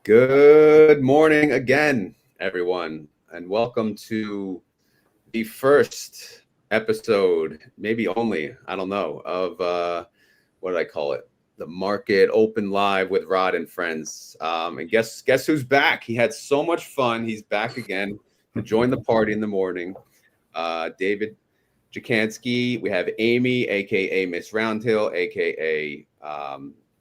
Good morning again, everyone, and welcome to the first episode, maybe only, I don't know, of what did I call it? The Market Open Live with RoD and Friends. And guess who's back? He had so much fun. He's back again to join the party in the morning. David Jacansky. We have Amy, aka Miss Roundhill, aka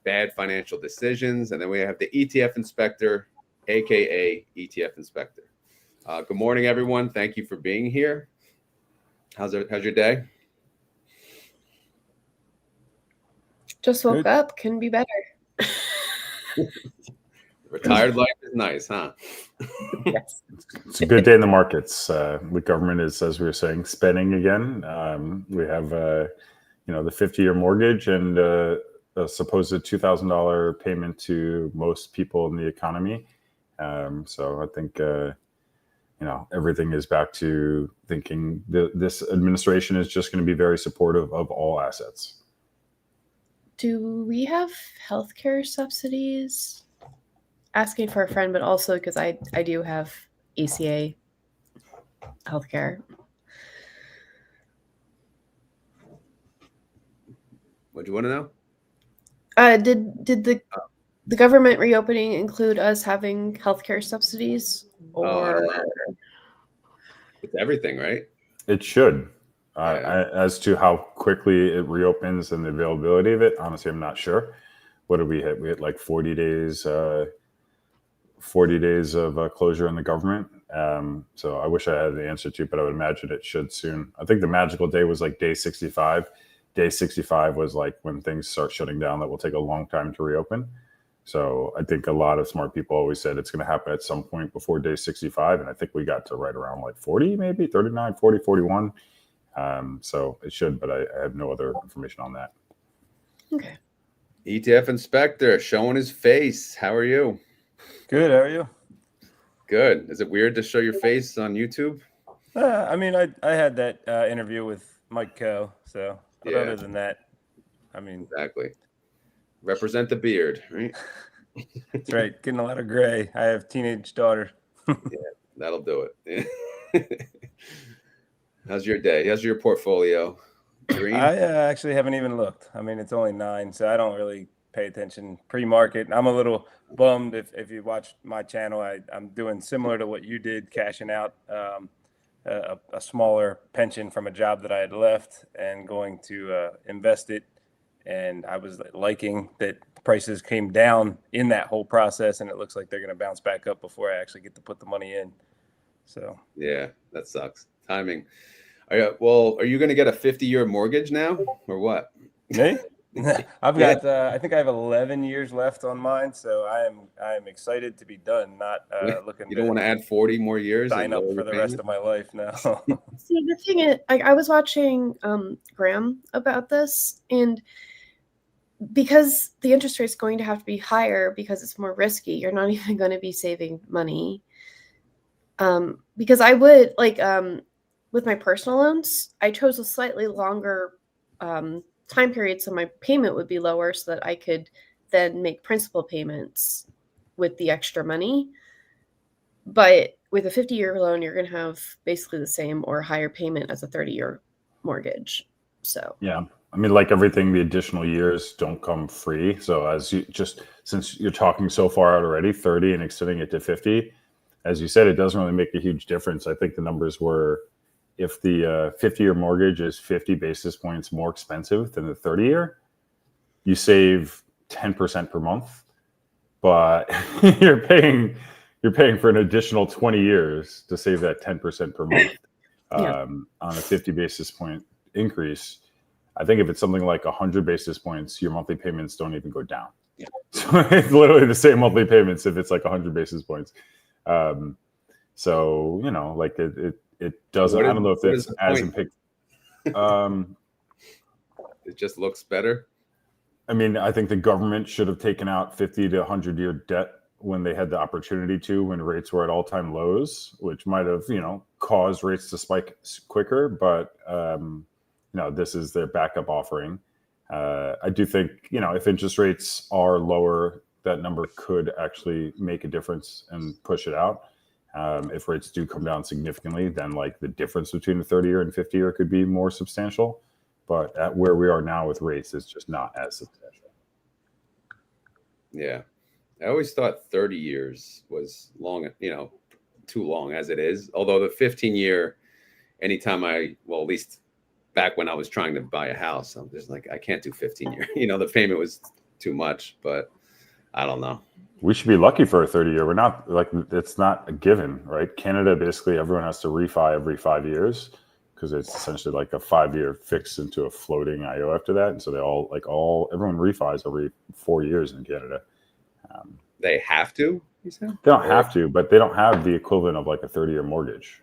Bad Financial Decisions, and then we have the ETF Inspector, aka ETF Inspector. Good morning, everyone. Thank you for being here. How's your day? Just woke up. Couldn't be better. Retired life is nice, huh? Yes. It's a good day in the markets. The government is, as we were saying, spending again. We have, the 50-year mortgage and a supposed $2,000 payment to most people in the economy. So I think, everything is back to thinking this administration is just going to be very supportive of all assets. Do we have healthcare subsidies? Asking for a friend, but also because I do have ACA healthcare. What do you want to know? Did the government reopening include us having healthcare subsidies? Or it's everything, right? It should. As to how quickly it reopens and the availability of it, honestly, I'm not sure. What did we hit? We hit like 40 days. 40 days of closure in the government. So I wish I had the answer to, but I would imagine it should soon. I think the magical day was like day 65. Day 65 was like when things start shutting down that will take a long time to reopen. So I think a lot of smart people always said it's going to happen at some point before day 65. And I think we got to right around like 40, maybe 39, 40, 41. So it should, but I have no other information on that. Okay. ETF Inspector showing his face. How are you? Good. How are you? Good. Is it weird to show your face on YouTube? I had that interview with Mike Coe. So, but other than that, exactly. Represent the beard, right? That's right. Getting a lot of gray. I have teenage daughter. Yeah, that'll do it. How's your day? How's your portfolio? Green? I actually haven't even looked. It's only 9, so I don't really pay attention pre-market. I'm a little bummed if you watch my channel. I'm doing similar to what you did, cashing out a smaller pension from a job that I had left and going to invest it. And I was liking that prices came down in that whole process, and it looks like they're going to bounce back up before I actually get to put the money in. So yeah, that sucks. Timing. Are you going to get a 50-year mortgage now or what? Me? I've got I think I have 11 years left on mine, so I am excited to be done. Not looking. You don't want to add 40 more years? Sign up for the rest of my life now. See, the thing is, I was watching Graham about this, and because the interest rate is going to have to be higher because it's more risky, you're not even going to be saving money. Because I would with my personal loans, I chose a slightly longer time period so my payment would be lower so that I could then make principal payments with the extra money. But with a 50-year loan, you're going to have basically the same or higher payment as a 30-year mortgage. So yeah, like everything, the additional years don't come free. So since you're talking so far out already, 30 and extending it to 50, as you said, it doesn't really make a huge difference. I think the numbers were, if the 50-year mortgage is 50 basis points more expensive than the 30-year, you save 10% per month, but you're paying for an additional 20 years to save that 10% per month on a 50 basis point increase. I think if it's something like 100 basis points, your monthly payments don't even go down. Yeah. So it's literally the same monthly payments if it's like 100 basis points. So it doesn't. I don't know if it's as impactful. It just looks better. I think the government should have taken out 50 to 100-year debt when they had the opportunity to, when rates were at all-time lows, which might have, caused rates to spike quicker. But, this is their backup offering. I do think, if interest rates are lower that number could actually make a difference and push it out. If rates do come down significantly, then like the difference between the 30-year and 50-year could be more substantial. But at where we are now with rates, it's just not as substantial. Yeah. I always thought 30 years was long, too long as it is. Although the 15-year, anytime at least back when I was trying to buy a house, I'm just like, I can't do 15-year. The payment was too much, but I don't know. We should be lucky for a 30-year. We're not like, it's not a given, right? Canada, basically everyone has to refi every 5 years because it's essentially like a 5-year fix into a floating IO after that. And so everyone refis every 4 years in Canada. They have to, you said? They don't have to, but they don't have the equivalent of like a 30-year mortgage.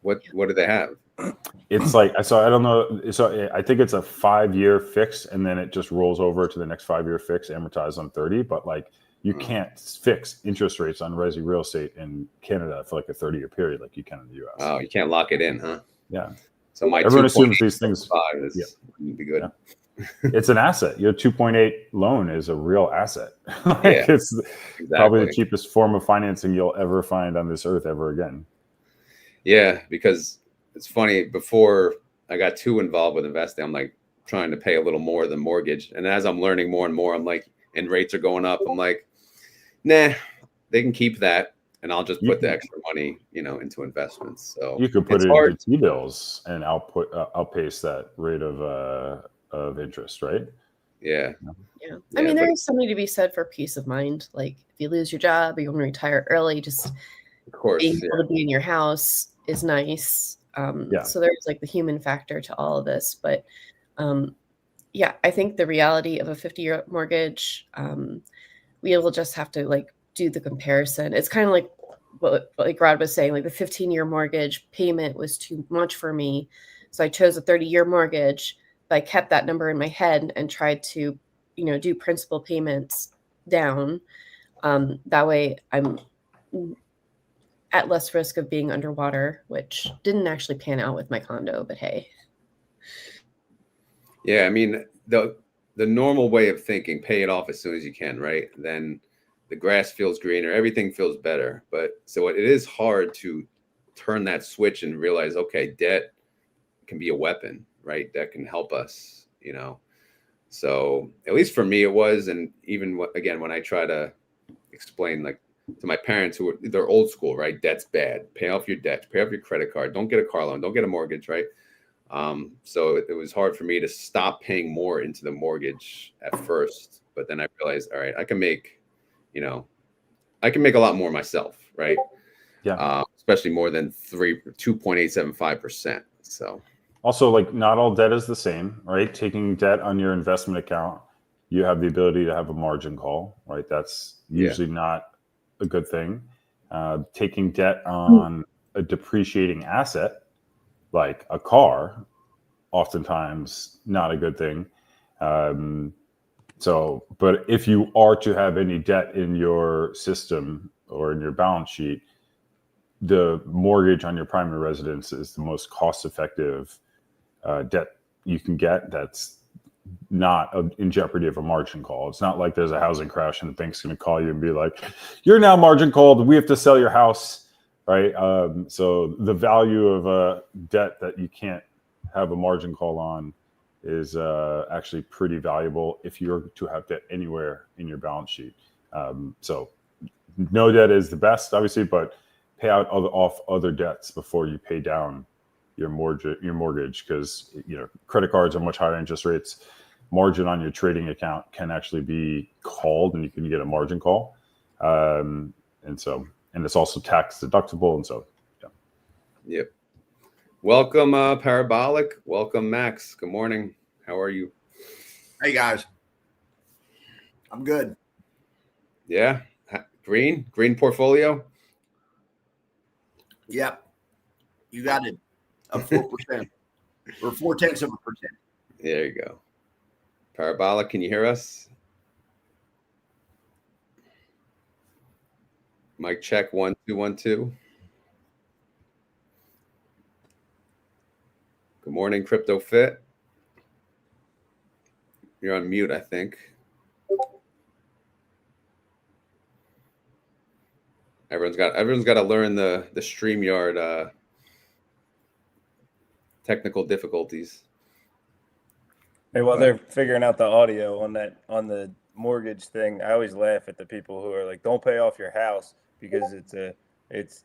What do they have? It's like, so I don't know. So I think it's a 5-year fix and then it just rolls over to the next 5-year fix, amortized on 30. But like you can't fix interest rates on resi real estate in Canada for like a 30-year period like you can in the US. Oh, you can't lock it in, huh? Yeah. So my everyone assumes these things would be good. Yeah. It's an asset. Your 2.8 loan is a real asset. It's probably the cheapest form of financing you'll ever find on this earth ever again. Yeah, because it's funny, before I got too involved with investing, I'm like trying to pay a little more than mortgage. And as I'm learning more and more, I'm like, and rates are going up, I'm like, nah, they can keep that. And I'll just put the extra money, into investments. So you could put it into T-bills and outpace that rate of interest, right? Yeah. I mean, there's something to be said for peace of mind. Like if you lose your job or you want to retire early, just of course being able to be in your house is nice. So there's like the human factor to all of this. But I think the reality of a 50-year mortgage, we will just have to like do the comparison. It's kind of like what like RoD was saying, like the 15-year mortgage payment was too much for me. So I chose a 30-year mortgage, but I kept that number in my head and tried to, do principal payments down. That way I'm at less risk of being underwater, which didn't actually pan out with my condo, but hey. Yeah, I mean, the normal way of thinking, pay it off as soon as you can, right? Then the grass feels greener, everything feels better. But so it is hard to turn that switch and realize, okay, debt can be a weapon, right? That can help us, So at least for me it was, and even when I try to explain like to my parents they're old school, right? Debt's bad. Pay off your debt, pay off your credit card. Don't get a car loan, don't get a mortgage, right? So it was hard for me to stop paying more into the mortgage at first, but then I realized, all right, I can make a lot more myself, right? Yeah. Especially more than 2.875%. So also, like, not all debt is the same, right? Taking debt on your investment account, you have the ability to have a margin call, right? That's usually not a good thing. Taking debt on a depreciating asset, like a car, oftentimes not a good thing. But if you are to have any debt in your system or in your balance sheet, the mortgage on your primary residence is the most cost-effective debt you can get that's not in jeopardy of a margin call. It's not like there's a housing crash and the bank's going to call you and be like, you're now margin called, we have to sell your house, right? So the value of a debt that you can't have a margin call on is actually pretty valuable if you're to have debt anywhere in your balance sheet. So no debt is the best, obviously, but pay out off other debts before you pay down your mortgage, because credit cards are much higher interest rates. Margin on your trading account can actually be called, and you can get a margin call, and it's also tax deductible, and so Yep. Welcome, Parabolic. Welcome, Max. Good morning. How are you? Hey guys, I'm good. Yeah, green portfolio. Yep, you got it. Up 4% or 0.4%. There you go. Parabolic, can you hear us? Mic check 1 2 1 2. Good morning, Crypto Fit. You're on mute, I think. Everyone's got to learn the StreamYard technical difficulties. Hey, while they're figuring out the audio on the mortgage thing, I always laugh at the people who are like, "Don't pay off your house because it's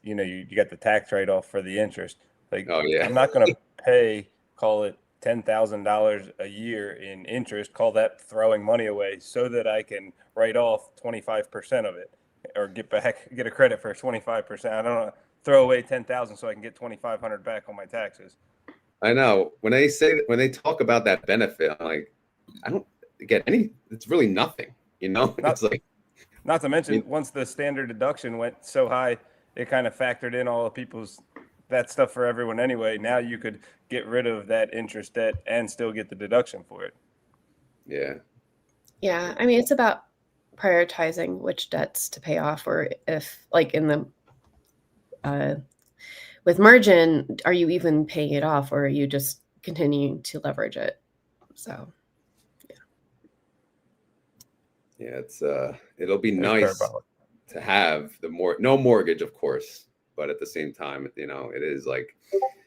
you got the tax write off for the interest." Like, Oh yeah, I'm not going to pay, call it $10,000 a year in interest, call that throwing money away, so that I can write off 25% of it or get a credit for 25%. I don't know, throw away 10,000 so I can get 2,500 back on my taxes. I know. When they talk about that benefit, I'm like, I don't get any. It's really nothing. It's like. Not to mention, once the standard deduction went so high, it kind of factored in all of people's that stuff for everyone anyway. Now you could get rid of that interest debt and still get the deduction for it. Yeah. Yeah. I mean, it's about prioritizing which debts to pay off, or if, like, in the with margin, are you even paying it off, or are you just continuing to leverage it? So yeah, it'll be There's nice parabolic. to have no mortgage, of course, but at the same time, it is like,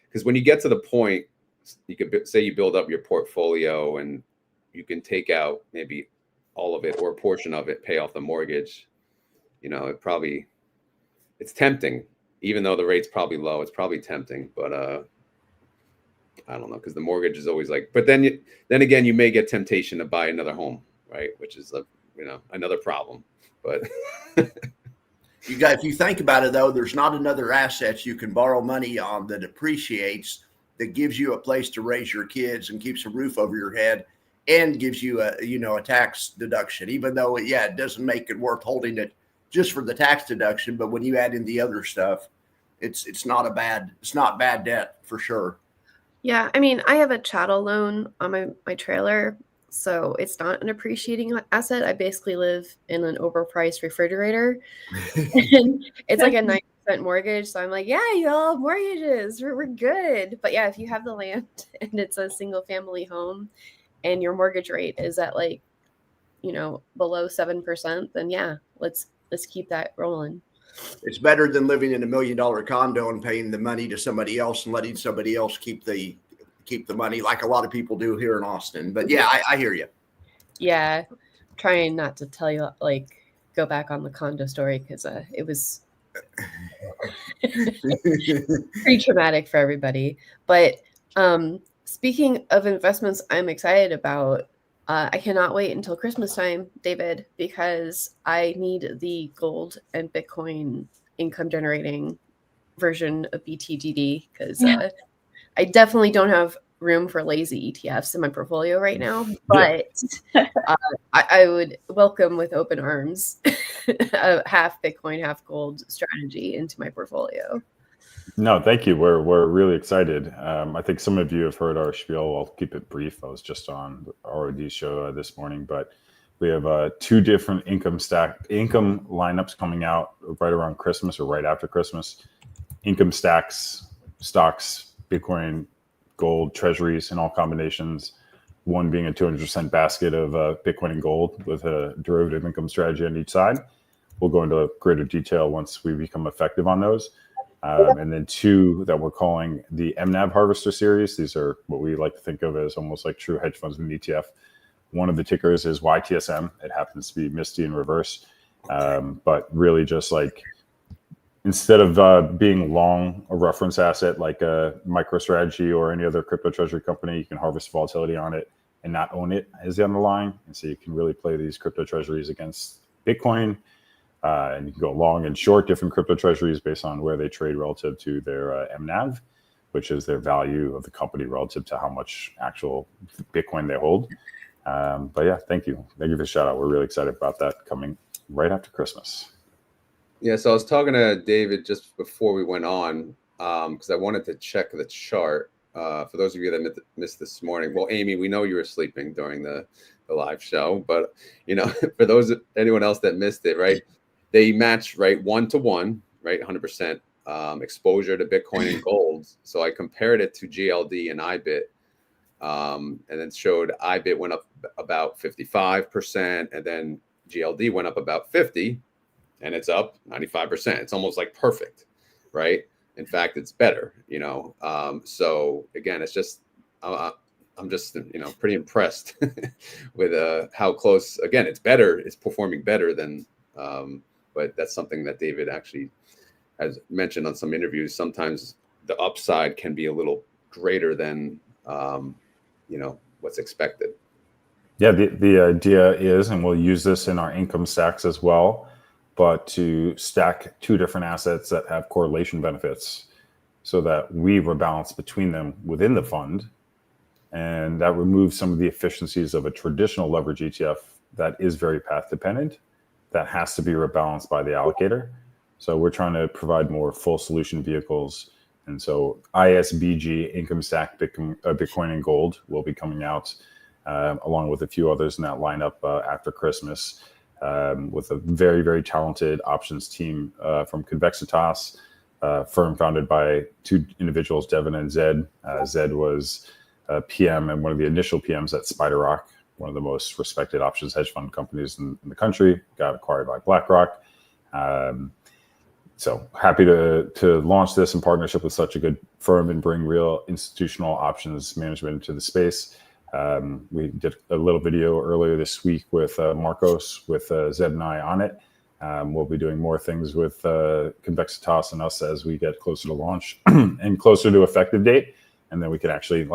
because when you get to the point, you could say you build up your portfolio and you can take out maybe all of it or a portion of it, pay off the mortgage. It's tempting, even though the rate's probably low. It's probably tempting, but I don't know, because the mortgage is always like. But then again, you may get temptation to buy another home, right? Which is another problem. But if you think about it, though, there's not another asset you can borrow money on that appreciates, that gives you a place to raise your kids and keeps a roof over your head and gives you a tax deduction, even though it doesn't make it worth holding it just for the tax deduction. But when you add in the other stuff, it's not bad debt for sure. yeah, I mean, I have a chattel loan on my trailer, so it's not an appreciating asset. I basically live in an overpriced refrigerator, and it's like a 9% mortgage. So I'm like, yeah, y'all, mortgages, we're good. But yeah, if you have the land and it's a single family home, and your mortgage rate is at like, below 7%, then yeah, let's keep that rolling. It's better than living in $1 million condo and paying the money to somebody else and letting somebody else keep the money, like a lot of people do here in Austin. But yeah, I hear you. Yeah, trying not to tell you, like, go back on the condo story, because it was pretty traumatic for everybody. But speaking of investments I'm excited about, I cannot wait until Christmas time, David, because I need the gold and Bitcoin income generating version of BTGD, because I definitely don't have room for lazy ETFs in my portfolio right now, but I would welcome with open arms a half Bitcoin, half gold strategy into my portfolio. No, thank you. We're really excited. I think some of you have heard our spiel. I'll keep it brief. I was just on the RoD show this morning, but we have 2 different income lineups coming out right around Christmas or right after Christmas. Income stacks, stocks, Bitcoin, gold, treasuries, and all combinations. One being a 200% basket of Bitcoin and gold with a derivative income strategy on each side. We'll go into greater detail once we become effective on those. And then 2 that we're calling the MNAV Harvester series. These are what we like to think of as almost like true hedge funds with an ETF. One of the tickers is YTSM. It happens to be Misty in reverse. But really just like, instead of being long a reference asset like a MicroStrategy or any other crypto treasury company, you can harvest volatility on it and not own it as the underlying. And so you can really play these crypto treasuries against Bitcoin. And you can go long and short different crypto treasuries based on where they trade relative to their MNAV, which is their value of the company relative to how much actual Bitcoin they hold. But yeah, thank you. Thank you for the shout out. We're really excited about that coming right after Christmas. Yeah, so I was talking to David just before we went on, because I wanted to check the chart. For those of you that missed this morning, well, Amy, we know you were sleeping during the live show, but for anyone else that missed it, right? They match right 1-to-1, right, 100% exposure to Bitcoin and gold. So I compared it to GLD and IBIT, and then showed IBIT went up about 55%, and then GLD went up about 50%. and it's up 95%. It's almost like perfect, right? In fact, it's better, so again, it's just I'm just pretty impressed with how close. Again, it's better. It's performing better than. But that's something that David actually has mentioned on some interviews. Sometimes the upside can be a little greater than what's expected. Yeah, the idea is, and we'll use this in our income stacks as well, but to stack two different assets that have correlation benefits so that we rebalance between them within the fund. And that removes some of the efficiencies of a traditional leverage ETF that is very path dependent, that has to be rebalanced by the allocator. So we're trying to provide more full solution vehicles. And so ISBG, Income Stack, Bitcoin and Gold will be coming out along with a few others in that lineup after Christmas with a very, very talented options team from Convexitas, firm founded by two individuals, Devin and Zed. Zed was a PM and one of the initial PMs at SpiderRock, one of the most respected options hedge fund companies in the country, got acquired by BlackRock. So happy to launch this in partnership with such a good firm and bring real institutional options management into the space. We did a little video earlier this week with Marcos, with Zed and I on it. We'll be doing more things with Convexitas and us as we get closer to launch and closer to effective date. And then we can actually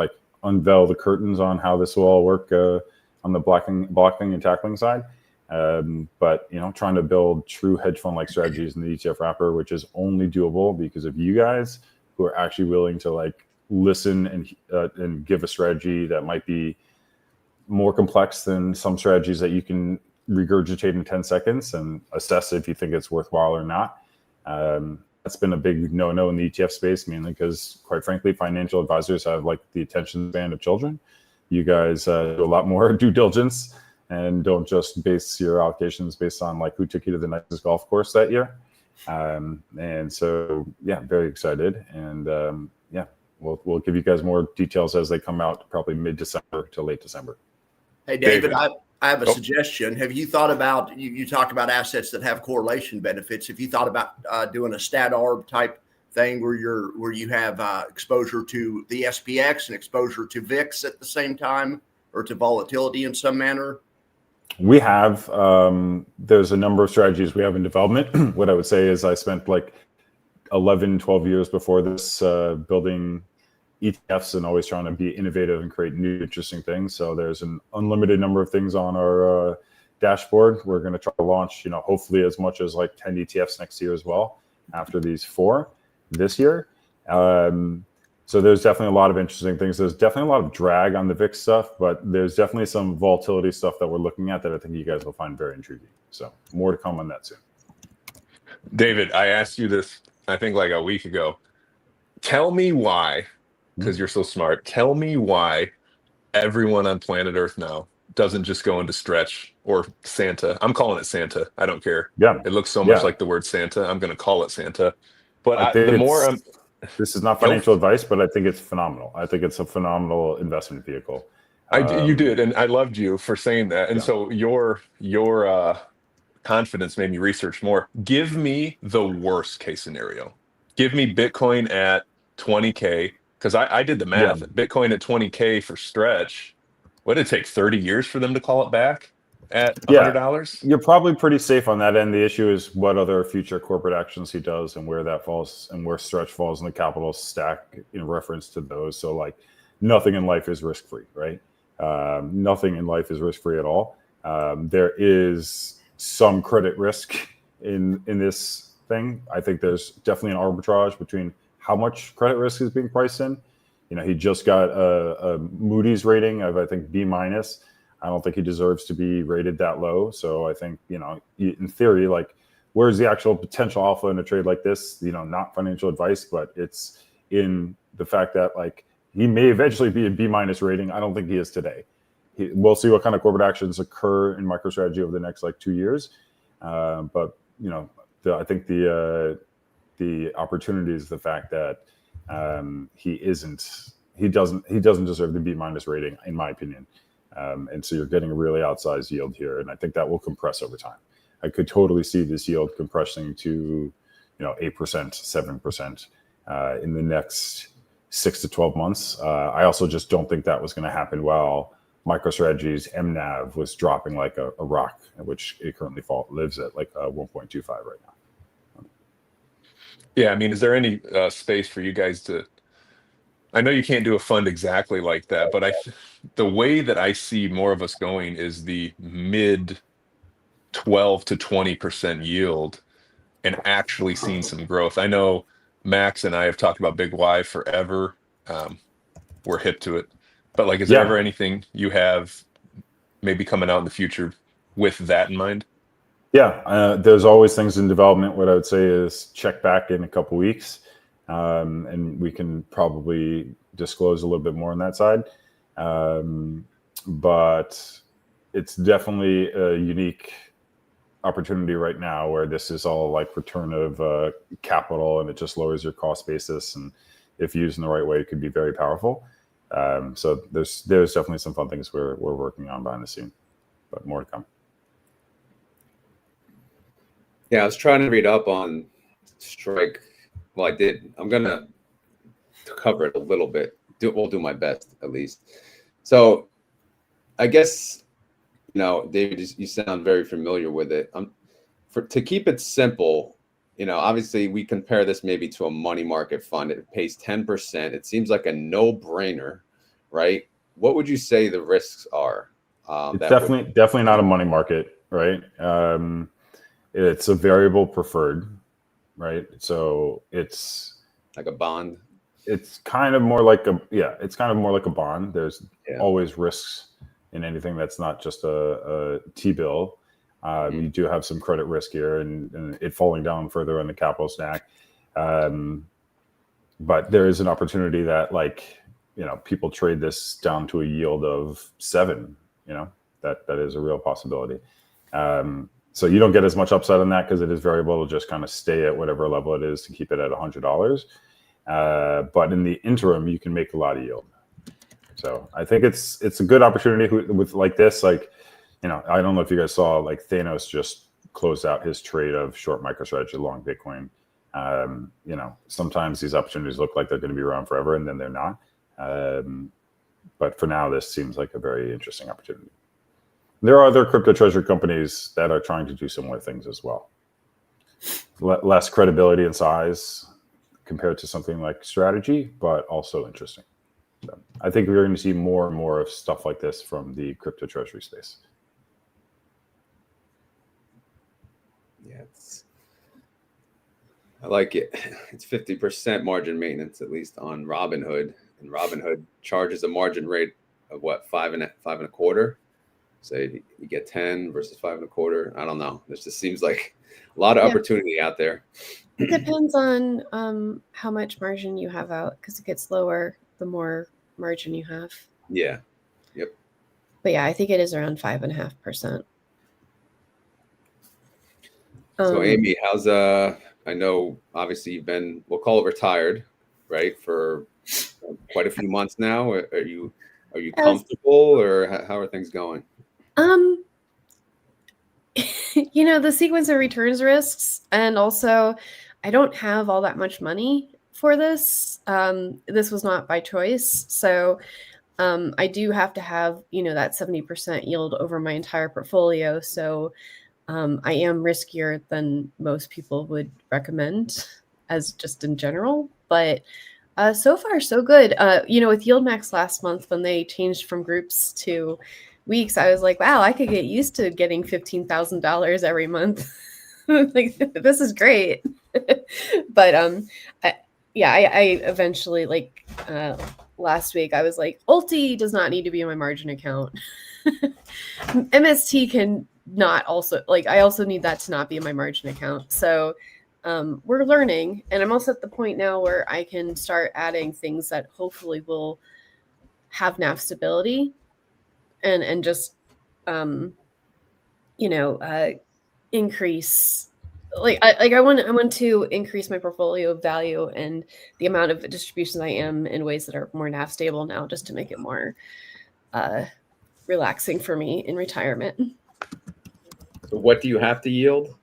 unveil the curtains on how this will all work on the blocking and tackling side. But trying to build true hedge fund like strategies in the ETF wrapper, which is only doable because of you guys who are actually willing to listen and give a strategy that might be more complex than some strategies that you can regurgitate in 10 seconds and assess if you think it's worthwhile or not. That's been a big no-no in the ETF space, mainly because, quite frankly, financial advisors have the attention span of children. You guys do a lot more due diligence and don't just base your allocations based on who took you to the nicest golf course that year. And so, yeah, very excited. And we'll give you guys more details as they come out, probably mid-December to late December. Hey, David, I have a suggestion. Have you thought about, you talk about assets that have correlation benefits. Have you thought about doing a stat arb type thing where you have exposure to the SPX and exposure to VIX at the same time, or to volatility in some manner? We have, there's a number of strategies we have in development. What I would say is I spent 11, 12 years before this building ETFs and always trying to be innovative and create new, interesting things. So there's an unlimited number of things on our dashboard. We're going to try to launch, hopefully as much as 10 ETFs next year as well, after these 4 this year. So there's definitely a lot of interesting things. There's definitely a lot of drag on the VIX stuff, but there's definitely some volatility stuff that we're looking at that I think you guys will find very intriguing. So more to come on that soon. David, I asked you this, I think a week ago. Tell me why, because you're so smart, tell me why everyone on planet Earth now doesn't just go into Stretch or Santa. I'm calling it Santa. I don't care. Yeah. It looks so much like the word Santa. I'm going to call it Santa. But the more this is not financial advice, but I think it's phenomenal. I think it's a phenomenal investment vehicle. You did, and I loved you for saying that. And so your confidence made me research more. Give me the worst case scenario. Give me Bitcoin at 20K, because I did the math. Yeah. Bitcoin at 20K for Stretch. What did it take, 30 years for them to call it back at $100? You're probably pretty safe on that end. The issue is what other future corporate actions he does and where that falls and where Stretch falls in the capital stack in reference to those. So nothing in life is risk-free, right? Nothing in life is risk-free at all. There is some credit risk in this thing. I think there's definitely an arbitrage between how much credit risk is being priced in. He just got a Moody's rating of, I think, B-. I don't think he deserves to be rated that low. So I think, in theory, where's the actual potential alpha in a trade like this? Not financial advice, but it's in the fact that he may eventually be a B- rating. I don't think he is today. We'll see what kind of corporate actions occur in MicroStrategy over the next 2 years. But I think the opportunity is the fact that he doesn't deserve the B- rating, in my opinion. And so you're getting a really outsized yield here, and I think that will compress over time. I could totally see this yield compressing to 8%, 7% in the next 6 to 12 months. I also just don't think that was going to happen while MicroStrategy's MNAV was dropping like a rock, which it currently lives at like 1.25 right now. Yeah, I mean, is there any space for you guys to? I know you can't do a fund exactly like that, but the way that I see more of us going is the mid 12 to 20% yield, and actually seeing some growth. I know Max and I have talked about Big Y forever. We're hip to it, but like, is there ever anything you have maybe coming out in the future with that in mind? Yeah, there's always things in development. What I would say is check back in a couple weeks, and we can probably disclose a little bit more on that side. But it's definitely a unique opportunity right now where this is all like return of capital, and it just lowers your cost basis. And if used in the right way, it could be very powerful. So there's definitely some fun things we're working on behind the scene, but more to come. Yeah, I was trying to read up on Strike. Well, I did. I'm gonna cover it a little bit. We'll do my best at least. So, I guess David, you sound very familiar with it. To keep it simple, obviously we compare this maybe to a money market fund. It pays 10%. It seems like a no-brainer, right? What would you say the risks are? It's definitely not a money market, right? It's a variable preferred, right? So it's like a bond. It's kind of more like a bond. There's always risks in anything that's not just a T-bill. You do have some credit risk here, and it falling down further on the capital stack. But there is an opportunity that people trade this down to a yield of 7. That is a real possibility. So you don't get as much upside on that because it is variable. It'll just kind of stay at whatever level it is to keep it at $100. But in the interim, you can make a lot of yield. So I think it's a good opportunity with like this. I don't know if you guys saw, Thanos just closed out his trade of short MicroStrategy, long Bitcoin. Sometimes these opportunities look like they're going to be around forever, and then they're not. But for now, this seems like a very interesting opportunity. There are other crypto treasury companies that are trying to do similar things as well. Less credibility and size compared to something like Strategy, but also interesting. So I think we're going to see more and more of stuff like this from the crypto treasury space. Yeah, I like it. It's 50% margin maintenance, at least on Robinhood. And Robinhood charges a margin rate of what, 5.25? Say you get 10 versus 5.25. I don't know. This just seems like a lot of opportunity out there. It depends on how much margin you have out, because it gets lower the more margin you have. Yeah. Yep. But yeah, I think it is around 5.5%. So Amy, how's I know obviously you've been, we'll call it retired, right, for quite a few months now. Are you comfortable, or how are things going? The sequence of returns risks, and also I don't have all that much money for this. This was not by choice. So I do have to have, that 70% yield over my entire portfolio. So I am riskier than most people would recommend, as just in general. But so far, so good. With YieldMax last month, when they changed from groups to weeks, I was like, wow, I could get used to getting $15,000 every month. This is great. But I eventually, last week, I was like, Ulti does not need to be in my margin account. MST can not also, I also need that to not be in my margin account. So we're learning, and I'm also at the point now where I can start adding things that hopefully will have NAV stability and just increase. I want to increase my portfolio value and the amount of distributions I am in ways that are more NAV stable now, just to make it more relaxing for me in retirement. What do you have to yield?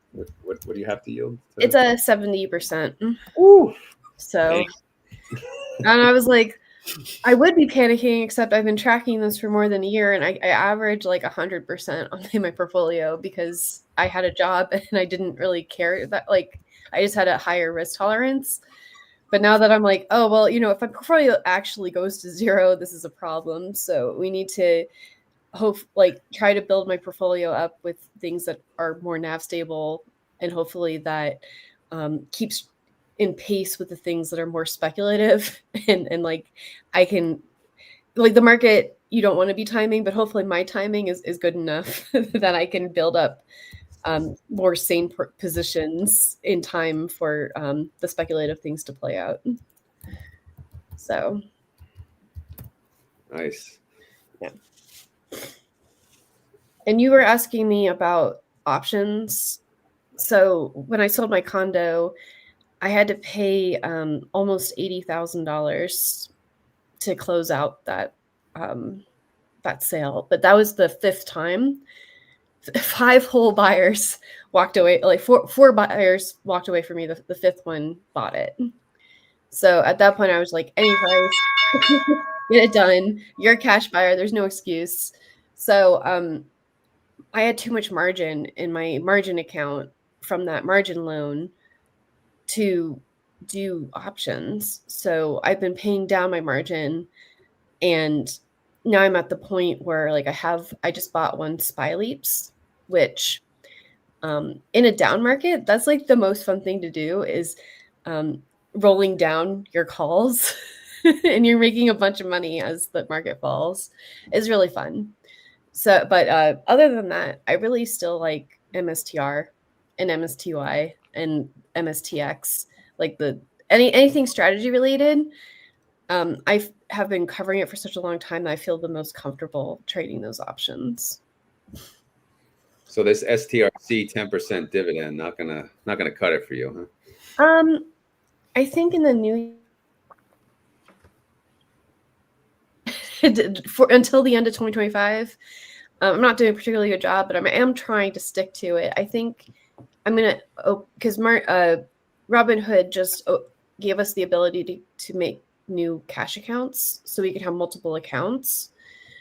What do you have to yield? It's a 70%. Ooh. So, and I was like, I would be panicking, except I've been tracking this for more than a year, and I average like 100% on my portfolio because I had a job and I didn't really care that, like, I just had a higher risk tolerance. But now that I'm like, oh, well, you know, if my portfolio actually goes to zero, this is a problem. So we need to try to build my portfolio up with things that are more nav stable, and hopefully that keeps in pace with the things that are more speculative. and like I can, like, the market, you don't want to be timing, but hopefully my timing is good enough that I can build up more sane positions in time for the speculative things to play out. So Nice. yeah. And you were asking me about options. So when I sold my condo, I had to pay almost $80,000 to close out that sale. But that was the fifth time. 5 whole buyers walked away, like four buyers walked away from me. The fifth one bought it. So at that point I was like, any price, get it done. You're a cash buyer. There's no excuse. So I had too much margin in my margin account from that margin loan to do options. So I've been paying down my margin, and now I'm at the point where, like, I just bought one SPY Leaps, which in a down market, that's like the most fun thing to do is rolling down your calls and you're making a bunch of money as the market falls. Is really fun. So, but other than that, I really still like MSTR and MSTY and MSTX, like anything strategy related. I have been covering it for such a long time that I feel the most comfortable trading those options. So this STRC 10% dividend not gonna cut it for you, huh? I think in the new until the end of 2025, I'm not doing a particularly good job, but I am trying to stick to it. I think I'm gonna, because Robinhood just gave us the ability to make new cash accounts, so we can have multiple accounts.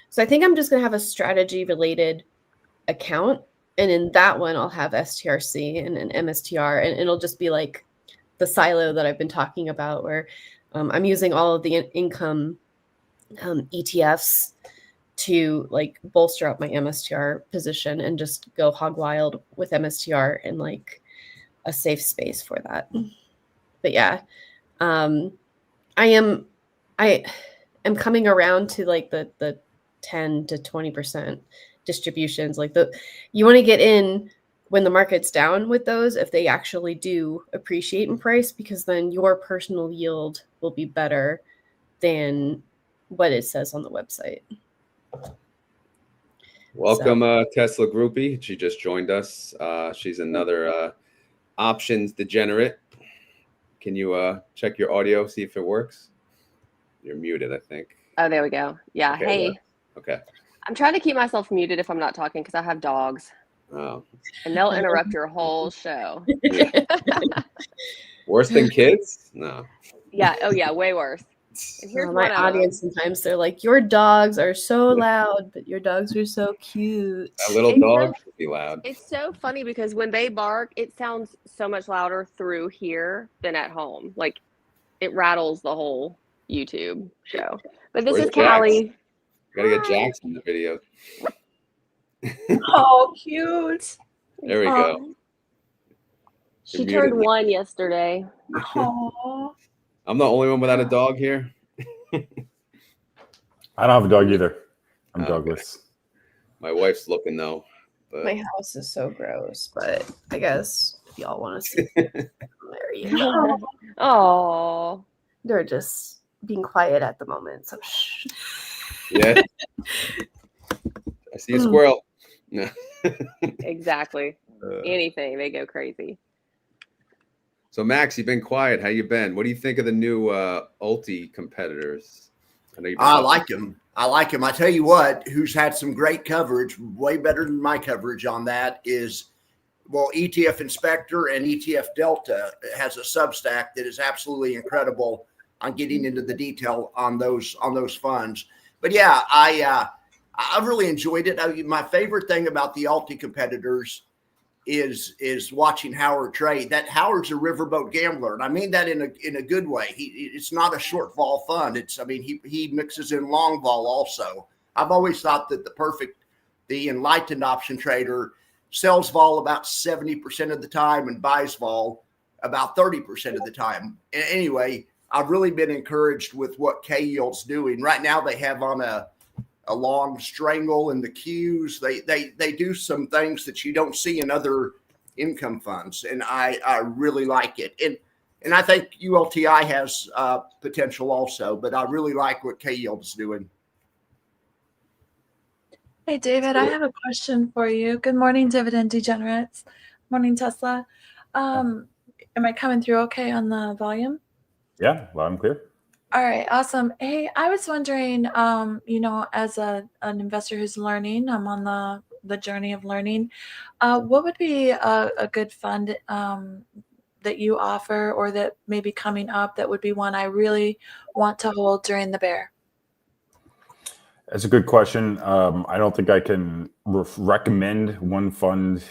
So I think I'm just gonna have a strategy related account, and in that one I'll have STRC and an MSTR, and it'll just be like the silo that I've been talking about, where I'm using all of the income ETFs to like bolster up my MSTR position and just go hog wild with MSTR in like a safe space for that. But yeah, I am coming around to like the 10 to 20% distributions. Like you want to get in when the market's down with those, if they actually do appreciate in price, because then your personal yield will be better than what it says on the website. Welcome, Tesla groupie. She just joined us. She's another options degenerate. Can you check your audio, see if it works? You're muted, I think. Oh, there we go. Yeah. Okay, hey. Okay. I'm trying to keep myself muted if I'm not talking because I have dogs. Oh. And they'll interrupt your whole show. Yeah. Worse than kids? No. Yeah. Oh, yeah. Way worse. And here's my audience. Sometimes they're like, "Your dogs are so loud, but your dogs are so cute." That little dog should be loud. It's so funny because when they bark, it sounds so much louder through here than at home. Like it rattles the whole YouTube show. But this is Callie. Gotta get Jax in the video. Oh, cute. There we go. She turned 1 yesterday. Aww. I'm the only one without a dog here. I don't have a dog either. I'm dogless. My wife's looking though. But... My house is so gross, but I guess if y'all want to see, there you go. Oh, they're just being quiet at the moment. So shh. Yeah. I see a squirrel. No. Exactly. Anything, they go crazy. So Max, you've been quiet. How you been? What do you think of the new Ulti competitors? I like them. I tell you what, who's had some great coverage, way better than my coverage on that, is Well, ETF Inspector and ETF Delta has a Substack that is absolutely incredible on getting into the detail on those funds. But yeah, I really enjoyed it. My favorite thing about the Alti competitors is watching Howard trade. That Howard's a riverboat gambler, and I mean that in a good way. It's not a short vol fund. He mixes in long vol also. I've always thought that the enlightened option trader sells vol about 70% of the time and buys vol about 30% of the time. And anyway, I've really been encouraged with what K-Yield's doing. Right now they have on a long strangle in the queues. They do some things that you don't see in other income funds, and I really like it. And I think ULTI has potential also, but I really like what K-Yield's doing. Hey, David, I have a question for you. Good morning, dividend degenerates. Morning, Tesla. Am I coming through okay on the volume? Yeah, loud and clear. All right, awesome. Hey, I was wondering, as an investor who's learning, I'm on the journey of learning. What would be a good fund that you offer, or that may be coming up that would be one I really want to hold during the bear? That's a good question. I don't think I can recommend one fund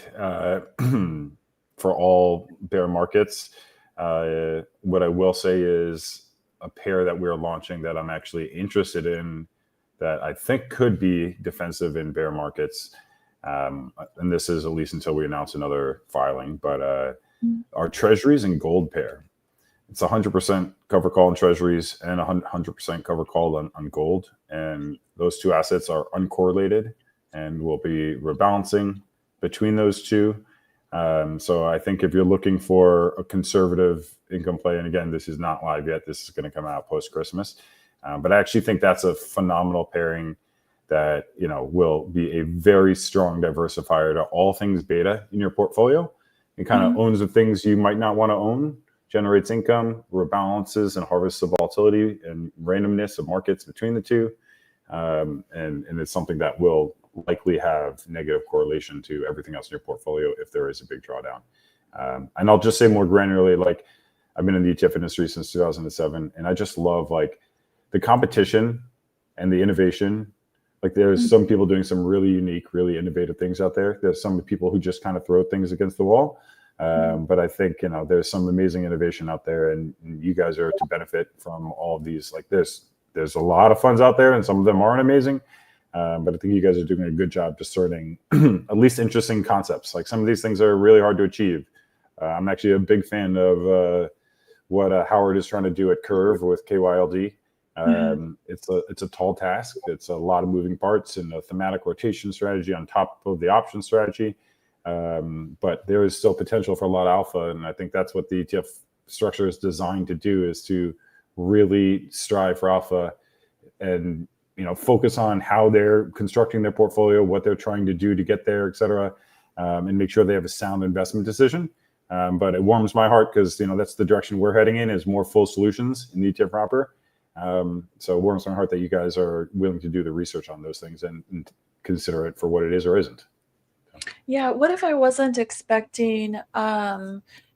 for all bear markets. What I will say is a pair that we're launching that I'm actually interested in that I think could be defensive in bear markets. And this is at least until we announce another filing, but our treasuries and gold pair. It's 100% cover call on treasuries and 100% cover call on gold. And those two assets are uncorrelated and will be rebalancing between those two. So I think if you're looking for a conservative income play, and again, this is not live yet, this is going to come out post-Christmas. But I actually think that's a phenomenal pairing that, will be a very strong diversifier to all things beta in your portfolio. It kind of owns the things you might not want to own, generates income, rebalances and harvests the volatility and randomness of markets between the two. And it's something that will likely have negative correlation to everything else in your portfolio if there is a big drawdown. And I'll just say more granularly, like I've been in the ETF industry since 2007, and I just love like the competition and the innovation. Like there's some people doing some really unique, really innovative things out there. There's some people who just kind of throw things against the wall. But I think, there's some amazing innovation out there, and you guys are to benefit from all of these. Like there's a lot of funds out there, and some of them aren't amazing. But I think you guys are doing a good job discerning at least interesting concepts. Like some of these things are really hard to achieve. I'm actually a big fan of what Howard is trying to do at Curve with KYLD. It's a tall task. It's a lot of moving parts and a thematic rotation strategy on top of the option strategy. But there is still potential for a lot of alpha. And I think that's what the ETF structure is designed to do, is to really strive for alpha and, focus on how they're constructing their portfolio, what they're trying to do to get there, et cetera, and make sure they have a sound investment decision. But it warms my heart because, that's the direction we're heading in, is more full solutions in the ETF wrapper. So it warms my heart that you guys are willing to do the research on those things and consider it for what it is or isn't. Yeah. What if I wasn't expecting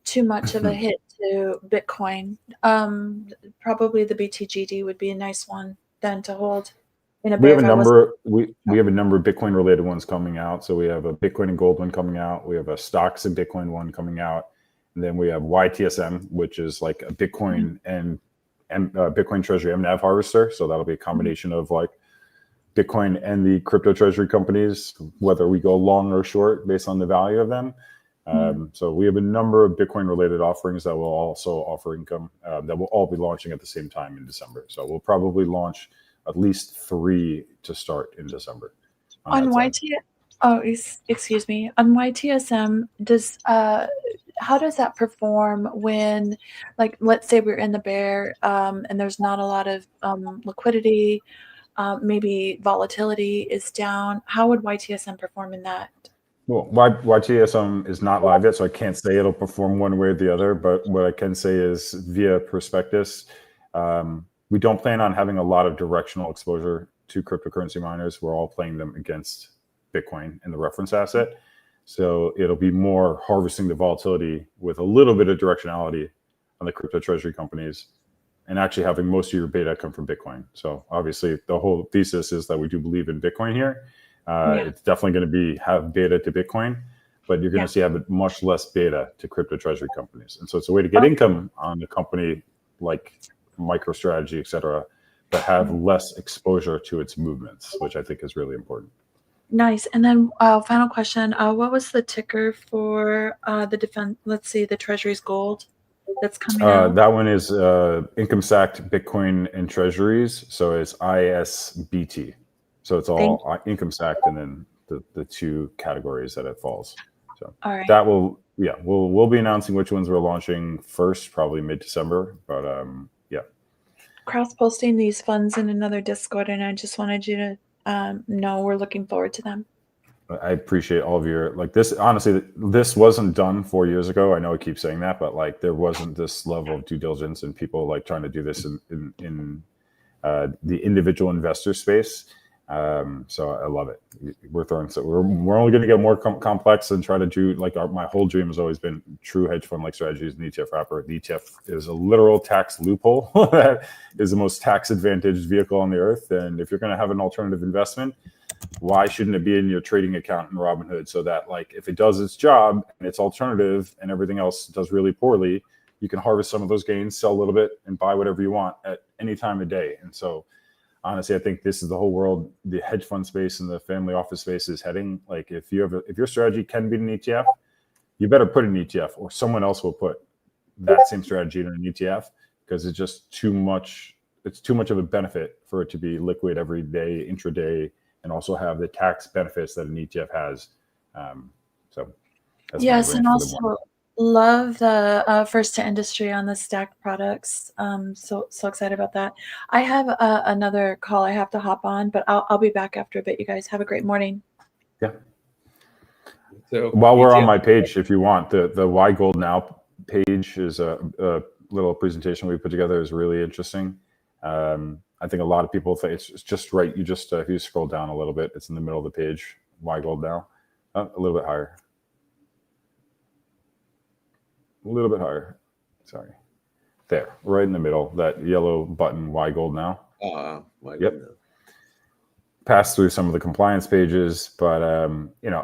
too much of a hit to Bitcoin? Probably the BTGD would be a nice one then to hold. We have a number. We have a number of Bitcoin related ones coming out. So we have a Bitcoin and gold one coming out. We have a stocks and Bitcoin one coming out, and then we have YTSM, which is like a Bitcoin and Bitcoin Treasury MNAV harvester. So that'll be a combination of like Bitcoin and the crypto treasury companies, whether we go long or short based on the value of them. So we have a number of Bitcoin related offerings that will also offer income that will all be launching at the same time in December. So we'll probably launch at least 3 to start in December. On YTSM, how does that perform when, like, let's say we're in the bear and there's not a lot of liquidity, maybe volatility is down? How would YTSM perform in that? Well, YTSM is not live yet, so I can't say it'll perform one way or the other. But what I can say is via prospectus, we don't plan on having a lot of directional exposure to cryptocurrency miners. We're all playing them against Bitcoin and the reference asset. So it'll be more harvesting the volatility with a little bit of directionality on the crypto treasury companies, and actually having most of your beta come from Bitcoin. So obviously the whole thesis is that we do believe in Bitcoin here. It's definitely going to have beta to Bitcoin, but you're going to see have much less beta to crypto treasury companies. And so it's a way to get income on a company like MicroStrategy, et cetera, but have less exposure to its movements, which I think is really important. Nice. And then final question, what was the ticker for the Treasury's gold that's coming out? That one is income stacked Bitcoin and treasuries. So it's ISBT. So it's all income stacked, and then the two categories that it falls. So all right. That will, we'll be announcing which ones we're launching first, probably mid-December. But cross-posting these funds in another Discord, and I just wanted you to know we're looking forward to them. I appreciate all of your, like, this, honestly, this wasn't done 4 years ago. I know I keep saying that, but like there wasn't this level of due diligence and people like trying to do this in the individual investor space. So I love it. We're only going to get more complex and try to do like my whole dream has always been true hedge fund like strategies and ETF wrapper. The ETF is a literal tax loophole that is the most tax advantaged vehicle on the earth. And if you're going to have an alternative investment, why shouldn't it be in your trading account in Robinhood, so that like if it does its job and it's alternative and everything else does really poorly, you can harvest some of those gains, sell a little bit, and buy whatever you want at any time of day. And so honestly, I think this is the whole world, the hedge fund space and the family office space is heading. Like if your strategy can beat an ETF, you better put an ETF, or someone else will put that same strategy in an ETF, because it's just too much. It's too much of a benefit for it to be liquid every day, intraday, and also have the tax benefits that an ETF has. So that's yes, and also love the first to industry on the stacked products. So excited about that. I have another call I have to hop on, but I'll be back after a bit. You guys have a great morning. Yeah. So while we're on my page, if you want, the Why Gold Now page is a little presentation we put together, is really interesting. I think a lot of people think it's just right. You just if you scroll down a little bit, it's in the middle of the page. Why Gold Now? A little bit higher. A little bit higher. Sorry. There, right in the middle, that yellow button, Why Gold Now? Why Yep. Gold Now. Pass through some of the compliance pages, but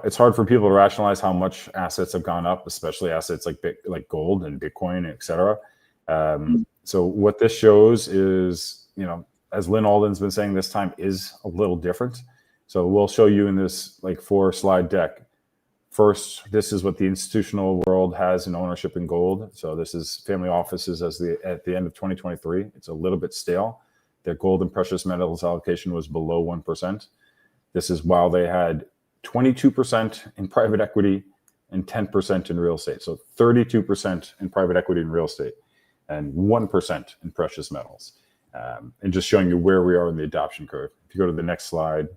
it's hard for people to rationalize how much assets have gone up, especially assets like gold and Bitcoin, et cetera. So what this shows is, as Lynn Alden's been saying, this time is a little different. So we'll show you in this like 4-slide deck. First, this is what the institutional world has in ownership in gold. So this is family offices at the end of 2023. It's a little bit stale. Their gold and precious metals allocation was below 1%. This is while they had 22% in private equity and 10% in real estate. So 32% in private equity and real estate and 1% in precious metals. And just showing you where we are in the adoption curve. If you go to the next slide,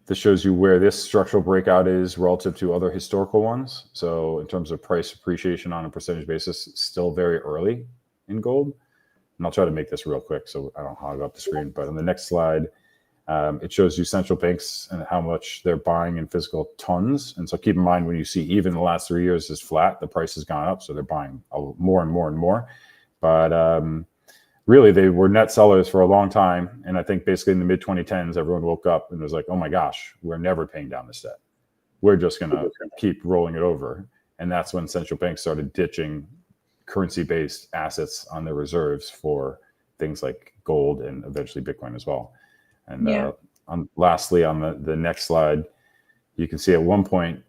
this shows you where this structural breakout is relative to other historical ones. So in terms of price appreciation on a percentage basis, it's still very early in gold. And I'll try to make this real quick so I don't hog up the screen. But on the next slide, it shows you central banks and how much they're buying in physical tons. And so keep in mind, when you see even the last 3 years is flat, the price has gone up. So they're buying more and more and more. But really, they were net sellers for a long time. And I think basically in the mid-2010s, everyone woke up and was like, oh my gosh, we're never paying down this debt. We're just going to keep rolling it over. And that's when central banks started ditching currency-based assets on their reserves for things like gold and eventually Bitcoin as well. And lastly, on the next slide, you can see at one point,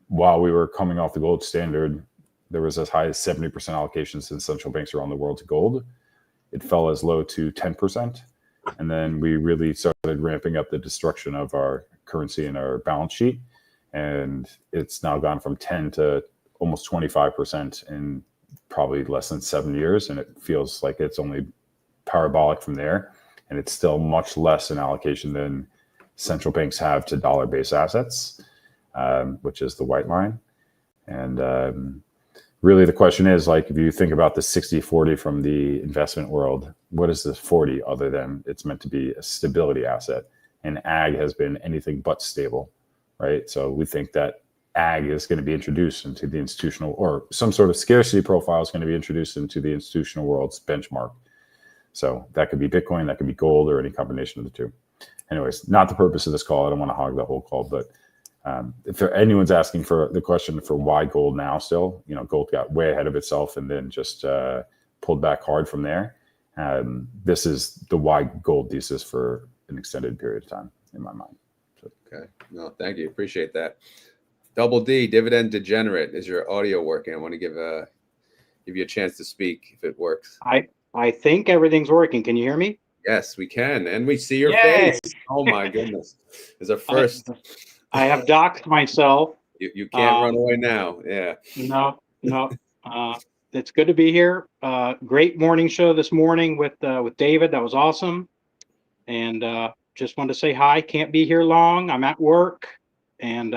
while we were coming off the gold standard, there was as high as 70% allocations in central banks around the world to gold. It fell as low to 10%. And then we really started ramping up the destruction of our currency and our balance sheet. And it's now gone from 10 to almost 25% in probably less than 7 years. And it feels like it's only parabolic from there. And it's still much less in allocation than central banks have to dollar-based assets, which is the white line. And really the question is, like, if you think about the 60-40 from the investment world, what is this 40 other than it's meant to be a stability asset? and ag has been anything but stable, right? So we think that ag is going to be introduced into the institutional, or some sort of scarcity profile is going to be introduced into the institutional world's benchmark. So that could be Bitcoin, that could be gold, or any combination of the two. Anyways, not the purpose of this call. I don't want to hog the whole call, but if anyone's asking for the question for why gold now still, gold got way ahead of itself and then just pulled back hard from there. This is the why gold thesis for an extended period of time in my mind. So. Okay. No, thank you. Appreciate that. Double D, dividend degenerate. Is your audio working? I want to give you a chance to speak if it works. I think everything's working. Can you hear me? Yes, we can. And we see your Yes. face. Oh my goodness. It's our first. I have doxed myself. You can't run away now. Yeah. No. It's good to be here. Great morning show this morning with David. That was awesome. And just wanted to say hi. Can't be here long. I'm at work, and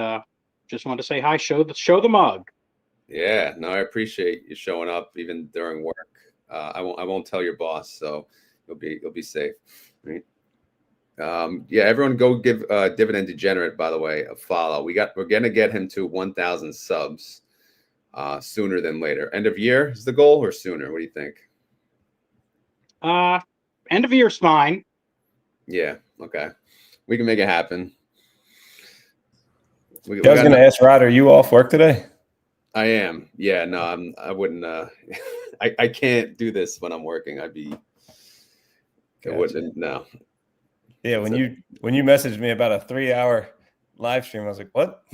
just wanted to say hi. Show the mug. Yeah. No, I appreciate you showing up even during work. I won't tell your boss, so you'll be safe. Right? Yeah, everyone go give Dividend Degenerate, by the way, a follow. We're gonna get him to 1,000 subs sooner than later. End of year is the goal, or sooner? What do you think? End of year's fine. Yeah, okay. We can make it happen. I was going to ask Rod, are you off work today? I am. Yeah, no, I wouldn't. I can't do this when I'm working. I wouldn't. No. Yeah, when you messaged me about a 3-hour live stream, I was like, what?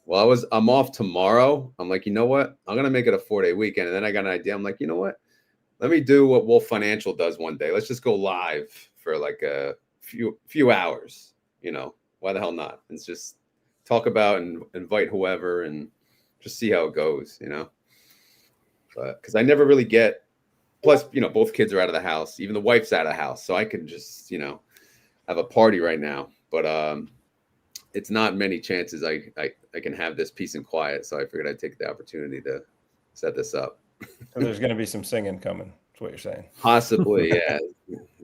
Well, I'm off tomorrow. I'm like, you know what? I'm gonna make it a 4-day weekend, and then I got an idea. I'm like, you know what? Let me do what Wolf Financial does one day. Let's just go live for like a few hours. Why the hell not? It's just talk about and invite whoever and just see how it goes. But because I never really get. Plus, both kids are out of the house. Even the wife's out of the house, so I can just have a party right now. But it's not many chances I can have this peace and quiet. So I figured I'd take the opportunity to set this up. So there's going to be some singing coming. That's what you're saying. Possibly, yeah.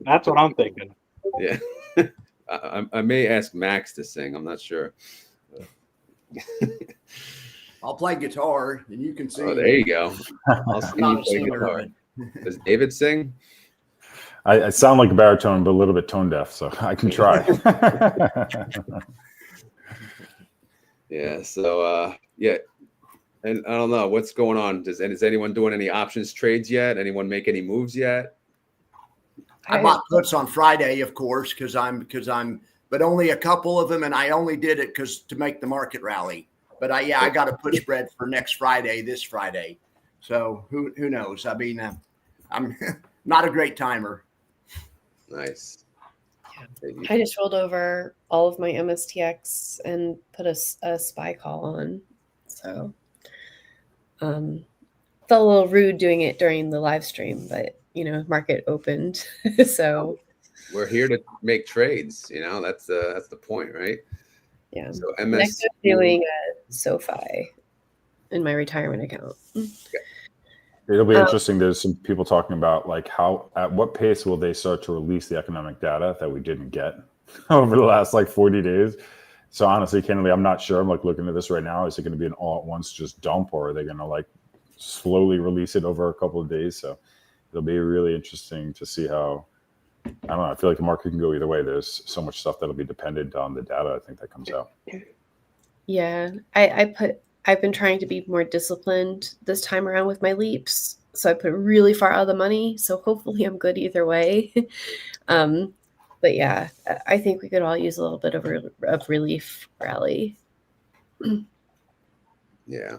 That's what I'm thinking. Yeah. I may ask Max to sing. I'm not sure. I'll play guitar and you can sing. Oh, there you go. I'll sing you play guitar. Does David sing? I sound like a baritone, but a little bit tone deaf, so I can try. Yeah. So yeah. And I don't know what's going on. Is anyone doing any options trades yet? Anyone make any moves yet? I bought puts on Friday, of course, but only a couple of them, and I only did it to make the market rally. But I got a put spread for this Friday. So who knows? I mean, I'm not a great timer. Nice. I just rolled over all of my MSTX and put a SPY call on. So felt a little rude doing it during the live stream, but market opened. So we're here to make trades. That's the point, right? Yeah. So next I'm doing a SoFi in my retirement account. Okay. It'll be interesting. There's some people talking about at what pace will they start to release the economic data that we didn't get over the last 40 days. So honestly, candidly, I'm not sure. I'm looking at this right now. Is it going to be an all at once just dump, or are they going to slowly release it over a couple of days? So it'll be really interesting to see how. I don't know. I feel like the market can go either way. There's so much stuff that'll be dependent on the data, I think, that comes out. Yeah, I've been trying to be more disciplined this time around with my leaps. So I put really far out of the money. So hopefully I'm good either way. But yeah, I think we could all use a little bit of relief rally. Yeah.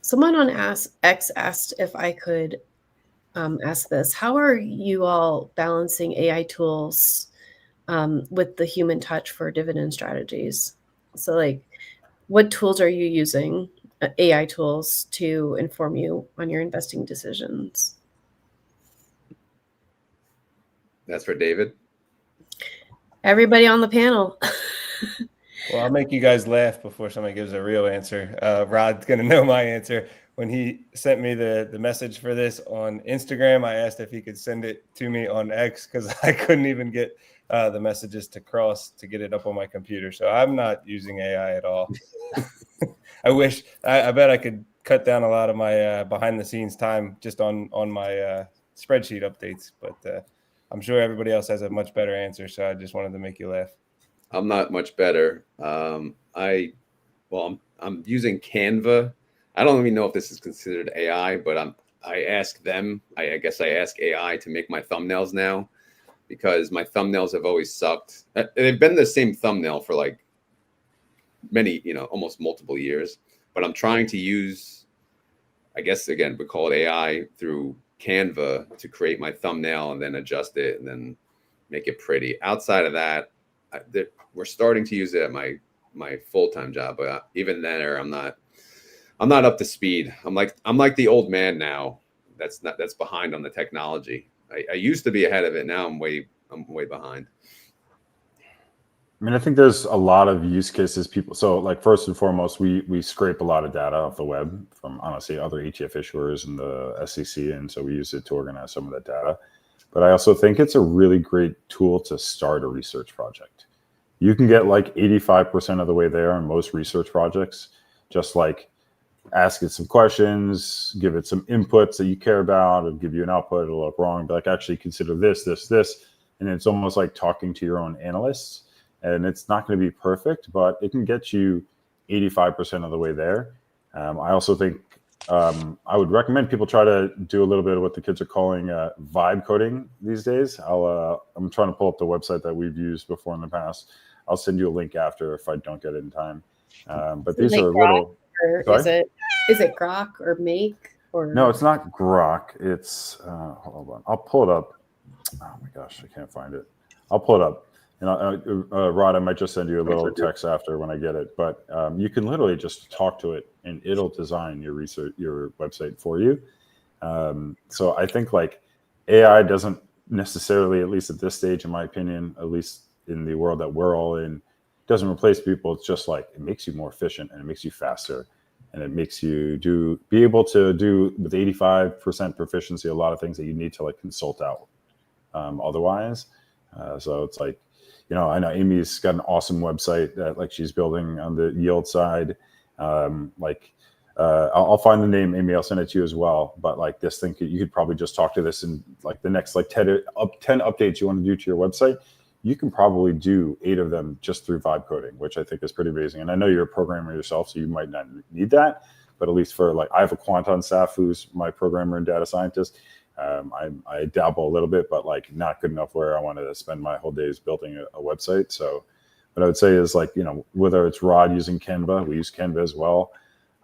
Someone on X asked if I could ask this. How are you all balancing AI tools with the human touch for dividend strategies? So what tools are you using, AI tools, to inform you on your investing decisions? That's for David. Everybody on the panel. Well, I'll make you guys laugh before somebody gives a real answer. Rod's going to know my answer. When he sent me the message for this on Instagram, I asked if he could send it to me on X because I couldn't even get the messages to cross to get it up on my computer. So I'm not using AI at all. I wish. I bet I could cut down a lot of my behind the scenes time just on my spreadsheet updates. But I'm sure everybody else has a much better answer. So I just wanted to make you laugh. I'm not much better. I'm using Canva. I don't even know if this is considered AI, but I ask them. I guess I ask AI to make my thumbnails now, because my thumbnails have always sucked. They've been the same thumbnail for like many, almost multiple years. But I'm trying to use, I guess, again, we call it AI through Canva to create my thumbnail and then adjust it and then make it pretty. Outside of that, we're starting to use it at my full-time job, but even there, I'm not up to speed. I'm like the old man now. That's behind on the technology. I used to be ahead of it. Now I'm way behind. I mean, I think there's a lot of use cases people. So like first and foremost, we scrape a lot of data off the web from honestly other ETF issuers and the SEC. And so we use it to organize some of that data. But I also think it's a really great tool to start a research project. You can get like 85% of the way there on most research projects. Just like ask it some questions, give it some inputs that you care about, it'll give you an output, it'll look wrong, but like actually consider this. And it's almost like talking to your own analysts. And it's not going to be perfect, but it can get you 85% of the way there. I also think I would recommend people try to do a little bit of what the kids are calling vibe coding these days. I'm trying to pull up the website that we've used before in the past. I'll send you a link after if I don't get it in time. But these are little. Is it Grok or Make or? No, it's not Grok. It's hold on. I'll pull it up. Oh my gosh, I can't find it. I'll pull it up. And Rod, I might just send you a little text after when I get it. But you can literally just talk to it, and it'll design your website for you. So I think like AI doesn't necessarily, at least at this stage, in my opinion, at least in the world that we're all in, doesn't replace people. It's just like it makes you more efficient and it makes you faster, and it makes you be able to do with 85% proficiency a lot of things that you need to like consult out otherwise. So it's like, I know Amy's got an awesome website that like she's building on the yield side. I'll find the name, Amy. I'll send it to you as well. But like this thing, you could probably just talk to this and like the next like 10 updates you want to do to your website. You can probably do 8 of them just through vibe coding, which I think is pretty amazing. And I know you're a programmer yourself, so you might not need that. But at least for like, I have a quant on staff who's my programmer and data scientist. I dabble a little bit, but like not good enough where I wanted to spend my whole days building a website. So what I would say is like, whether it's RoD using Canva, we use Canva as well.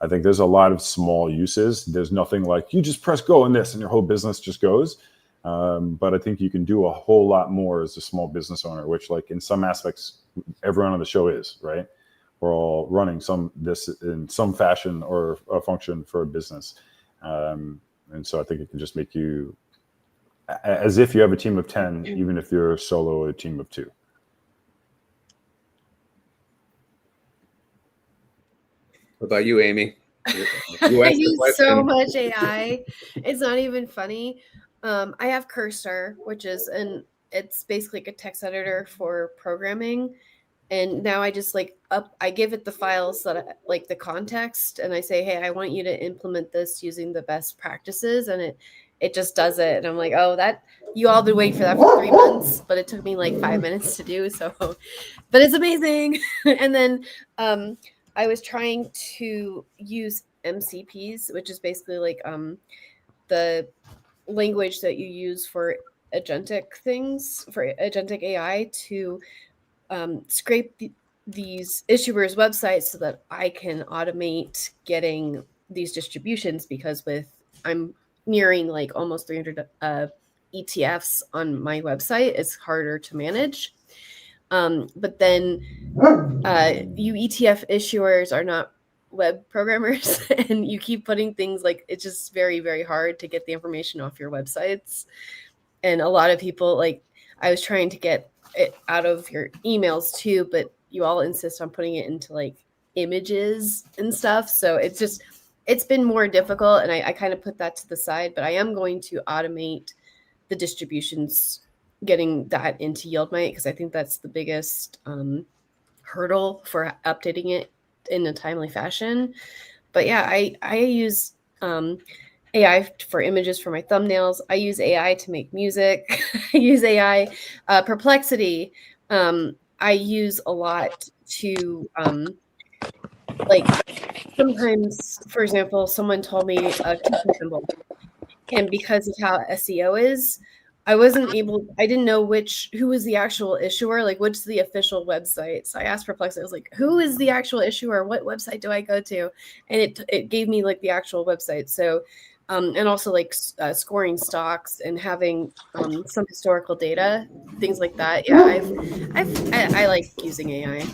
I think there's a lot of small uses. There's nothing like you just press go in this and your whole business just goes. But I think you can do a whole lot more as a small business owner, which like in some aspects, everyone on the show is, right? We're all running this in some fashion or a function for a business. And so I think it can just make you as if you have a team of 10, even if you're solo, a team of 2. What about you, Amy? I use so much AI. It's not even funny. I have Cursor, which is it's basically like a text editor for programming. And now I just I give it the files that like the context, and I say, hey, I want you to implement this using the best practices, and it just does it. And I'm like, oh, that you all been waiting for that for 3 months, but it took me like 5 minutes to do. So, but it's amazing. And then I was trying to use MCPs, which is basically like the language that you use for agentic things, for agentic AI to scrape these issuers' websites so that I can automate getting these distributions, because I'm nearing like almost 300 ETFs on my website, it's harder to manage. But then you ETF issuers are not web programmers, and you keep putting things like, it's just very, very hard to get the information off your websites. And a lot of people, like, I was trying to get it out of your emails too, but you all insist on putting it into like images and stuff. So it's been more difficult, and I kind of put that to the side, but I am going to automate the distributions getting that into YieldMax because I think that's the biggest hurdle for updating it in a timely fashion. But yeah, I use AI for images for my thumbnails. I use AI to make music. I use AI Perplexity. I use a lot to like sometimes, for example, someone told me a keyword symbol, and because of how SEO is, I didn't know who was the actual issuer, like what's the official website. So I asked Perplexity, I was like, who is the actual issuer? What website do I go to? And it gave me like the actual website. So, and also like scoring stocks and having some historical data, things like that. Yeah, I like using AI.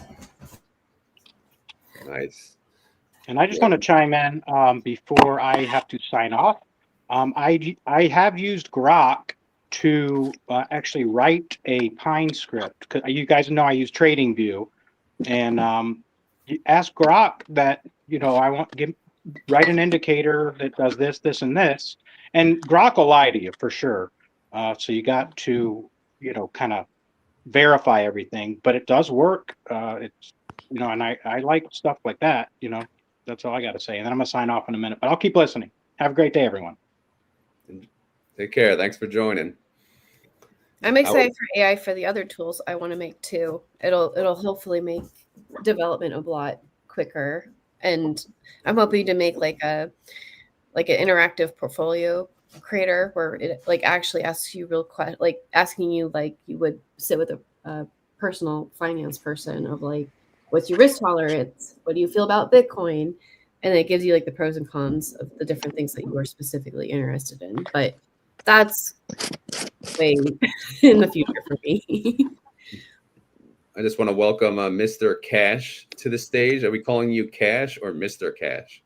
Nice. And I just want to chime in before I have to sign off. I have used Grok to actually write a Pine script. Because you guys know I use TradingView, and you ask Grok that write an indicator that does this, this, and this, and Grok will lie to you for sure. So you got to kind of verify everything, but it does work. It's and I like stuff like that. That's all I got to say. And then I'm gonna sign off in a minute, but I'll keep listening. Have a great day, everyone. Take care. Thanks for joining. I'm excited for AI for the other tools I want to make too. It'll hopefully make development a lot quicker, and I'm hoping to make like an interactive portfolio creator where it like actually asks you real questions, like asking you like you would sit with a personal finance person of like, what's your risk tolerance? What do you feel about Bitcoin? And it gives you like the pros and cons of the different things that you are specifically interested in. But that's way in the future for me. I just want to welcome Mr. Cash to the stage. Are we calling you Cash or Mr. Cash?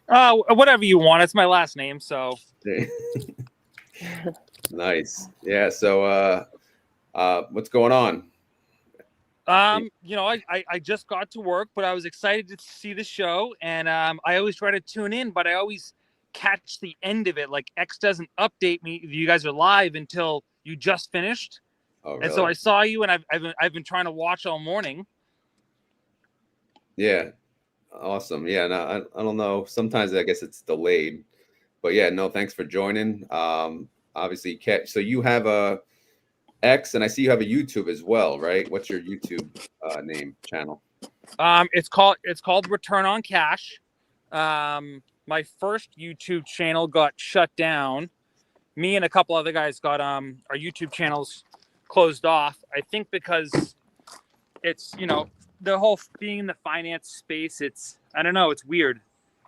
Whatever you want. It's my last name, so. Nice. Yeah. So, what's going on? I just got to work, but I was excited to see the show, and I always try to tune in, but I always catch the end of it. Like X doesn't update me. You guys are live until you just finished. Oh, really? And so I saw you, and I've been trying to watch all morning. Yeah. Awesome. Yeah. No, I don't know. Sometimes I guess it's delayed, but yeah, no, thanks for joining. Obviously Catch. So you have a X, and I see you have a YouTube as well, right? What's your YouTube channel? It's called Return on Cash. My first YouTube channel got shut down. Me and a couple other guys got our YouTube channels closed off. I think because it's the whole being in the finance space. I don't know. It's weird.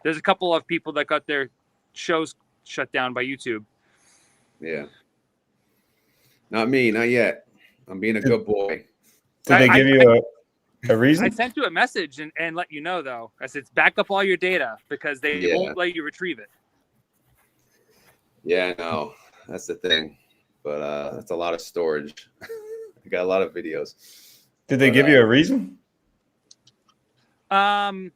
There's a couple of people that got their shows shut down by YouTube. Yeah. Not me, not yet. I'm being a good boy. Did they give you a reason? I sent you a message and let you know, though. I said, back up all your data because they won't let you retrieve it. Yeah, no, that's the thing. But that's a lot of storage. I got a lot of videos. Did they give you a reason? No.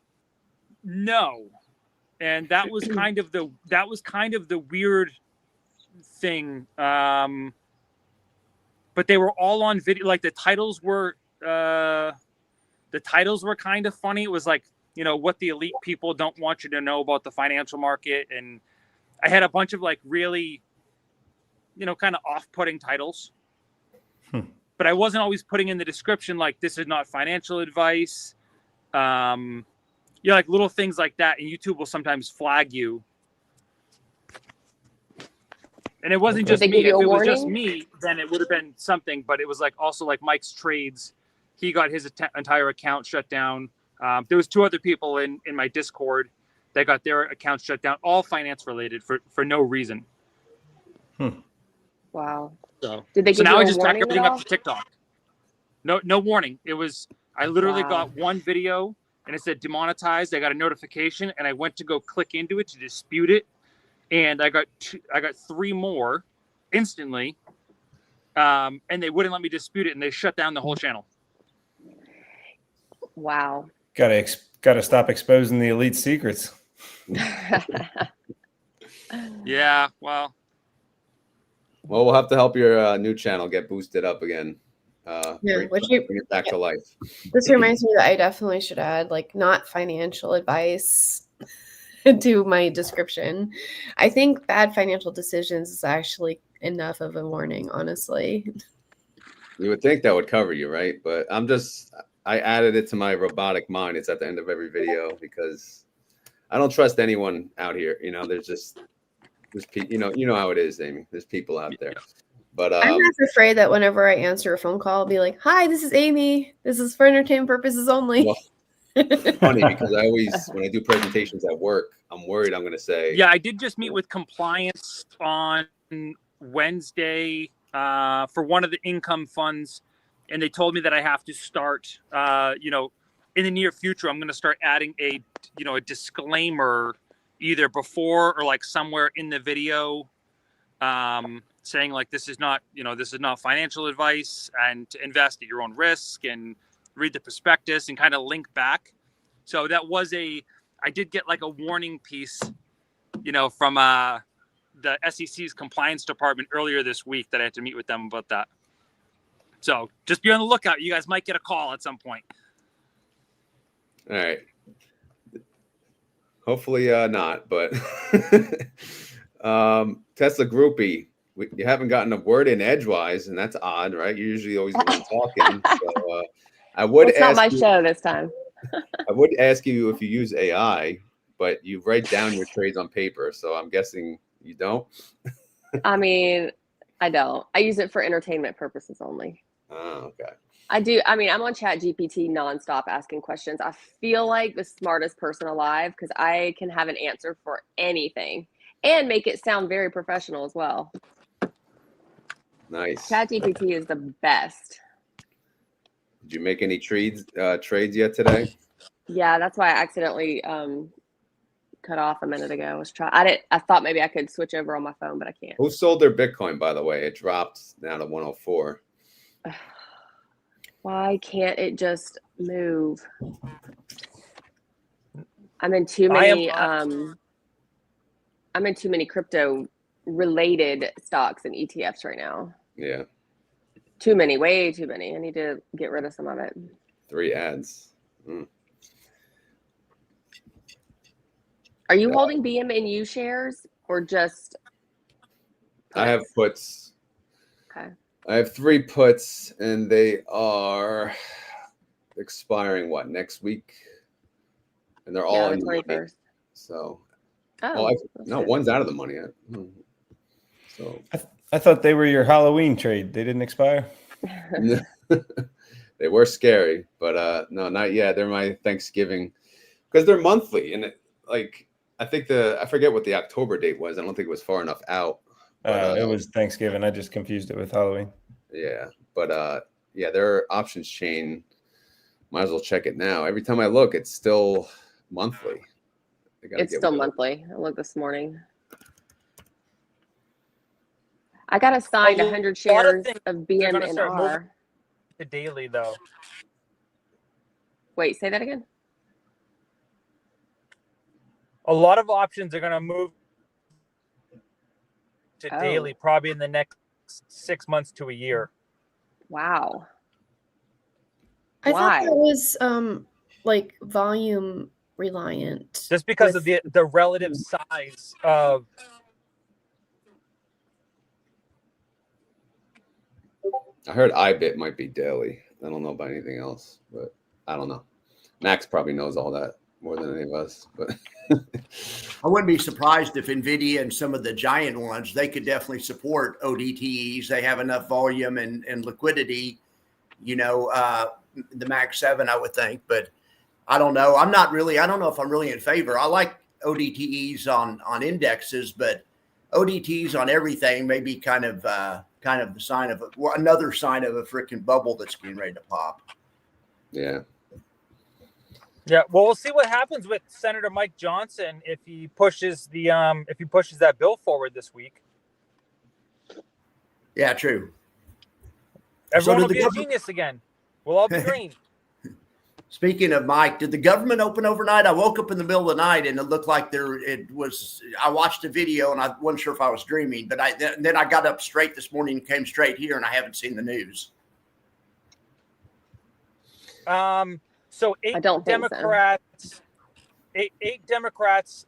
And that was kind of the weird thing. But they were all on video. Like the titles were kind of funny. It was like, what the elite people don't want you to know about the financial market. And I had a bunch of like really, kind of off-putting titles. But I wasn't always putting in the description like, this is not financial advice. Like little things like that. And YouTube will sometimes flag you. And it wasn't just me. If it was just me, then it would have been something. But it was like also like Mike's Trades. He got his entire account shut down. There was 2 other people in my Discord that got their accounts shut down, all finance related for no reason. Wow. So did they give now you I a just backed warning everything at all? up to TikTok. No warning. It was I literally got one video and it said demonetized. I got a notification and I went to go click into it to dispute it. And I got 3 more instantly, and they wouldn't let me dispute it, and they shut down the whole channel. Wow. Gotta stop exposing the elite secrets. Yeah, well, Well, we'll have to help your new channel get boosted up again. Bring it back to life. This reminds me that I definitely should add, like, not financial advice to my description. I think bad financial decisions is actually enough of a warning, honestly. You would think that would cover you, right? But I added it to my robotic mind. It's at the end of every video because I don't trust anyone out here. You know, there's people, you know how it is, Amy. There's people out there. But I'm just afraid that whenever I answer a phone call, I'll be like, "Hi, this is Amy. This is for entertainment purposes only." Well, it's funny because I always, when I do presentations at work, I'm worried I'm going to say. Yeah, I did just meet with compliance on Wednesday for one of the income funds, and they told me that I have to start, in the near future, I'm going to start adding a disclaimer either before or like somewhere in the video, saying like this is not financial advice and to invest at your own risk and read the prospectus and kind of link back. So that was I did get like a warning piece, from the SEC's compliance department earlier this week that I had to meet with them about that. So just be on the lookout. You guys might get a call at some point. All right. Hopefully not, but Tesla groupie. You haven't gotten a word in edgewise, and that's odd, right? You're usually always the one talking. So I would it's not my show this time. I would ask you if you use AI, but you write down your trades on paper. So I'm guessing you don't. I mean, I don't. I use it for entertainment purposes only. Oh, okay. I do. I mean, I'm on ChatGPT nonstop asking questions. I feel like the smartest person alive because I can have an answer for anything and make it sound very professional as well. Nice. ChatGPT is the best. Did you make any trades yet today? Yeah, that's why I accidentally cut off a minute ago. I thought maybe I could switch over on my phone, but I can't. Who sold their Bitcoin, by the way? It dropped down to 104. Why can't it just move? I'm in too many crypto related stocks and ETFs right now. Yeah. Too many, way too many. I need to get rid of some of it. 3 ads. Are you holding BM&U shares or just puts? I have puts. Okay. I have 3 puts, and they are expiring next week, and they're all in the 21st. Money. So, one's out of the money yet. So I thought they were your Halloween trade. They didn't expire. They were scary, but no, not yet. They're my Thanksgiving because they're monthly, and I think I forget what the October date was. I don't think it was far enough out. It was Thanksgiving. I just confused it with Halloween. Yeah, but their options chain. Might as well check it now. Every time I look, it's still monthly. It's still monthly. I looked this morning. I got assigned 100 shares of BM&R. The daily though. Wait, say that again. A lot of options are going to move to daily probably in the next 6 months to a year. Wow. I thought that was like volume reliant. Just because of the relative size of. I heard iBit might be daily. I don't know about anything else, but I don't know. Max probably knows all that more than any of us. But I wouldn't be surprised if NVIDIA and some of the giant ones, they could definitely support ODTEs. They have enough volume and liquidity, the Max 7, I would think. But I don't know. I don't know if I'm really in favor. I like ODTEs on indexes, but ODTs on everything may be kind of the sign of another sign of a freaking bubble that's getting ready to pop. Yeah. Yeah. Well, we'll see what happens with Senator Mike Johnson if he pushes that bill forward this week. Yeah, true. Everyone will be a genius again. We'll all be green. Speaking of Mike, did the government open overnight? I woke up in the middle of the night and it looked like I watched a video and I wasn't sure if I was dreaming, but then I got up straight this morning and came straight here and I haven't seen the news. So eight Democrats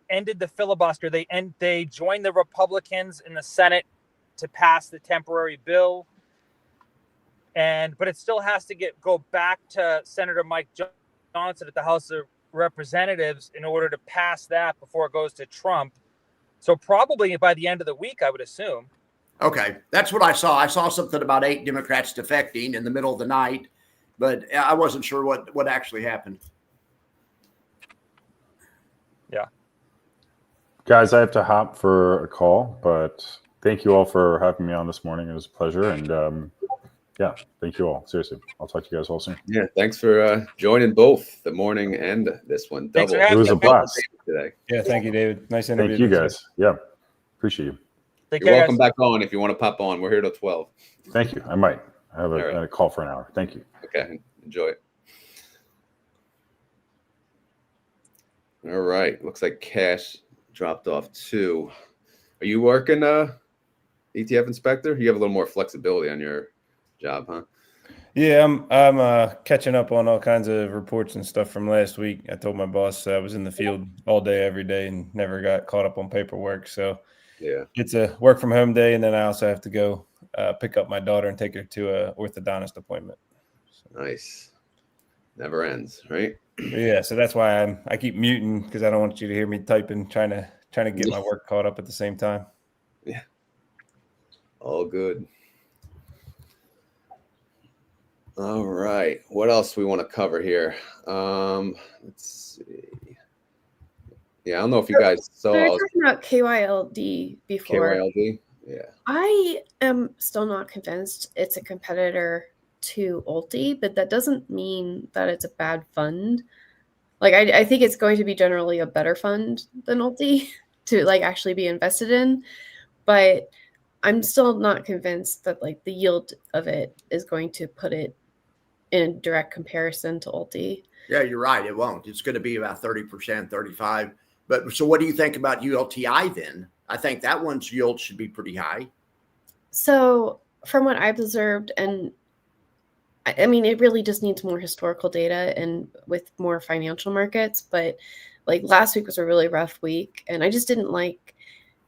ended the filibuster. They joined the Republicans in the Senate to pass the temporary bill. But it still has to go back to Senator Mike Johnson at the House of Representatives in order to pass that before it goes to Trump. So probably by the end of the week, I would assume. Okay, that's what I saw. I saw something about 8 Democrats defecting in the middle of the night, but I wasn't sure what actually happened. Yeah. Guys, I have to hop for a call, but thank you all for having me on this morning. It was a pleasure. And yeah, thank you all. Seriously. I'll talk to you guys all soon. Yeah, thanks for joining both the morning and this one. Thanks Double. for having It was a blast. Today. Yeah, thank you, David. Nice interview. Thank you guys. Yeah, appreciate you. You're welcome back on if you want to pop on. We're here till 12. Thank you. I might. I have a call for an hour. Thank you. Okay, enjoy it. All right, looks like cash dropped off too. Are you working, ETF inspector? You have a little more flexibility on your job, huh? Yeah, I'm catching up on all kinds of reports and stuff from last week. I told my boss I was in the field all day, every day, and never got caught up on paperwork. So yeah, it's a work from home day, and then I also have to go pick up my daughter and take her to a orthodontist appointment. So. Nice. Never ends, right? Yeah, so that's why I keep muting, because I don't want you to hear me typing, trying to get my work caught up at the same time. Yeah, all good. All right, what else we want to cover here? Let's see. Yeah, I don't know if you guys saw. We were talking about KYLD before. KYLD, yeah. I am still not convinced it's a competitor to Ulti, but that doesn't mean that it's a bad fund. Like I think it's going to be generally a better fund than Ulti to like actually be invested in, but I'm still not convinced that like the yield of it is going to put it in direct comparison to Ulti. Yeah, you're right. It won't. It's going to be about 30%, 35%. But so what do you think about ULTI then? I think that one's yield should be pretty high. So from what I've observed, and I mean, it really just needs more historical data and with more financial markets. But like last week was a really rough week, and I just didn't like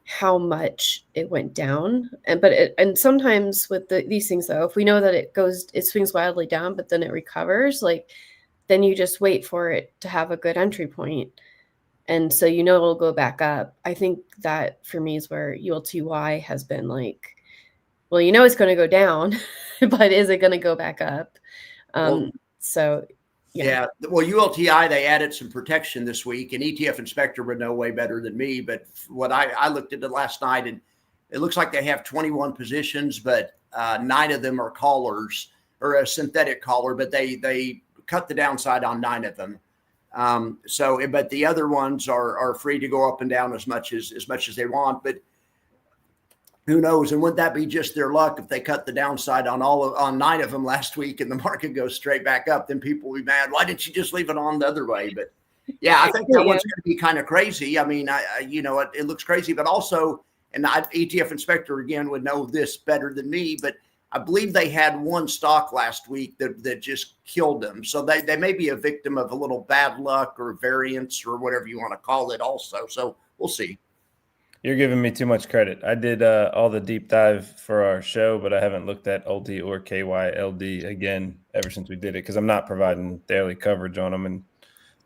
how much it went down. And sometimes with these things though, if we know that it swings wildly down, but then it recovers, like then you just wait for it to have a good entry point. And so it'll go back up. I think that for me is where ULTY has been like, well, it's going to go down, but is it going to go back up? So, yeah. Well, ULTI, they added some protection this week, and ETF Inspector would know way better than me. But what I looked at it last night, and it looks like they have 21 positions, but 9 of them are callers or a synthetic caller, but they cut the downside on 9 of them. But the other ones are free to go up and down as much as they want. But who knows? And wouldn't that be just their luck if they cut the downside on 9 of them last week and the market goes straight back up? Then people will be mad. Why didn't you just leave it on the other way? But yeah, I think that one's going to be kind of crazy. I mean, it looks crazy, but also, and ETF Inspector again would know this better than me, but I believe they had one stock last week that just killed them. So they may be a victim of a little bad luck or variance or whatever you want to call it also. So we'll see. You're giving me too much credit. I did all the deep dive for our show, but I haven't looked at ULTI or KYLD again ever since we did it because I'm not providing daily coverage on them. And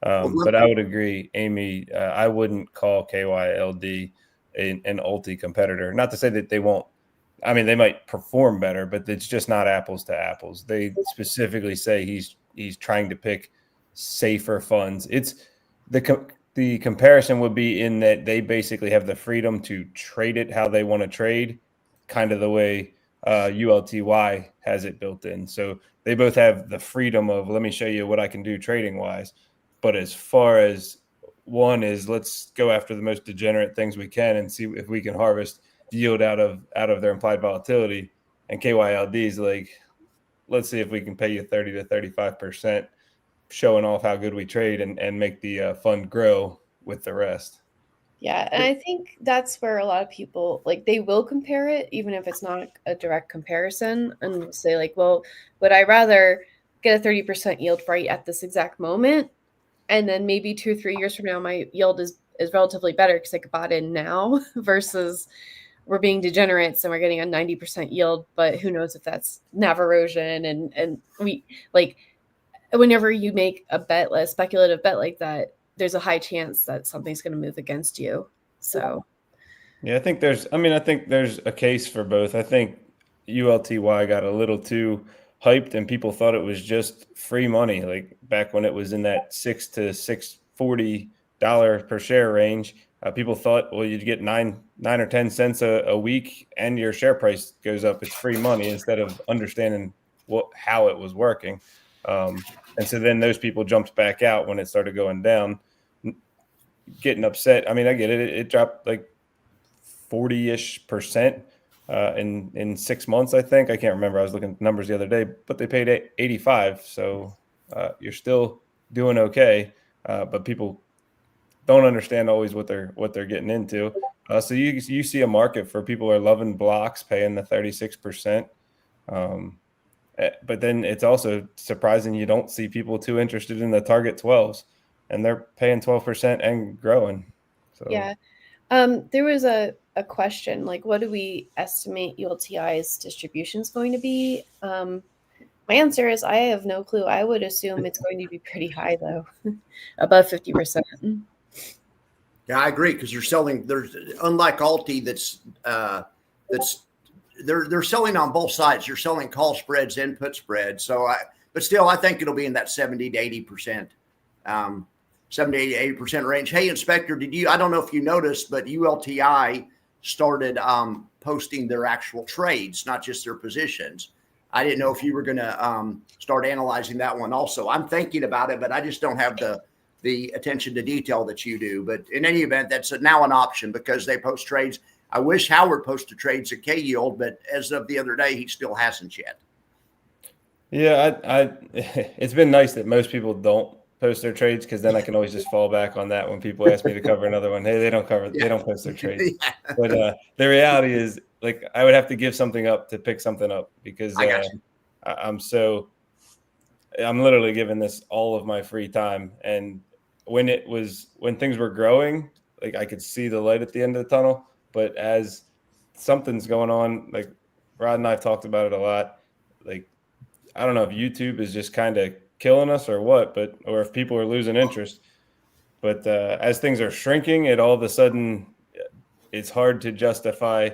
but I would agree, Amy, I wouldn't call KYLD an ULTI competitor. Not to say that they won't. I mean, they might perform better, but it's just not apples to apples. They specifically say he's trying to pick safer funds. It's the comparison would be in that they basically have the freedom to trade it how they want to trade, kind of the way ULTY has it built in. So they both have the freedom of, let me show you what I can do trading wise. But as far as one is, let's go after the most degenerate things we can and see if we can harvest yield out of their implied volatility. And KYLD is like, let's see if we can pay you 30 to 35% showing off how good we trade and make the fund grow with the rest. Yeah, and I think that's where a lot of people, like, they will compare it, even if it's not a direct comparison, and will say, like, well, would I rather get a 30% yield right at this exact moment, and then maybe 2 or 3 years from now, my yield is relatively better because I bought in now, versus we're being degenerates and we're getting a 90% yield, but who knows if that's NAV erosion, and we, like, whenever you make a speculative bet like that, there's a high chance that something's going to move against you. So, yeah, I think there's a case for both. I think ULTY got a little too hyped and people thought it was just free money, like back when it was in that $6 to $6.40 per share range. People thought, well, you'd get 9 or 10 cents a week and your share price goes up. It's free money, instead of understanding how it was working. And so then those people jumped back out when it started going down, getting upset. I mean, I get it. It dropped like 40-ish% in 6 months, I think. I can't remember. I was looking at numbers the other day, but they paid 85. So you're still doing okay. But people don't understand always what they're getting into. So you see a market for people who are loving blocks, paying the 36%. But then it's also surprising you don't see people too interested in the target 12s, and they're paying 12% and growing. So yeah. There was a question, like, what do we estimate ULTI's distribution is going to be? My answer is I have no clue. I would assume it's going to be pretty high, though, above 50%. Yeah, I agree, because there's unlike Alti they're selling on both sides. You're selling call spreads and put spreads. But still, I think it'll be in that 70 to 80%, 70 to 80% range. Hey, Inspector, I don't know if you noticed, but ULTI started posting their actual trades, not just their positions. I didn't know if you were going to start analyzing that one also. I'm thinking about it, but I just don't have the attention to detail that you do. But in any event, that's now an option because they post trades. I wish Howard posted trades at K-Yield, but as of the other day, he still hasn't yet. Yeah, it's been nice that most people don't post their trades, because then I can always just fall back on that when people ask me to cover another one. Hey, they don't post their trades. Yeah. But the reality is, like, I would have to give something up to pick something up, because I'm literally giving this all of my free time. And when things were growing, like, I could see the light at the end of the tunnel. But as something's going on, like Rod and I have talked about it a lot, like, I don't know if YouTube is just kind of killing us or what, or if people are losing interest. But as things are shrinking, it all of a sudden, it's hard to justify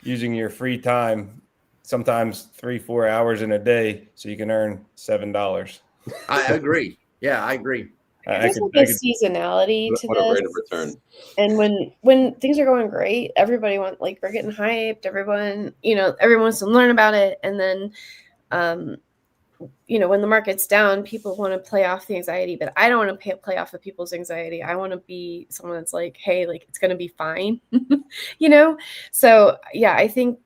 using your free time, sometimes 3-4 hours in a day, so you can earn $7. I agree. Yeah, I agree. There's a seasonality to what a this. rate of return. And when things are going great, everybody we're getting hyped. Everyone wants to learn about it. And then, when the market's down, people want to play off the anxiety, but I don't want to play off of people's anxiety. I want to be someone that's like, hey, like, it's going to be fine, So yeah, I think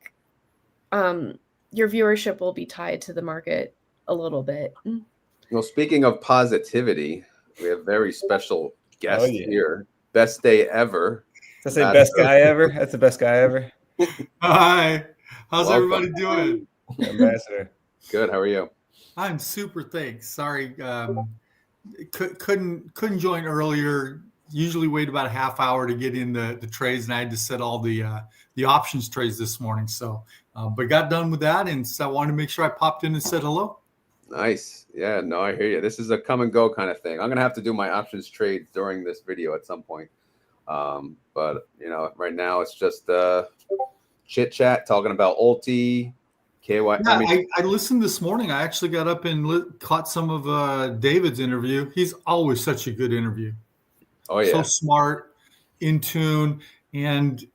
your viewership will be tied to the market a little bit. Well, speaking of positivity, we have a very special guest here. Best day ever. Did I say best guy ever? That's the best guy ever. Hi. How's everybody doing? Ambassador. Good. How are you? I'm super, thanks. Sorry, couldn't join earlier. Usually wait about a half hour to get in the trades, and I had to set all the options trades this morning. So, but got done with that, and so I wanted to make sure I popped in and said hello. Nice. Yeah, no, I hear you. This is a come and go kind of thing. I'm going to have to do my options trades during this video at some point. But, right now it's just chit chat, talking about Alti, KY. Yeah, I listened this morning. I actually got up and caught some of David's interview. He's always such a good interview. Oh, yeah. So smart, in tune, and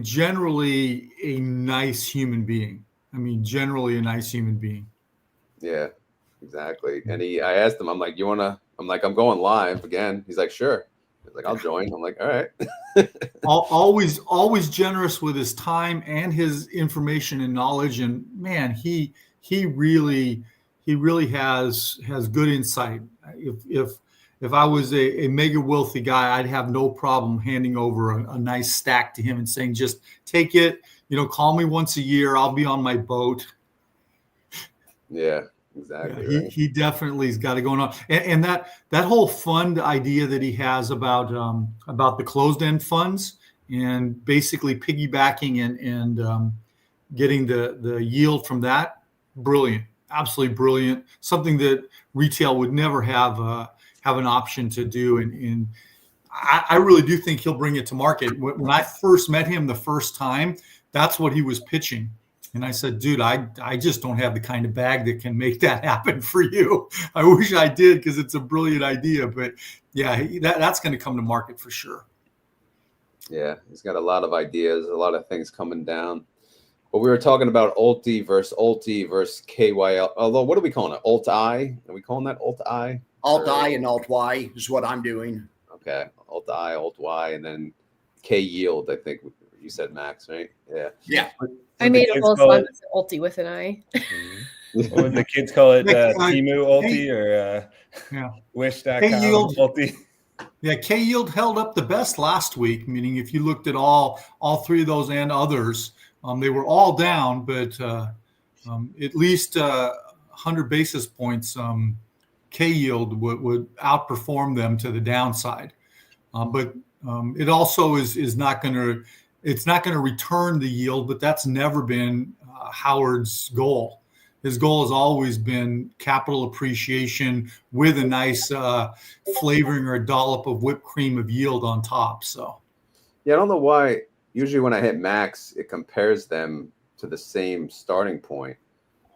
generally a nice human being. I mean, generally a nice human being. Yeah. Exactly. And I asked him, I'm like, I'm going live again. He's like, sure. He's like, I'll join. I'm like, all right. always generous with his time and his information and knowledge. And man, he really he really has good insight. If I was a mega wealthy guy, I'd have no problem handing over a nice stack to him and saying, just take it, call me once a year. I'll be on my boat. Yeah, exactly. Yeah, right. he definitely has got it going on. And that whole fund idea that he has about the closed end funds and basically piggybacking and getting the yield from that, brilliant, absolutely brilliant. Something that retail would never have an option to do. And I really do think he'll bring it to market. When I first met him the first time, that's what he was pitching. And I said, dude, I just don't have the kind of bag that can make that happen for you. I wish I did, because it's a brilliant idea. But yeah, that's going to come to market for sure. Yeah, he's got a lot of ideas, a lot of things coming down. But we were talking about Ulti versus KYL. Although, what are we calling it? Alt-I? Are we calling that Alt-I? Alt-I and Alt-Y is what I'm doing. Okay, Alt-I, Alt-Y, and then K-Yield, I think you said, Max, right? Yeah. Yeah. I made a whole song that's Ulti with an I. What would the kids call it? Timu Ulti or Wish.com Ulti? Yeah, K-Yield held up the best last week, meaning if you looked at all three of those and others, they were all down, but at least 100 basis points K-Yield would outperform them to the downside. But it also is not going to – it's not going to return the yield, but that's never been Howard's goal. His goal has always been capital appreciation with a nice flavoring or a dollop of whipped cream of yield on top. So, yeah, I don't know why. Usually when I hit max, it compares them to the same starting point.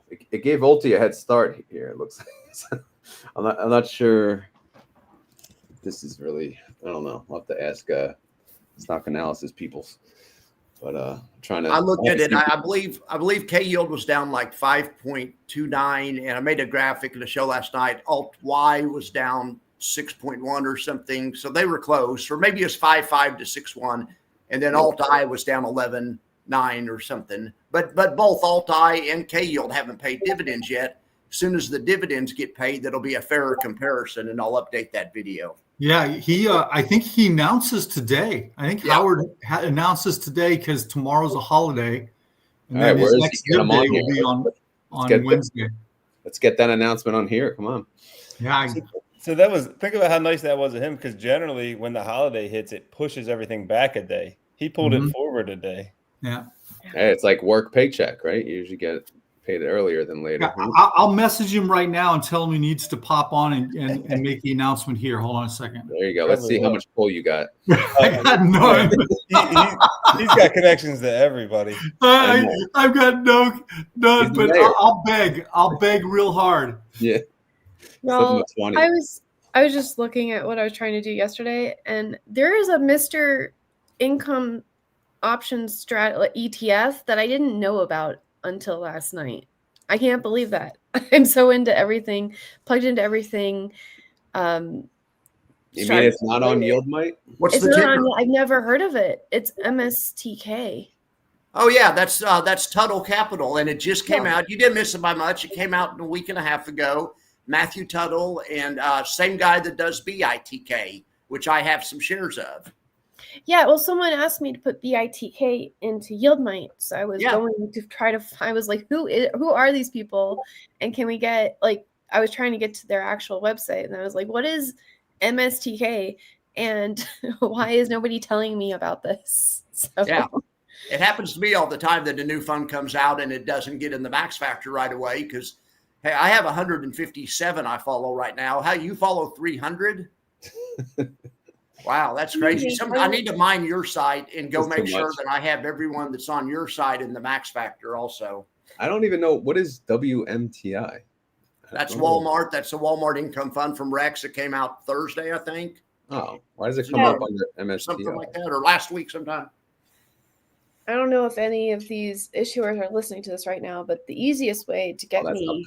It gave Ulti a head start here. It looks like. I'm not sure. This is really, I don't know. I'll have to ask stock analysis people. But trying to. I looked at it. I believe K-Yield was down like 5.29, and I made a graphic to show last night. Alt-Y was down 6.1 or something, so they were close. Or maybe it was 5.5 to 6.1, and then Alt-I was down 11.9 or something. But both Alt-I and K-Yield haven't paid dividends yet. As soon as the dividends get paid, that'll be a fairer comparison, and I'll update that video. Yeah, I think he announces today. I think Howard announces today because tomorrow's a holiday. And then his next day will be on Wednesday. Let's get that announcement on here. Come on. Yeah. So that was, think about how nice that was of him, because generally when the holiday hits, it pushes everything back a day. He pulled it forward a day. Yeah. Hey, it's like work paycheck, right? You usually get paid earlier than later. Yeah, I'll message him right now and tell him he needs to pop on and make the announcement here. Hold on a second. There you go. Let's see how much pull you got. I got none. He's got connections to everybody. I've got none, but I'll beg real hard. Yeah. Well, I was just looking at what I was trying to do yesterday, and there is a Mr. Income Options ETF that I didn't know about until last night. I can't believe that. I'm so into everything, plugged into everything. You mean it's not on YieldMax? What's the ticker? I've never heard of it. It's MSTK. Oh yeah, that's Tuttle Capital, and it just came out. You didn't miss it by much. It came out a week and a half ago. Matthew Tuttle, and same guy that does BITK, which I have some shares of. Yeah, well, someone asked me to put BITK into YieldMax, so I was going to try to. I was like, who are these people, and can we get I was trying to get to their actual website, and I was like, what is MSTK, and why is nobody telling me about this? So. Yeah, it happens to me all the time that a new fund comes out and it doesn't get in the max factor right away because, hey, I have 157 I follow right now. How you follow 300? Wow, that's crazy. I need to mine your site and go make sure that I have everyone that's on your site in the max factor also. I don't even know. What is WMTI? That's Walmart. That's the Walmart Income Fund from Rex. It came out Thursday, I think. Oh, why does it come up under MSTI? Something like that, or last week sometime. I don't know if any of these issuers are listening to this right now, but the easiest way to get me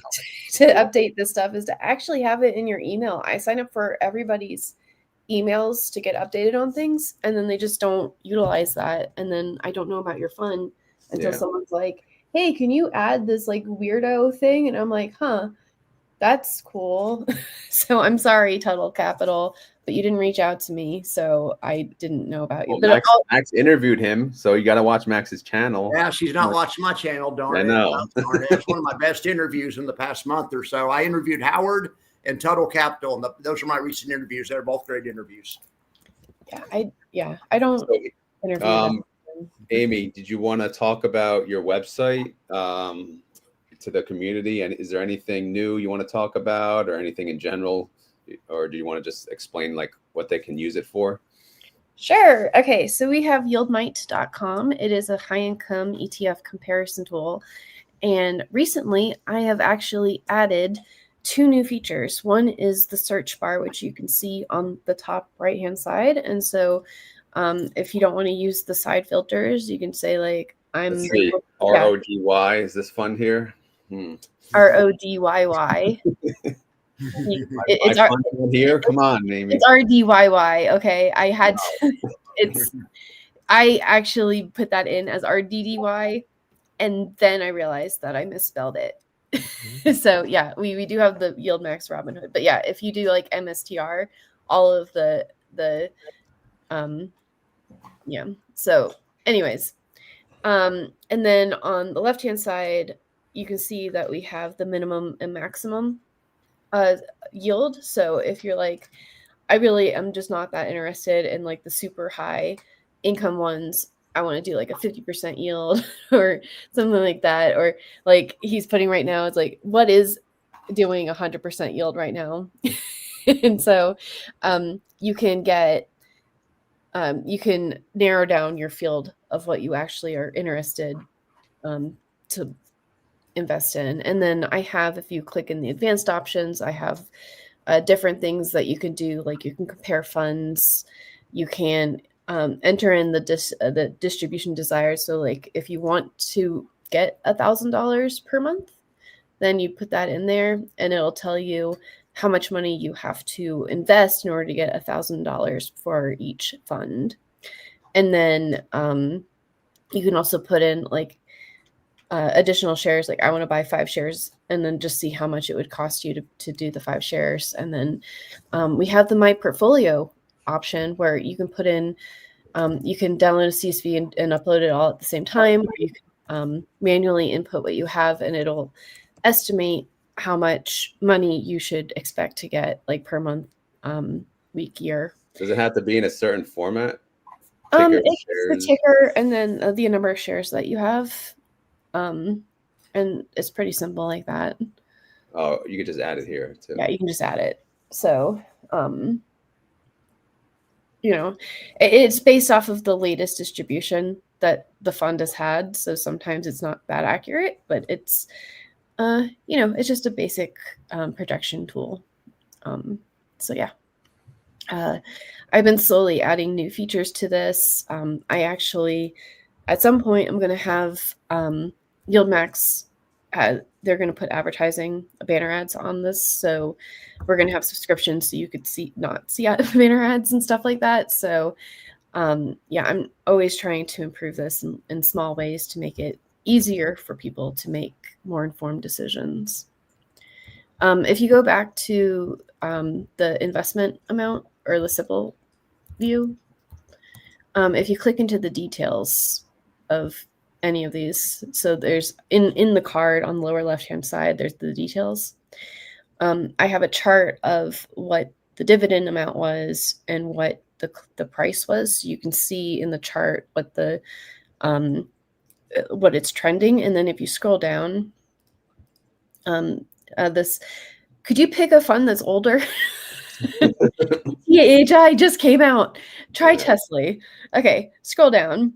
to update this stuff is to actually have it in your email. I sign up for everybody's emails to get updated on things, and then they just don't utilize that. And then I don't know about your fund until someone's like, hey, can you add this weirdo thing? And I'm like, huh. That's cool. So I'm sorry, Tuttle Capital, but you didn't reach out to me, so I didn't know about you. Well, But Max interviewed him, so you got to watch Max's channel. Yeah, she's not watching my channel, darn I it. know. Darn it. It's one of my best interviews in the past month or so. I interviewed Howard and Tuttle Capital, and those are my recent interviews. They're both great interviews. I don't So, interview them. Amy, did you want to talk about your website to the community? And is there anything new you want to talk about, or anything in general, or do you want to just explain like what they can use it for? Sure. Okay, so we have YieldMax.com. It is a high-income ETF comparison tool. And recently, I have actually added 2 new features. One is the search bar, which you can see on the top right-hand side. And so if you don't want to use the side filters, you can say like, Let's see. RoDY. Is this fun here? RoDYY. It's fun here. Come on, Amy. It's RDYY. Okay, I had to, I actually put that in as RDDY, and then I realized that I misspelled it. So yeah, we do have the YieldMax Robinhood, but yeah, if you do like MSTR, all of the yeah. So anyways, and then on the left-hand side, you can see that we have the minimum and maximum yield. So if you're like, I really am just not that interested in like the super high income ones, I want to do like a 50% yield or something like that. Or like he's putting right now, it's like, what is doing 100% yield right now? And so you can get, you can narrow down your field of what you actually are interested to invest in. And then I have, if you click in the advanced options, I have different things that you can do. Like you can compare funds, you can enter in the distribution desired. So like if you want to get $1,000 per month, then you put that in there and it'll tell you how much money you have to invest in order to get $1,000 for each fund. And then you can also put in like additional shares. Like I want to buy 5 shares and then just see how much it would cost you to do the 5 shares. And then we have the My Portfolio option where you can put in, you can download a CSV and upload it all at the same time. Or you can manually input what you have and it'll estimate how much money you should expect to get like per month, week, year. Does it have to be in a certain format? It's the ticker and then the number of shares that you have. And it's pretty simple like that. Oh, you could just add it here too. Yeah, you can just add it. So, you know, it's based off of the latest distribution that the fund has had. So sometimes it's not that accurate, but it's, you know, it's just a basic projection tool. So yeah, I've been slowly adding new features to this. I actually, at some point, I'm going to have YieldMax. They're going to put advertising banner ads on this, so we're going to have subscriptions so you could not see banner ads and stuff like that. So yeah, I'm always trying to improve this in small ways to make it easier for people to make more informed decisions. If you go back to the investment amount or the simple view, if you click into the details of any of these, so there's in the card on the lower left hand side, there's the details. I have a chart of what the dividend amount was and what the price was. You can see in the chart what the what it's trending, and then if you scroll down, this, could you pick a fund that's older? THI just came out. Try Tesla. Okay, scroll down.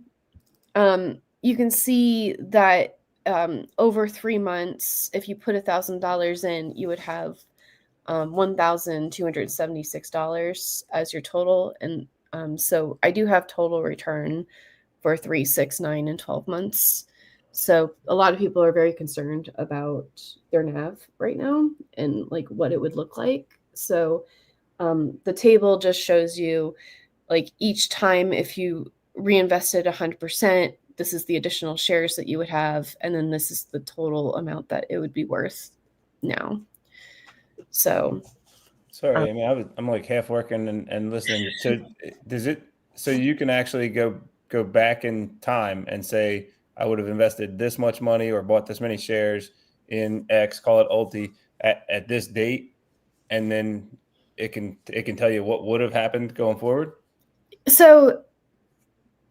You can see that over 3 months, if you put $1,000 in, you would have $1,276 as your total. And so I do have total return for 3, 6, 9, and 12 months. So a lot of people are very concerned about their NAV right now and like what it would look like. So the table just shows you like each time if you reinvested 100%, this is the additional shares that you would have, and then this is the total amount that it would be worth now. So Sorry, I mean, I'm like half working and listening. So you can actually go back in time and say, I would have invested this much money or bought this many shares in X, call it Ulti at this date, and then it can tell you what would have happened going forward.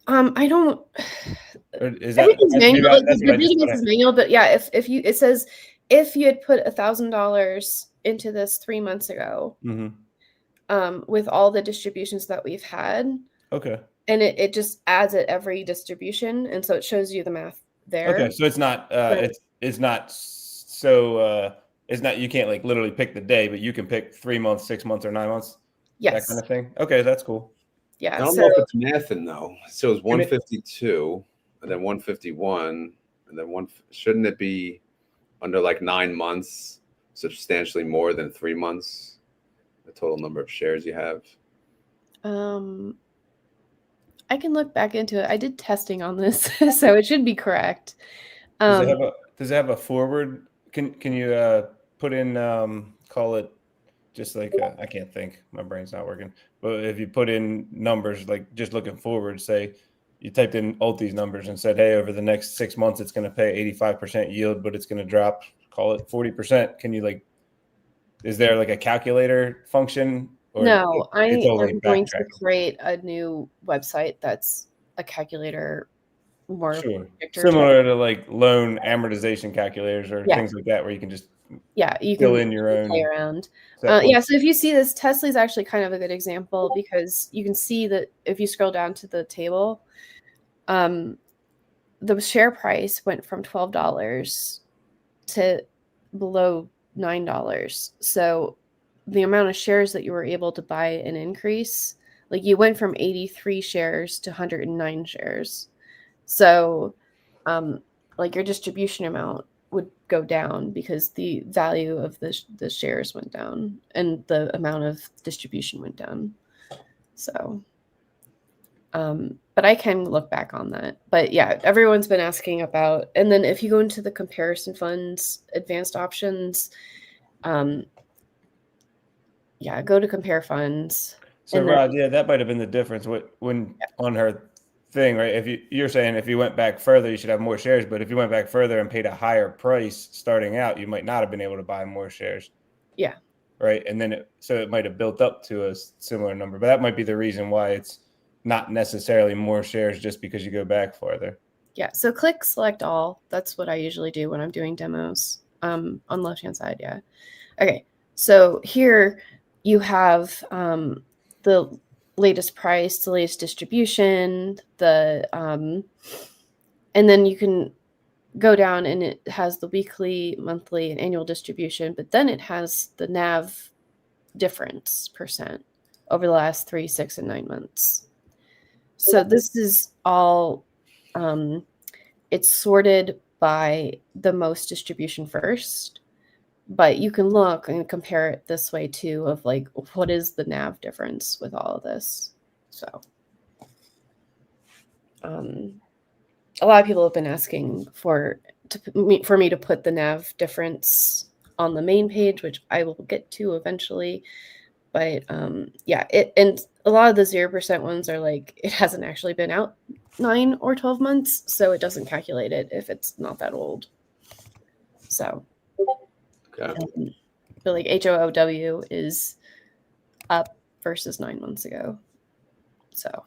I don't. Or is that Everything's manual? maybe The database is manual, but yeah, if you it says if you had put $1,000 into this 3 months ago, with all the distributions that we've had, okay, and it just adds it every distribution, and so it shows you the math there. okay, so it's not it's not you can't like literally pick the day, but you can pick 3 months, 6 months, or 9 months. Yes. That kind of thing. Okay, that's cool. Yeah. I don't know if it's mathing though. So it's 152 and then 151 and then shouldn't it be under like 9 months, substantially more than 3 months, the total number of shares you have? I can look back into it. I did testing on this, so it should be correct. Does it have a forward? Can you put in call it just like I can't think, my brain's not working. But if you put in numbers like just looking forward, say you typed in Ulti's numbers and said, hey, over the next 6 months it's going to pay 85% yield, but it's going to drop, call it 40%. Can you is there like a calculator function? Or no, I am going to backtracking? create a new website that's a calculator, more Sure. predictor Similar to like loan amortization calculators or things like that, where you can just you fill can in your own play around. So if you see this, Tesla is actually kind of a good example because you can see that if you scroll down to the table, the share price went from $12 to below $9. So the amount of shares that you were able to buy an increase, like you went from 83 shares to 109 shares. So like your distribution amount would go down because the value of the shares went down and the amount of distribution went down. So but I can look back on that. But yeah, everyone's been asking about, and then if you go into the comparison funds, advanced options, go to compare funds. So RoD, that might have been the difference when on her thing, right? If you're saying if you went back further, you should have more shares, but if you went back further and paid a higher price starting out, you might not have been able to buy more shares. Yeah. Right. And then it might have built up to a similar number, but that might be the reason why it's not necessarily more shares just because you go back farther. Yeah. So click select all. That's what I usually do when I'm doing demos on the left-hand side. Yeah. Okay. So here you have the latest price, the latest distribution, and then you can go down and it has the weekly, monthly, and annual distribution, but then it has the NAV difference % over the last 3, 6, and 9 months. So this is all, it's sorted by the most distribution first, but you can look and compare it this way too, of like, what is the NAV difference with all of this? So a lot of people have been asking for me to put the NAV difference on the main page, which I will get to eventually. But and a lot of the 0% ones are like, it hasn't actually been out 9 or 12 months, so it doesn't calculate it if it's not that old. So, okay. But like HOOW is up versus 9 months ago. So,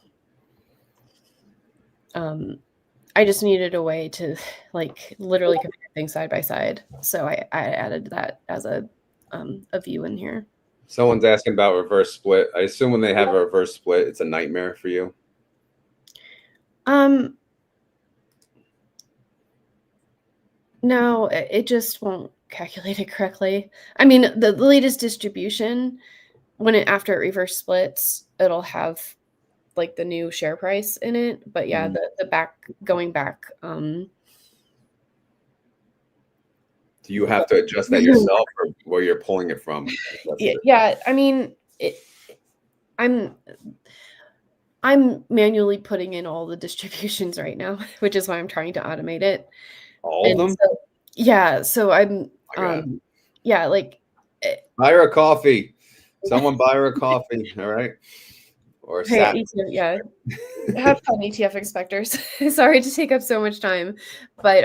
I just needed a way to like literally compare things side by side. So I added that as a view in here. Someone's asking about reverse split. I assume when they have a reverse split, it's a nightmare for you. No, it just won't calculate it correctly. I mean, the latest distribution, after it reverse splits, it'll have like the new share price in it. But yeah, the going back. Do you have to adjust that yourself, or where you're pulling it from? Yeah, I mean, I'm manually putting in all the distributions right now, which is why I'm trying to automate it. All of them? So, yeah. So I'm, like Buy her a coffee. Someone buy her a coffee. All right. Or a sap. Yeah. Have fun, ETF inspectors. Sorry to take up so much time, but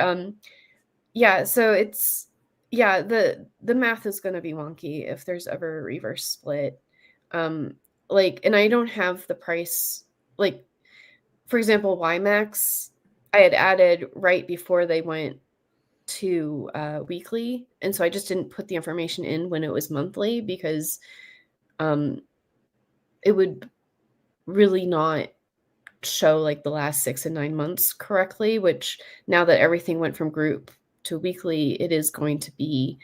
yeah. So it's the math is going to be wonky if there's ever a reverse split. Like, and I don't have the price. Like, for example, YieldMax, I had added right before they went to weekly, and so I just didn't put the information in when it was monthly because it would really not show like the last 6 and 9 months correctly, which now that everything went from group to weekly, it is going to be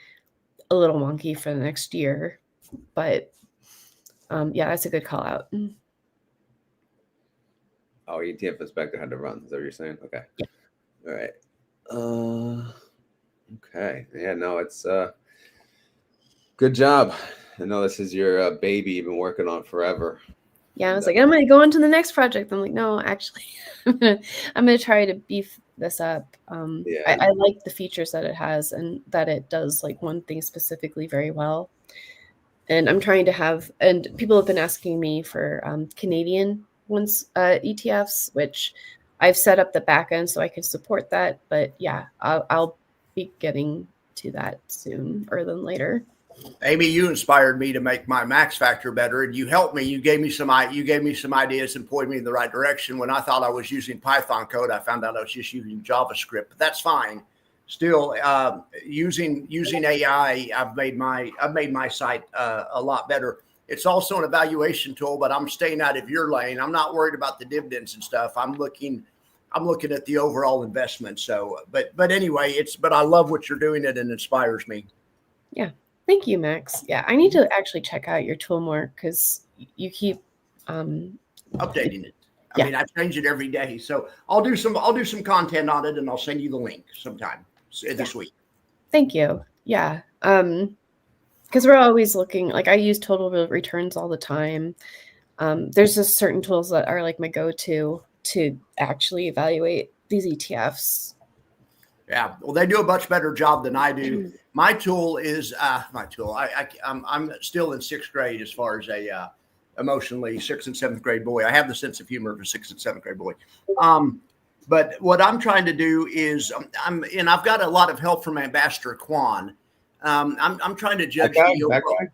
a little wonky for the next year. But yeah, that's a good call out. Oh, ETF inspector had to run. Is that what you're saying? Okay. Yeah. All right. Okay. Yeah, no, it's good job. I know this is your baby you've been working on forever. Yeah, I was like, I'm going to go on to the next project. I'm like, no, actually, I'm gonna try to beef this up. I like the features that it has and that it does like one thing specifically very well. And I'm trying to have, and people have been asking me for Canadian ones, ETFs, which I've set up the back end so I can support that. But yeah, I'll be getting to that soon or than later. Amy, you inspired me to make my max factor better, and you helped me. You gave me some ideas and pointed me in the right direction. When I thought I was using Python code, I found out I was just using JavaScript. But that's fine. Still, using AI, I've made my site a lot better. It's also an evaluation tool, but I'm staying out of your lane. I'm not worried about the dividends and stuff. I'm looking at the overall investment. So, but anyway, but I love what you're doing. It inspires me. Yeah. Thank you, Max. Yeah, I need to actually check out your tool more because you keep updating it. I mean, I change it every day. So I'll do some content on it, and I'll send you the link sometime this week. Thank you. Yeah, because we're always looking. Like I use total returns all the time. There's just certain tools that are like my go-to to actually evaluate these ETFs. Yeah, well, they do a much better job than I do. My tool is my tool. I'm still in 6th grade as far as a emotionally 6th and 7th grade boy. I have the sense of humor of a 6th and 7th grade boy. But what I'm trying to do is I've got a lot of help from Ambassador Kwan. I'm trying to judge the overall.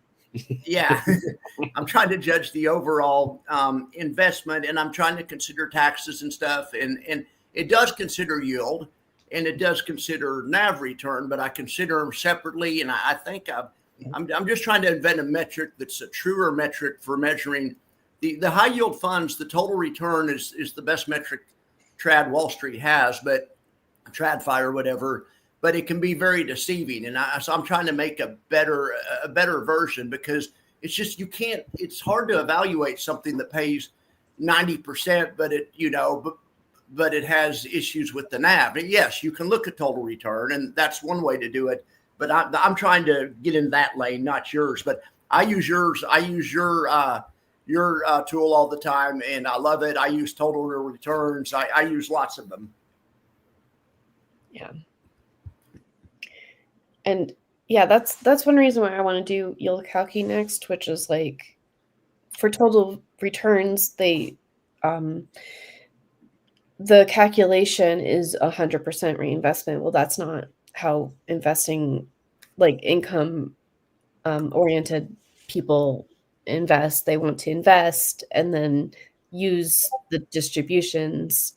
Yeah, I'm trying to judge the overall investment, and I'm trying to consider taxes and stuff. And it does consider yield. And it does consider NAV return, but I consider them separately. And I think I'm just trying to invent a metric that's a truer metric for measuring the high yield funds. The total return is the best metric Trad Wall Street has, but TradFi or whatever. But it can be very deceiving. And so I'm trying to make a better version because it's just it's hard to evaluate something that pays 90%, but it has issues with the NAV. And yes, you can look at total return, and that's one way to do it. But I'm trying to get in that lane, not yours. But I use yours. I use your tool all the time, and I love it. I use total returns. I use lots of them. Yeah. And yeah, that's one reason why I want to do yield calci next, which is like for total returns, the calculation is 100% reinvestment. Well, that's not how investing, like income oriented people invest. They want to invest and then use the distributions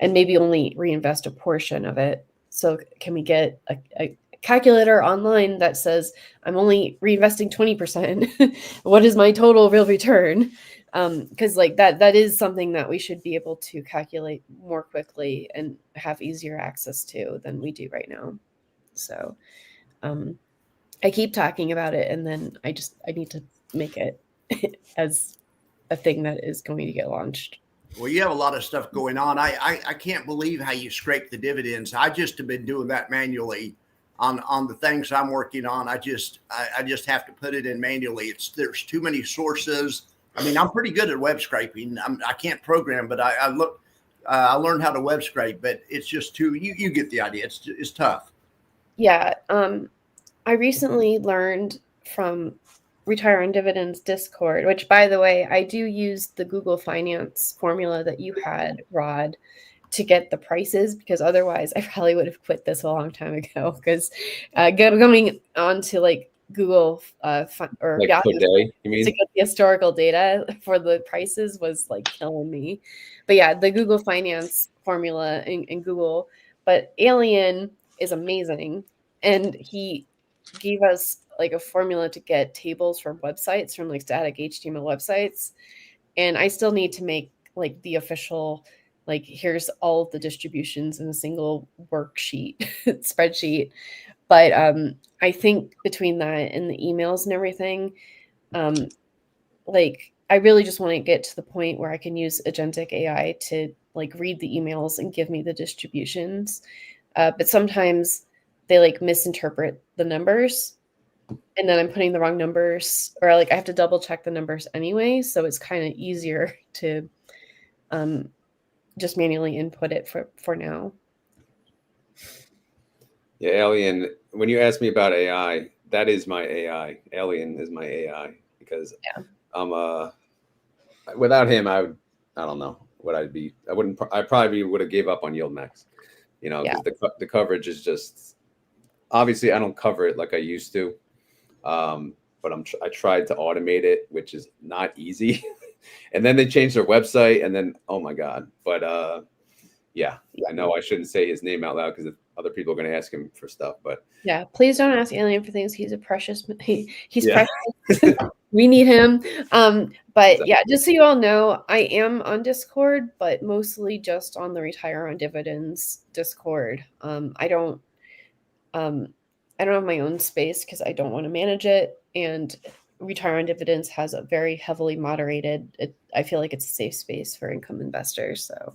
and maybe only reinvest a portion of it. So can we get a calculator online that says I'm only reinvesting 20%? What is my total real return? Because like that is something that we should be able to calculate more quickly and have easier access to than we do right now. So I keep talking about it, and then I need to make it as a thing that is going to get launched. Well, you have a lot of stuff going on. I can't believe how you scrape the dividends. I just have been doing that manually on the things I'm working on. I just have to put it in manually. There's too many sources. I mean, I'm pretty good at web scraping. I can't program, but I learned how to web scrape, but it's just you get the idea. It's tough. Yeah. I recently learned from Retire on Dividends Discord, which, by the way, I do use the Google Finance formula that you had, RoD, to get the prices, because otherwise I probably would have quit this a long time ago, because going on to like Google or Like Yahoo today, you mean? to get the historical data for the prices was like killing me. But yeah, the Google Finance formula in Google. But Alien is amazing, and he gave us like a formula to get tables from websites, from like static HTML websites. And I still need to make like the official, like, here's all of the distributions in a single worksheet spreadsheet. But I think between that and the emails and everything, like, I really just want to get to the point where I can use agentic AI to like read the emails and give me the distributions. But sometimes they like misinterpret the numbers, and then I'm putting the wrong numbers, or like I have to double check the numbers anyway. So it's kind of easier to just manually input it for now. Yeah, Alien, when you ask me about AI, that is my AI. Alien is my AI, because without him, I don't know what I'd be. I probably would have gave up on YieldMax, because the coverage is just, obviously I don't cover it like I used to. But I tried to automate it, which is not easy. And then they changed their website, and then, oh my God. But I know I shouldn't say his name out loud because other people are going to ask him for stuff. But yeah, please don't ask Alien for things. He's a precious. He's precious. We need him. But yeah, just so you all know, I am on Discord, but mostly just on the Retire on Dividends Discord. I don't have my own space because I don't want to manage it. And Retire on Dividends has a very heavily moderated. I feel like it's a safe space for income investors. So,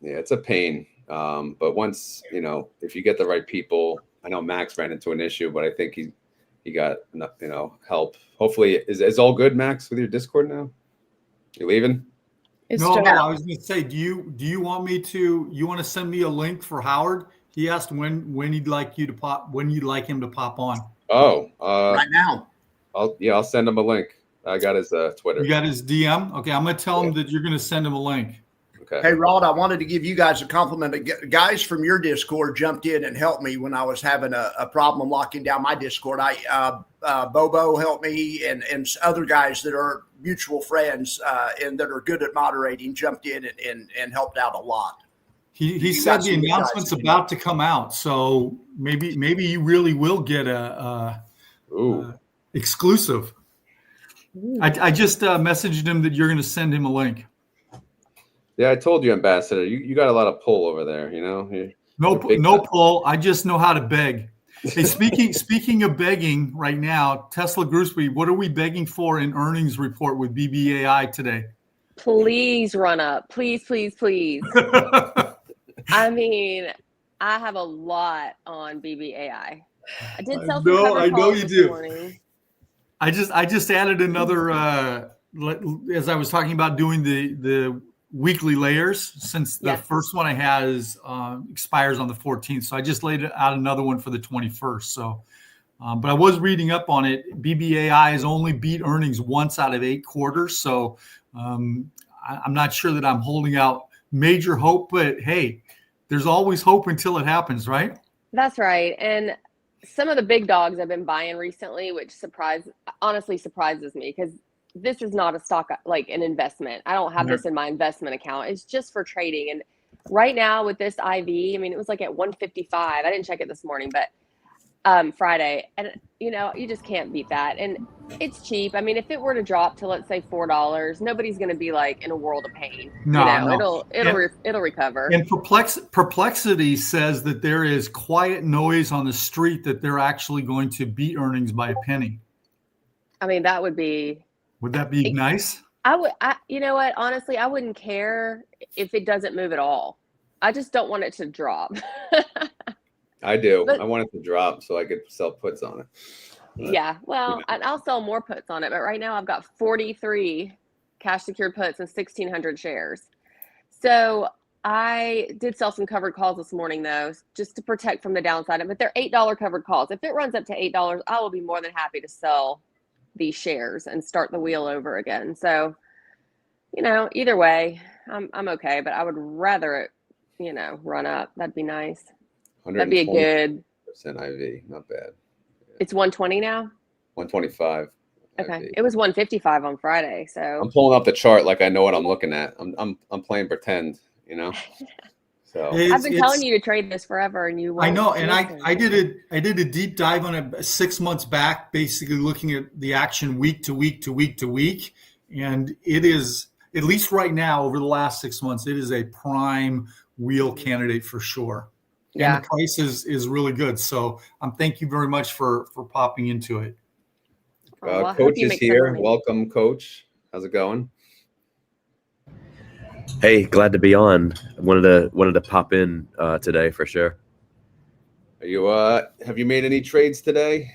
yeah, it's a pain. But once, if you get the right people, I know Max ran into an issue, but I think he got enough, help. Hopefully, is all good, Max, with your Discord now? You leaving? No, I was going to say, do you want to send me a link for Howard? He asked when he'd like him to pop on. Oh, right now. I'll send him a link. I got his Twitter. You got his DM? Okay, I'm going to tell him that you're going to send him a link. Okay. Hey, RoD, I wanted to give you guys a compliment. Guys from your Discord jumped in and helped me when I was having a problem locking down my Discord. Bobo helped me, and other guys that are mutual friends and that are good at moderating jumped in and helped out a lot. He said the announcement's about to come out, so maybe you really will get a exclusive. I just messaged him that you're going to send him a link. Yeah, I told you, Ambassador. You got a lot of pull over there. No pull. I just know how to beg. Hey, speaking of begging, right now, Tesla Groupie, what are we begging for in earnings report with BBAI today? Please run up. Please, please, please. I mean, I have a lot on BBAI. I did sell some covered calls this morning. I just added another as I was talking about doing the weekly layers, since the first one I had expires on the 14th. So I just laid out another one for the 21st. So, but I was reading up on it. BBAI has only beat earnings once out of 8 quarters. So I'm not sure that I'm holding out major hope, but hey, there's always hope until it happens, right? That's right. And some of the big dogs I've been buying recently, which honestly surprises me, because this is not a stock, like an investment. I don't have this in my investment account. It's just for trading. And right now with this IV, I mean, it was like at 155. I didn't check it this morning, but Friday. And, you just can't beat that. And it's cheap. I mean, if it were to drop to, let's say, $4, nobody's going to be like in a world of pain. No. It'll recover. And Perplexity says that there is quiet noise on the street that they're actually going to beat earnings by a penny. I mean, that would be... Would that be nice? You know what? Honestly, I wouldn't care if it doesn't move at all. I just don't want it to drop. I do. I want it to drop so I could sell puts on it. Yeah. Well, I'll sell more puts on it. But right now I've got 43 cash secured puts and 1,600 shares. So I did sell some covered calls this morning, though, just to protect from the downside. But they're $8 covered calls. If it runs up to $8, I will be more than happy to sell these shares and start the wheel over again. So, either way, I'm okay. But I would rather it, run up. That'd be nice. That'd be a good IV. Not bad. It's 120 now. 125. Okay, it was 155 on Friday. So I'm pulling up the chart like I know what I'm looking at. I'm playing pretend, So I've been telling you to trade this forever, and you won't. I know, and I did a deep dive on it 6 months back, basically looking at the action week to week to week to week, and it is, at least right now, over the last 6 months, it is a prime wheel candidate for sure. Yeah, and the price is really good. So thank you very much for popping into it. Well, Coach is here. Welcome, Coach. How's it going? Hey, glad to be on. Wanted to pop in today for sure. Are you have you made any trades today?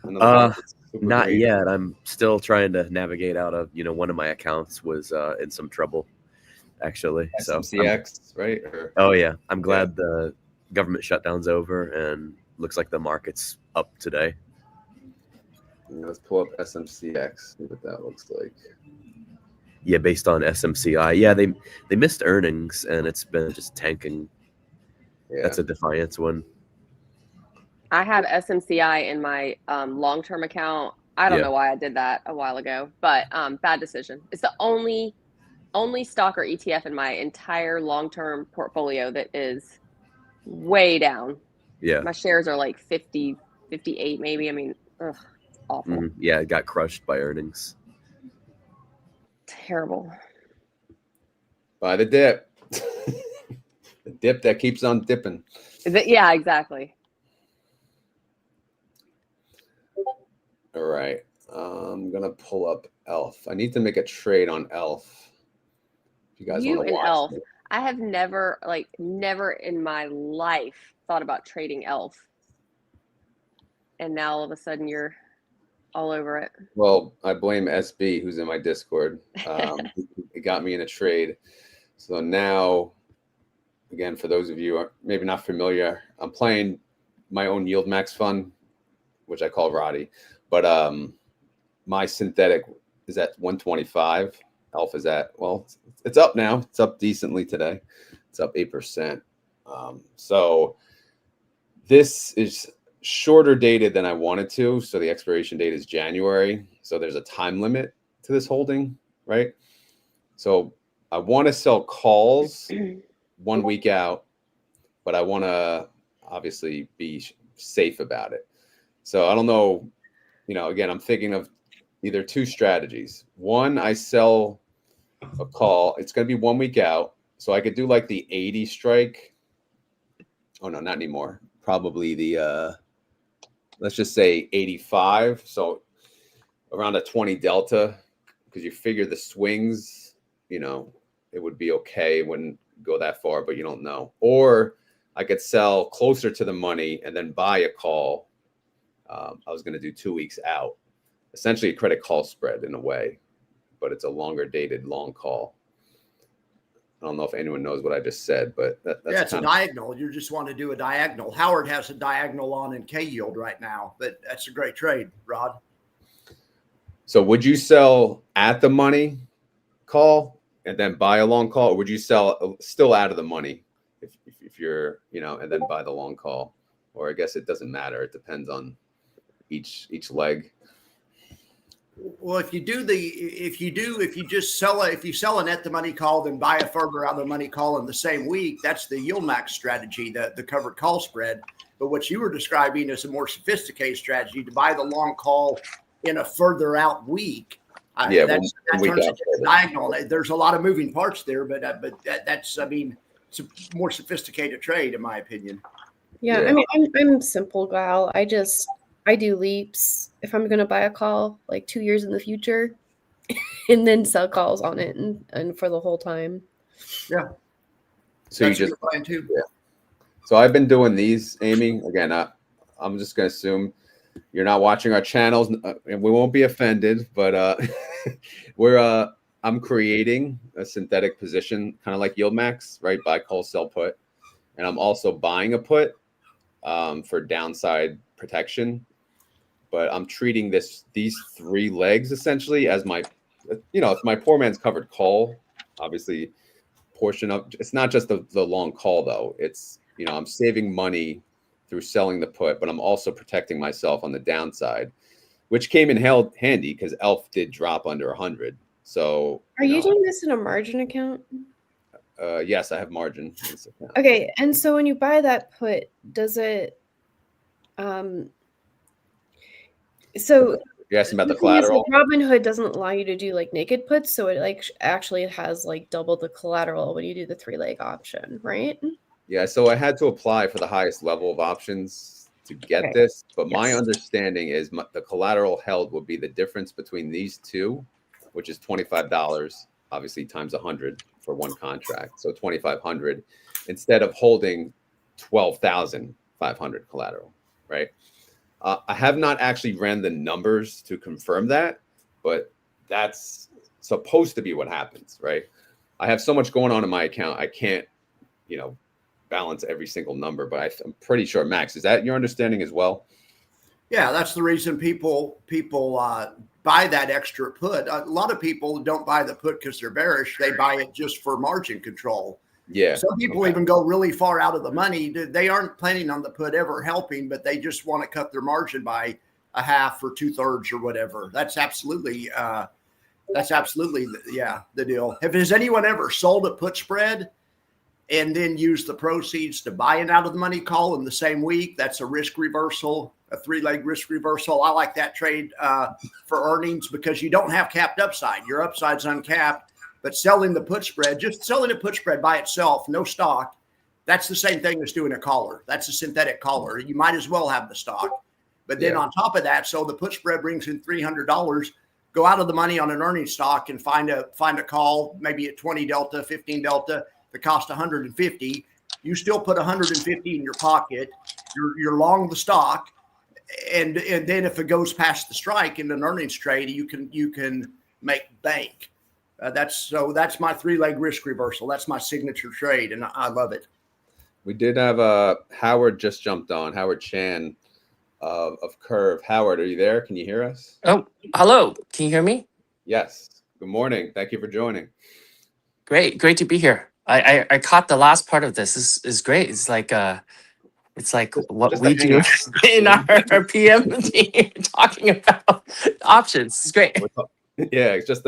Not yet. I'm still trying to navigate out of, one of my accounts was in some trouble actually. SMCX, right? Oh yeah. I'm glad the government shutdown's over and looks like the market's up today. Let's pull up SMCX, see what that looks like. Yeah, based on SMCI. Yeah, they missed earnings and it's been just tanking. Yeah. That's a Defiance one. I have SMCI in my long-term account. I don't know why I did that a while ago, but bad decision. It's the only stock or ETF in my entire long-term portfolio that is way down. Yeah. My shares are like 50, 58 maybe. I mean, ugh, awful. Yeah, it got crushed by earnings. Terrible. Buy the dip. The dip that keeps on dipping. Yeah, exactly. All right. I'm going to pull up ELF. I need to make a trade on ELF. If you guys want to watch ELF. it. I have never in my life thought about trading ELF. And now all of a sudden you're all over it. Well, I blame SB, who's in my Discord. It got me in a trade. So now, again, for those of you who are maybe not familiar, I'm playing my own YieldMax fund, which I call RoD. But my synthetic is at 125. Alpha is at, well, it's up now. It's up decently today. It's up 8%. So this is shorter dated than I wanted to. So the expiration date is January. So there's a time limit to this holding, right? So I want to sell calls 1 week out, but I want to obviously be safe about it. So I don't know, again, I'm thinking of either two strategies. One, I sell a call. It's going to be 1 week out. So I could do like the 80 strike. Oh, no, not anymore. Probably the, let's just say 85. So around a 20 delta, because you figure the swings, it would be okay. It wouldn't go that far, but you don't know. Or I could sell closer to the money and then buy a call. I was going to do 2 weeks out, essentially a credit call spread in a way, but it's a longer dated long call. I don't know if anyone knows what I just said, but that's it's a diagonal. You just want to do a diagonal. Howard has a diagonal on in K yield right now, but that's a great trade, Rod. So would you sell at the money call and then buy a long call, or would you sell still out of the money if you're, and then buy the long call? Or I guess it doesn't matter. It depends on each leg. Well, if you sell an at the money call, then buy a further out of the money call in the same week, that's the YieldMax strategy, the covered call spread. But what you were describing is a more sophisticated strategy to buy the long call in a further out week. That turns into a diagonal. There's a lot of moving parts there, but that's, it's a more sophisticated trade in my opinion. Yeah. I mean, I'm simple gal. I do leaps if I'm going to buy a call like 2 years in the future and then sell calls on it and for the whole time. Yeah. So that's you just plan too. Yeah. So I've been doing these, Amy. Again, I'm just going to assume you're not watching our channels and we won't be offended, but we're I'm creating a synthetic position, kind of like YieldMax, right? Buy, call, sell, put. And I'm also buying a put for downside protection. But I'm treating these 3 legs essentially as my, it's my poor man's covered call, obviously portion of, it's not just the long call though. It's, I'm saving money through selling the put, but I'm also protecting myself on the downside, which came in handy because ELF did drop under 100. So are you doing this in a margin account? Yes, I have margin. Okay, and so when you buy that put, does it so you're asking about the collateral? Robinhood doesn't allow you to do like naked puts, so it like actually has like double the collateral when you do the 3-leg option, right? Yeah, so I had to apply for the highest level of options to get this, but my understanding is the collateral held will be the difference between these two, which is $25, obviously times 100 for one contract, so 2,500 instead of holding 12,500 collateral, right? I have not actually ran the numbers to confirm that, but that's supposed to be what happens, right? I have so much going on in my account, I can't, balance every single number, but I'm pretty sure. Max, is that your understanding as well? Yeah, that's the reason people buy that extra put. A lot of people don't buy the put because they're bearish. They buy it just for margin control. Yeah. Some people even go really far out of the money. They aren't planning on the put ever helping, but they just want to cut their margin by a half or 2/3 or whatever. That's absolutely the deal. Has anyone ever sold a put spread and then used the proceeds to buy it out of the money call in the same week? That's a risk reversal, a 3-leg risk reversal. I like that trade for earnings because you don't have capped upside. Your upside's uncapped. But selling the put spread, just selling a put spread by itself, no stock, that's the same thing as doing a collar. That's a synthetic collar. You might as well have the stock. But then on top of that, so the put spread brings in $300, go out of the money on an earnings stock and find a call, maybe at 20 delta, 15 delta, that cost 150. You still put 150 in your pocket. You're long the stock. And then if it goes past the strike in an earnings trade, you can make bank. That's my 3-leg risk reversal. That's my signature trade, and I love it. We did have Howard just jumped on. Howard Chan of Curve. Howard, are you there? Can you hear us? Oh, hello. Can you hear me? Yes. Good morning. Thank you for joining. Great to be here. I caught the last part of this. This is great. It's like what Just we do in our PM team, talking about options. It's great. Yeah, it's just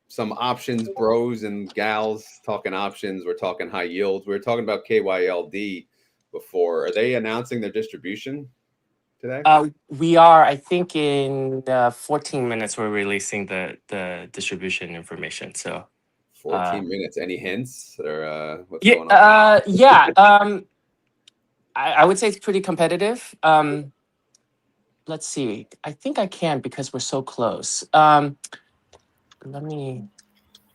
some options bros and gals talking options. We're talking high yields. We were talking about KYLD before. Are they announcing their distribution today? We are, I think in 14 minutes, we're releasing the distribution information. So 14 minutes. Any hints or what's going on? I would say it's pretty competitive. Let's see. I think I can because we're so close. Let me.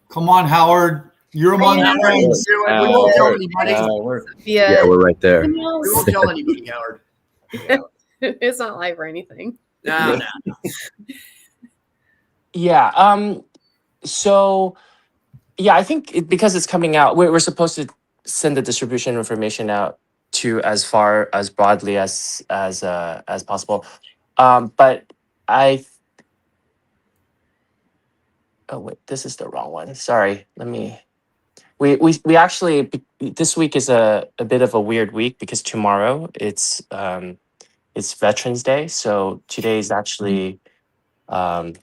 Come on, Howard. You're among friends. We won't tell anybody. Yeah, we're right there. We won't tell anybody, Howard. It's not live or anything. No. Yeah. So, yeah, I think because it's coming out, we're supposed to send the distribution information out to as far as broadly as possible. But oh wait, this is the wrong one. Sorry. Let me. We actually, this week is a bit of a weird week because tomorrow it's Veterans Day. So today is actually an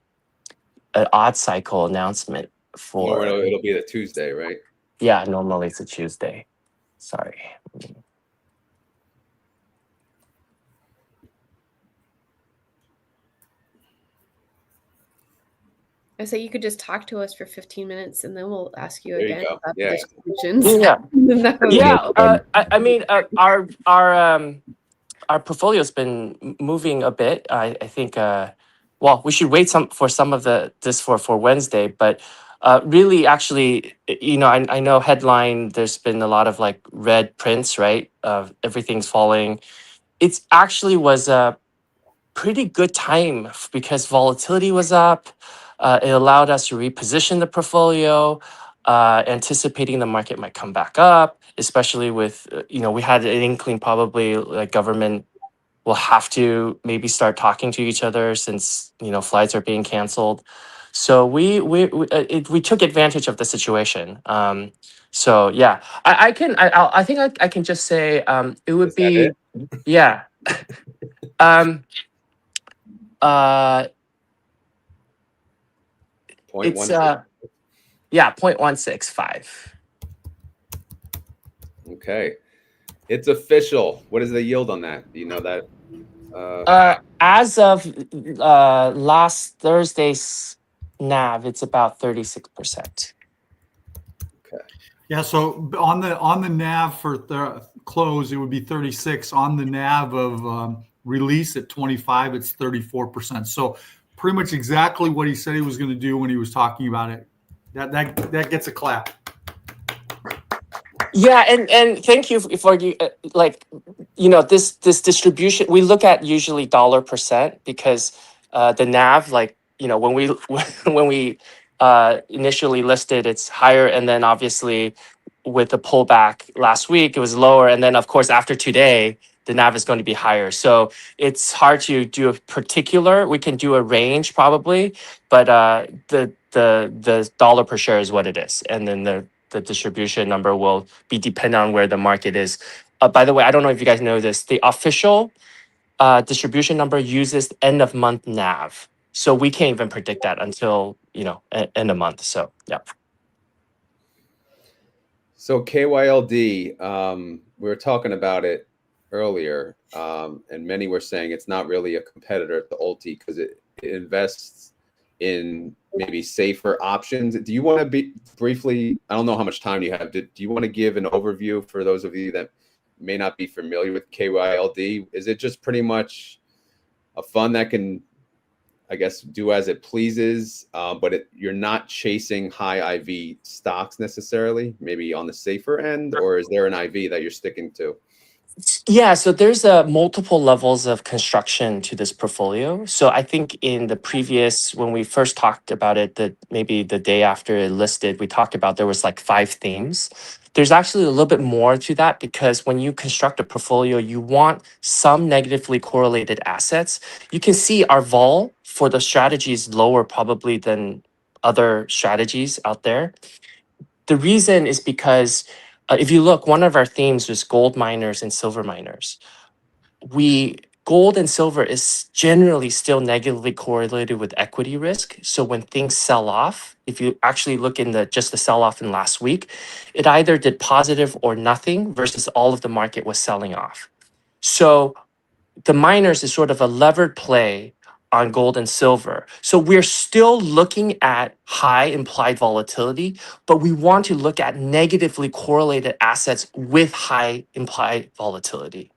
odd cycle announcement for. It'll be the Tuesday, right? Yeah, normally it's a Tuesday. Sorry. I say you could just talk to us for 15 minutes and then we'll ask you There you again go. about Yeah. the distributions. I mean, our portfolio's been moving a bit. I think. Well, we should wait for some of this for Wednesday, but really, actually, I know headline. There's been a lot of like red prints, right? Everything's falling. It's actually was a pretty good time because volatility was up. It allowed us to reposition the portfolio, anticipating the market might come back up, especially with, we had an inkling probably like government will have to maybe start talking to each other since, flights are being canceled. So we took advantage of the situation. So yeah, I think I can just say it would Is that be, it? yeah. Uh, it's 0.16. yeah, 0.165. Okay. It's official. What is the yield on that? Do you know that? As of last Thursday's NAV, it's about 36%. Okay. Yeah, so on the NAV for close, it would be 36. On the NAV of release at 25, it's 34%. So pretty much exactly what he said he was going to do when he was talking about it. That gets a clap. Yeah, and thank you for you this distribution. We look at usually $% because the NAV, when we when we initially listed, it's higher, and then obviously with the pullback last week, it was lower, and then of course after today, the NAV is going to be higher. So it's hard to do a particular. We can do a range probably, but the dollar per share is what it is, and then the distribution number will be dependent on where the market is. By the way, I don't know if you guys know this. The official distribution number uses end of month NAV, so we can't even predict that until end of month. So yeah. So KYLD, we were talking about it earlier, and many were saying it's not really a competitor to Ulti because it invests in maybe safer options. Do you want to be briefly, I don't know how much time you have, do you want to give an overview for those of you that may not be familiar with KYLD? Is it just pretty much a fund that can, I guess, do as it pleases, but you're not chasing high IV stocks necessarily, maybe on the safer end, or is there an IV that you're sticking to? Yeah, so there's multiple levels of construction to this portfolio. So I think in the previous, when we first talked about it, that maybe the day after it listed, we talked about there was like 5 themes. There's actually a little bit more to that because when you construct a portfolio, you want some negatively correlated assets. You can see our vol for the strategy is lower probably than other strategies out there. The reason is because if you look, one of our themes was gold miners and silver miners. Gold and silver is generally still negatively correlated with equity risk. So when things sell off, if you actually look in just the sell off in last week, it either did positive or nothing versus all of the market was selling off. So the miners is sort of a levered play on gold and silver. So we're still looking at high implied volatility, but we want to look at negatively correlated assets with high implied volatility.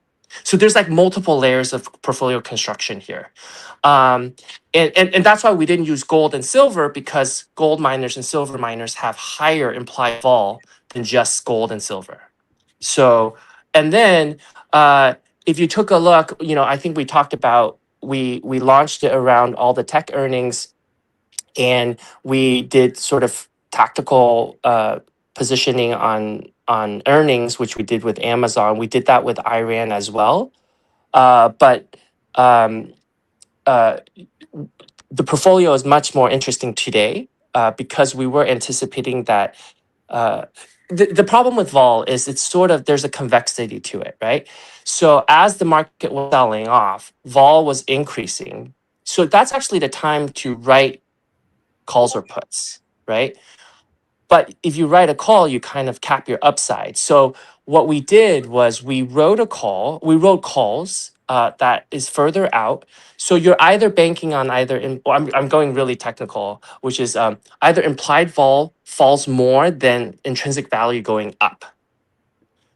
So there's like multiple layers of portfolio construction here. And that's why we didn't use gold and silver, because gold miners and silver miners have higher implied vol than just gold and silver. So, and then if you took a look, I think we talked about, we launched it around all the tech earnings, and we did sort of tactical positioning on earnings, which we did with Amazon. We did that with Iran as well. But the portfolio is much more interesting today because we were anticipating that the problem with vol is it's sort of, there's a convexity to it, right? So as the market was selling off, vol was increasing. So that's actually the time to write calls or puts, right? But if you write a call, you kind of cap your upside. So what we did was we wrote calls that is further out. So you're either banking on I'm going really technical, which is either implied vol falls more than intrinsic value going up.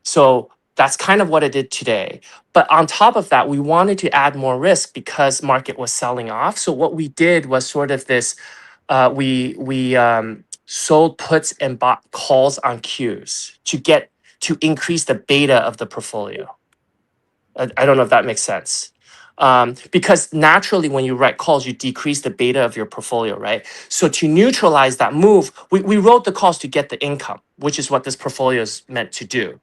So that's kind of what it did today. But on top of that, we wanted to add more risk because market was selling off. So what we did was sort of this, we sold puts and bought calls on Qs to increase the beta of the portfolio. I don't know if that makes sense. Because naturally, when you write calls, you decrease the beta of your portfolio, right? So to neutralize that move, we wrote the calls to get the income, which is what this portfolio is meant to do.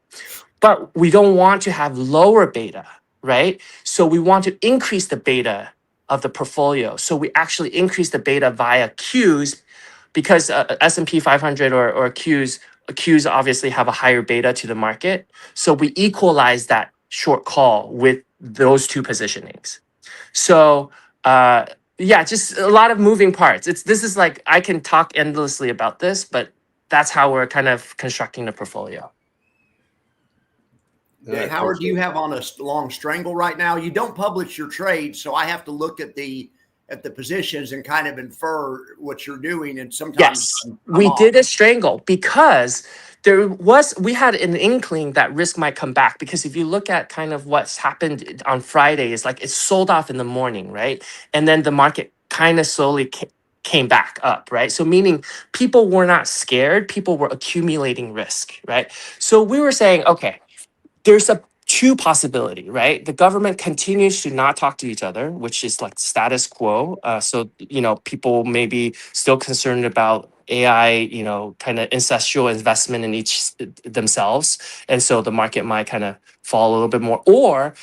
But we don't want to have lower beta, right? So we want to increase the beta of the portfolio. So we actually increase the beta via Qs because S&P 500 or Qs obviously have a higher beta to the market. So we equalize that short call with those two positionings. So yeah, just a lot of moving parts. This is like, I can talk endlessly about this, but that's how we're kind of constructing the portfolio. Howard, do you have on a long strangle right now? You don't publish your trades, so I have to look at the positions and kind of infer what you're doing. And sometimes we did a strangle because we had an inkling that risk might come back, because if you look at kind of what's happened on Friday, is like it sold off in the morning, right? And then the market kind of slowly came back up, right? So meaning people were not scared, people were accumulating risk, right? So we were saying, okay, there's two possibility, right? The government continues to not talk to each other, which is like status quo. So, people may be still concerned about AI, kind of ancestral investment in each themselves. And so the market might kind of fall a little bit more. Or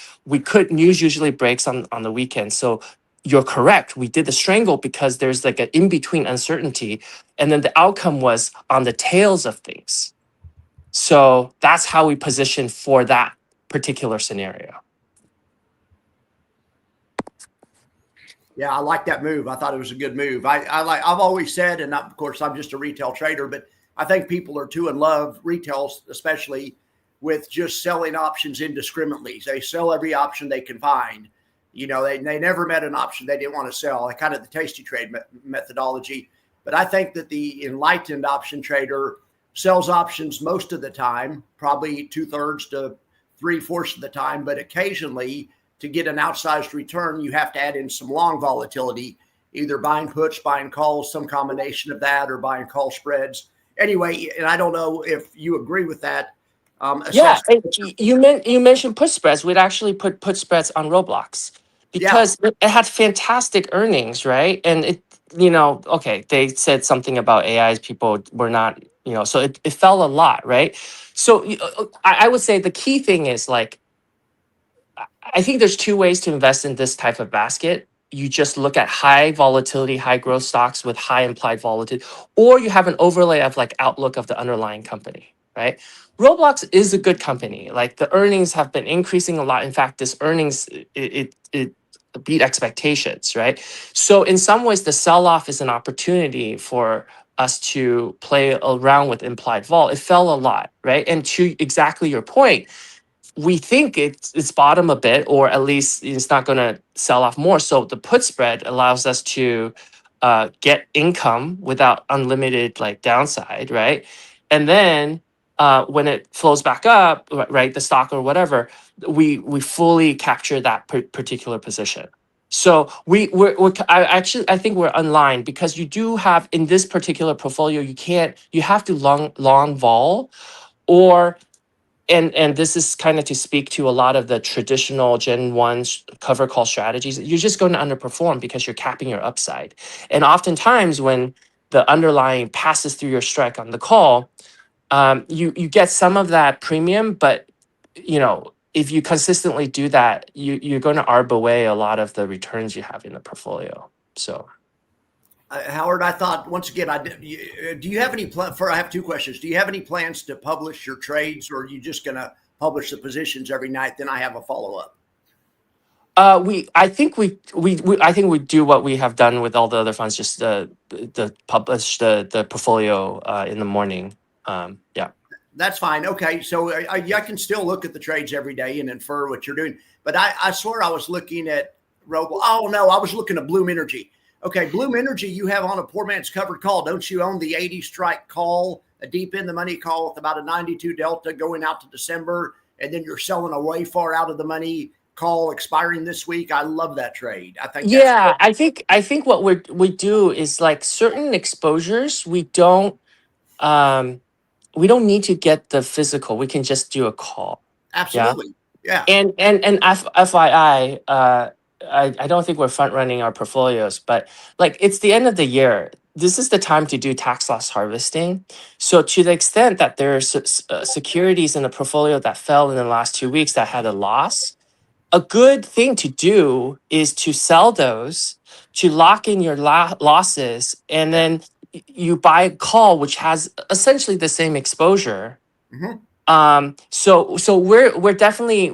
news usually breaks on the weekend. So you're correct. We did the strangle because there's like an in-between uncertainty. And then the outcome was on the tails of things. So that's how we position for that particular scenario. Yeah, I like that move. I thought it was a good move. I've always said, and of course I'm just a retail trader, but I think people are too in love, retail especially, with just selling options indiscriminately. They sell every option they can find. They never met an option they didn't want to sell. Kind of the tasty trade methodology. But I think that the enlightened option trader sells options most of the time, probably 2/3 to 3/4 of the time, but occasionally, to get an outsized return, you have to add in some long volatility, either buying puts, buying calls, some combination of that, or buying call spreads. Anyway, and I don't know if you agree with that. Yeah, you mentioned put spreads. We'd actually put spreads on Roblox because it had fantastic earnings, right? And okay, they said something about AIs. People were not, so it fell a lot, right? So I would say the key thing is like, I think there's two ways to invest in this type of basket. You just look at high volatility, high growth stocks with high implied volatility, or you have an overlay of like outlook of the underlying company, right? Roblox is a good company. Like the earnings have been increasing a lot. In fact, this earnings, it beat expectations, right? So in some ways, the sell-off is an opportunity for us to play around with implied vol. It fell a lot, right? And to exactly your point, we think it's bottom a bit, or at least it's not going to sell off more. So the put spread allows us to get income without unlimited like downside, right? And then when it flows back up, right, the stock or whatever, we fully capture that particular position. So I think we're online because you do have in this particular portfolio, you have to long vol, or and this is kind of to speak to a lot of the traditional Gen 1 cover call strategies. You're just going to underperform because you're capping your upside. And oftentimes when the underlying passes through your strike on the call, you get some of that premium, but if you consistently do that, you're going to arb away a lot of the returns you have in the portfolio. So. Howard, I thought once again, do you have any plan I have two questions. Do you have any plans to publish your trades, or are you just going to publish the positions every night? Then I have a follow-up. I think we do what we have done with all the other funds, just publish the portfolio in the morning. Yeah. That's fine. Okay. So I can still look at the trades every day and infer what you're doing. But I swear I was looking at Oh no, I was looking at Bloom Energy. Okay, Bloom Energy, you have on a poor man's covered call. Don't you own the 80 strike call, a deep in the money call with about a 92 delta going out to December, and then you're selling a way far out of the money call expiring this week? I love that trade. I think. Yeah, I think what we do is like certain exposures we don't need to get the physical. We can just do a call. Absolutely. Yeah. And FYI, I don't think we're front running our portfolios, but like it's the end of the year. This is the time to do tax loss harvesting. So to the extent that there are securities in the portfolio that fell in the last 2 weeks that had a loss, a good thing to do is to sell those, to lock in your losses, and then you buy a call which has essentially the same exposure. So we're definitely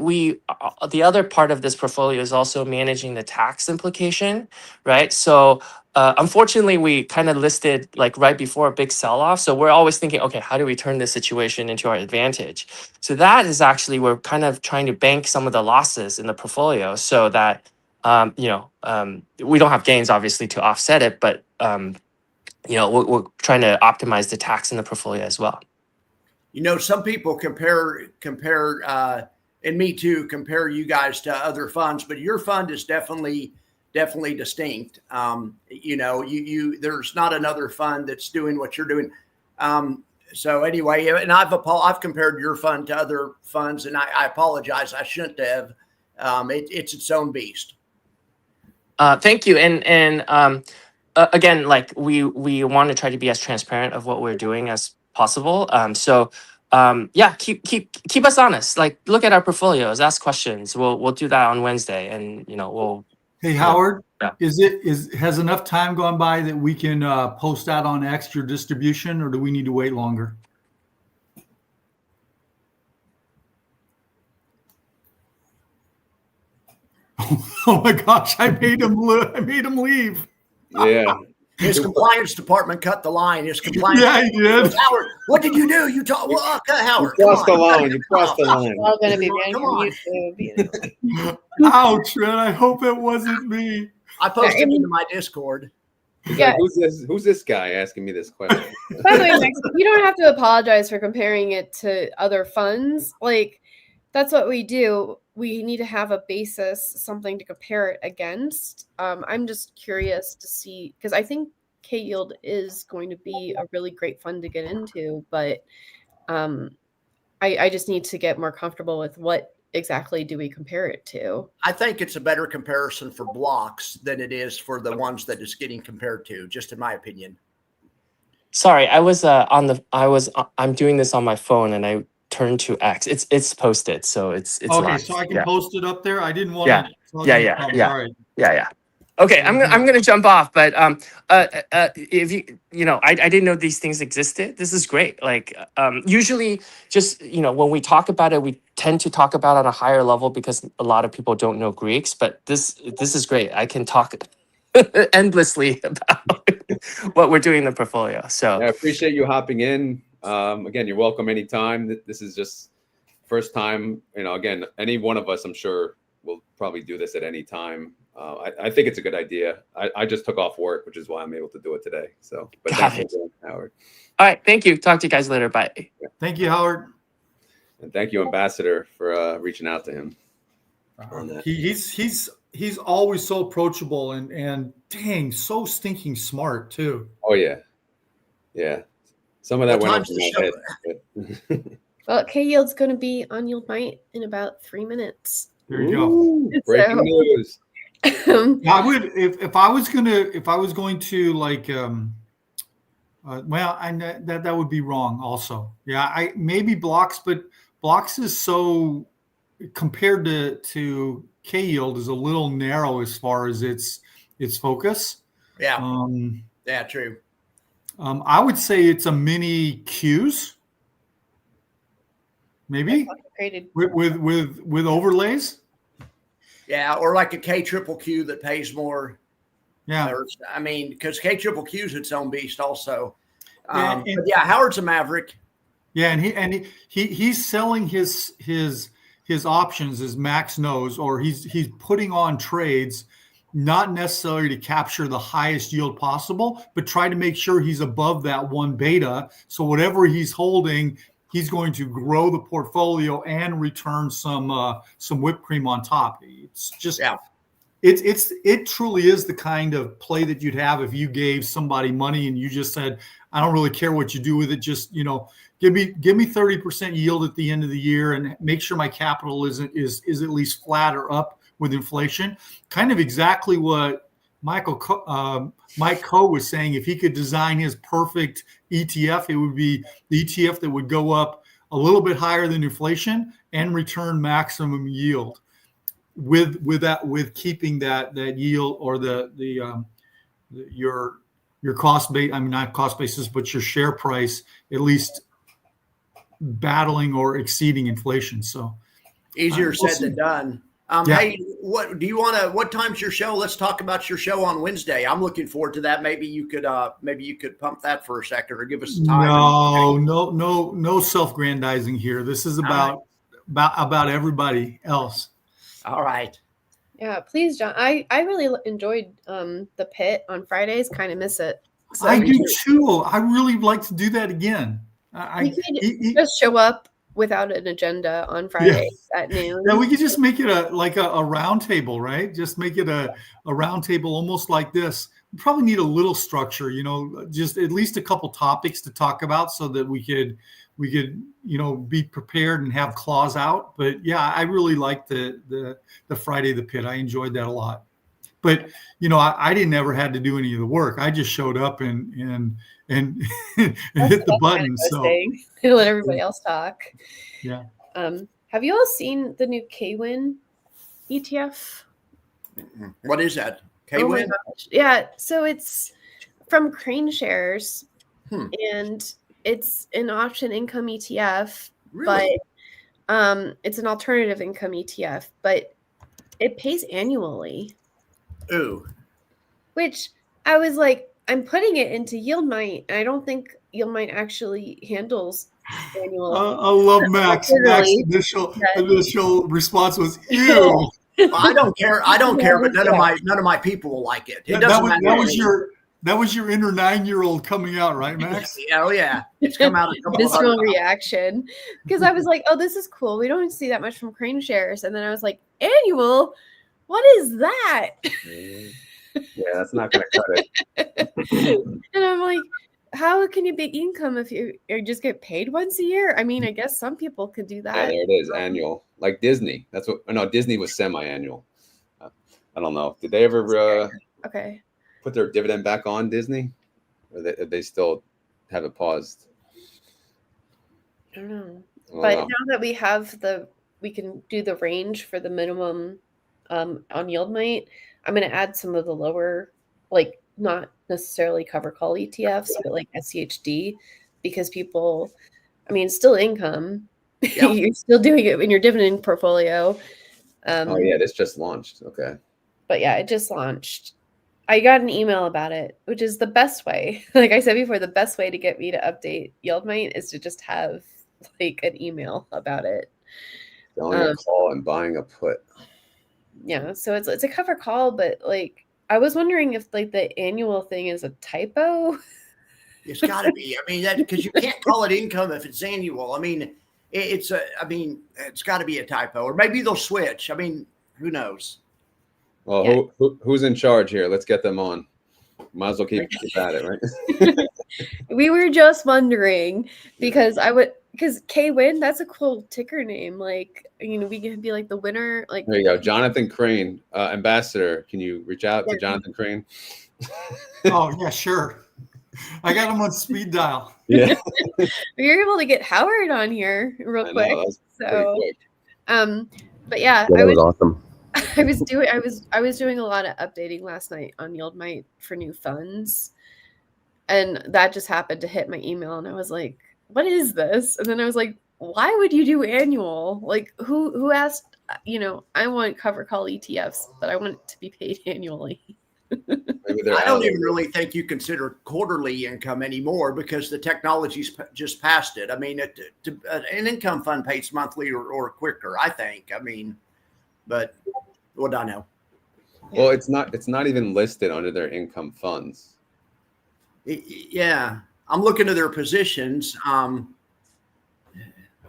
the other part of this portfolio is also managing the tax implication, right? So unfortunately, we kind of listed like right before a big sell-off. So we're always thinking, okay, how do we turn this situation into our advantage? So that is actually we're kind of trying to bank some of the losses in the portfolio so that we don't have gains obviously to offset it, but we're trying to optimize the tax in the portfolio as well. Some people compare, and me too, compare you guys to other funds, but your fund is definitely distinct. There's not another fund that's doing what you're doing. So anyway, and I've compared your fund to other funds, and I apologize, I shouldn't have. It's its own beast. Thank you, and again, like we want to try to be as transparent of what we're doing as possible. Keep us honest. Like, look at our portfolios, ask questions. We'll do that on Wednesday, and we'll. Hey Howard, yeah. Has enough time gone by that we can post out on extra distribution, or do we need to wait longer? Oh my gosh! I made him leave. Yeah. His compliance department cut the line. His compliance. Yeah, he did. Howard, what did you do? You talk. Well, Howard, You crossed the line. You crossed the line. We're all going to be banned Come from on. YouTube. Ouch, man! I hope it wasn't me. I posted it into my Discord. Yeah. Like, who's this guy asking me this question? By the way, Max, you don't have to apologize for comparing it to other funds. Like, that's what we do. We need to have a basis, something to compare it against. I'm just curious to see, because I think K-Yield is going to be a really great fund to get into, but I just need to get more comfortable with what exactly do we compare it to. I think it's a better comparison for blocks than it is for the ones that it's getting compared to, just in my opinion. Sorry, I'm doing this on my phone and I turned to X. It's posted, so it's okay. live. So I can post it up there. I didn't want Yeah. to. Yeah. Okay, I'm gonna jump off, but if I didn't know these things existed. This is great. Like usually, just when we talk about it, we tend to talk about it on a higher level because a lot of people don't know Greeks. But this is great. I can talk endlessly about what we're doing in the portfolio. So I appreciate you hopping in. Again, you're welcome anytime. This is just first time. Again, any one of us, I'm sure, will probably do this at any time. I think it's a good idea. I just took off work, which is why I'm able to do it today. So, but thanks for doing it, Howard. All right, thank you. Talk to you guys later. Bye. Yeah. Thank you, Howard. And thank you, Ambassador, for reaching out to him. He's always so approachable and dang, so stinking smart too. Oh yeah. Some of that went up in my head. Well, K-Yield's going to be on YieldMax in about 3 minutes. There you go. Breaking news. I would if I was going to like that would be wrong also. Yeah, I maybe blocks, but blocks is so compared to K-Yield is a little narrow as far as its focus. Yeah. Yeah, true. I would say it's a mini Qs. Maybe with overlays. Yeah, or like a K triple Q that pays more. Yeah, because K triple Q is its own beast also. But yeah, Howard's a maverick. Yeah, and he's selling his options, as Max knows, or he's putting on trades, not necessarily to capture the highest yield possible, but try to make sure he's above that 1 beta. So whatever he's holding, he's going to grow the portfolio and return some whipped cream on top. It's just it truly is the kind of play that you'd have if you gave somebody money and you just said, I don't really care what you do with it. Just give me 30% yield at the end of the year and make sure my capital is at least flat or up with inflation. Kind of exactly what Mike Coe was saying. If he could design his perfect ETF, it would be the ETF that would go up a little bit higher than inflation and return maximum yield with keeping that yield or your cost base. I mean, not cost basis, but your share price at least battling or exceeding inflation. So easier said than done. Yeah. Hey, what time's your show? Let's talk about your show on Wednesday. I'm looking forward to that. Maybe you could pump that for a second or give us some time. No self-grandizing here. This is about everybody else. All right. Yeah, please, John. I really enjoyed the pit on Fridays. Kind of miss it. So I do too. I really like to do that again. We could just show up without an agenda on Fridays at noon. Yeah, we could just make it a round table, right? Just make it a round table almost like this. We probably need a little structure, just at least a couple topics to talk about so that we could be prepared and have claws out. But yeah, I really like the Friday the Pit. I enjoyed that a lot. But I didn't ever had to do any of the work. I just showed up and hit the button. So let everybody else talk. Yeah. Have you all seen the new KWin ETF? What is that? KWin? Oh, yeah. So it's from Crane Shares, and it's an option income ETF, really? But it's an alternative income ETF, but it pays annually. Ooh. Which I was like, I'm putting it into YieldMax, and I don't think YieldMax actually handles annual. I love Max. Max's initial response was, ew. Well, I don't care, but none of my people will like it. It doesn't matter. That was your inner 9-year-old coming out, right, Max? Oh yeah, it's come out. Visceral reaction, because I was like, "Oh, this is cool. We don't see that much from Crane Shares," and then I was like, "Annual? What is that?" Yeah, that's not going to cut it. And I'm like, "How can you be income if you just get paid once a year?" I mean, I guess some people could do that. Yeah, there it is, annual, like Disney. That's what. No, Disney was semi-annual. I don't know. Did they ever? Okay. Put their dividend back on Disney, or they still have it paused? I don't know. But now that we have we can do the range for the minimum on YieldMax, I'm going to add some of the lower, like not necessarily cover call ETFs, but like SCHD, because people, I mean, still income. Yeah. You're still doing it in your dividend portfolio. Oh yeah, this just launched. Okay. But yeah, it just launched. I got an email about it, which is the best way. Like I said before, the best way to get me to update YieldMax is to just have like an email about it. Selling a call and buying a put. Yeah, so it's a cover call, but like I was wondering if like the annual thing is a typo. It's got to be. I mean, that because you can't call it income if it's annual. I mean, it's got to be a typo, or maybe they'll switch. I mean, who knows? Well, yeah. Who's in charge here? Let's get them on. Might as well keep at it, right? We were just wondering because KWin, that's a cool ticker name. Like, we can be like the winner. Like, there you go, Jonathan Crane, ambassador. Can you reach out to Jonathan Crane? Oh yeah, sure. I got him on speed dial. Yeah, we were able to get Howard on here real quick. Quick. But yeah, that was awesome. I was doing a lot of updating last night on YieldMax for new funds, and that just happened to hit my email, and I was like, "What is this?" And then I was like, "Why would you do annual? Like, who asked? I want cover call ETFs, but I want it to be paid annually." I don't even really think you consider quarterly income anymore because the technology's just past it. I mean, an income fund pays monthly or quicker, I think. I mean, but what do I know? Well, it's not even listed under their income funds. Yeah, I'm looking at their positions.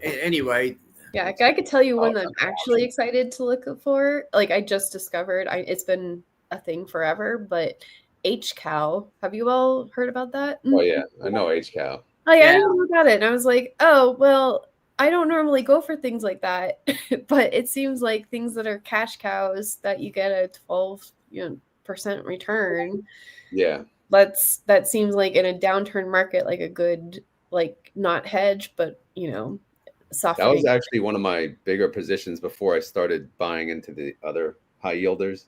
Anyway. Yeah, I could tell you one that I'm actually excited to look for. Like I just discovered, it's been a thing forever, but HCow. Have you all heard about that? Oh yeah, I know HCow. Oh yeah, I didn't know about it. And I was like, oh well, I don't normally go for things like that, but it seems like things that are cash cows that you get a 12% return. Yeah. That seems like in a downturn market, like a good, like not hedge, but softening. That was actually one of my bigger positions before I started buying into the other high yielders.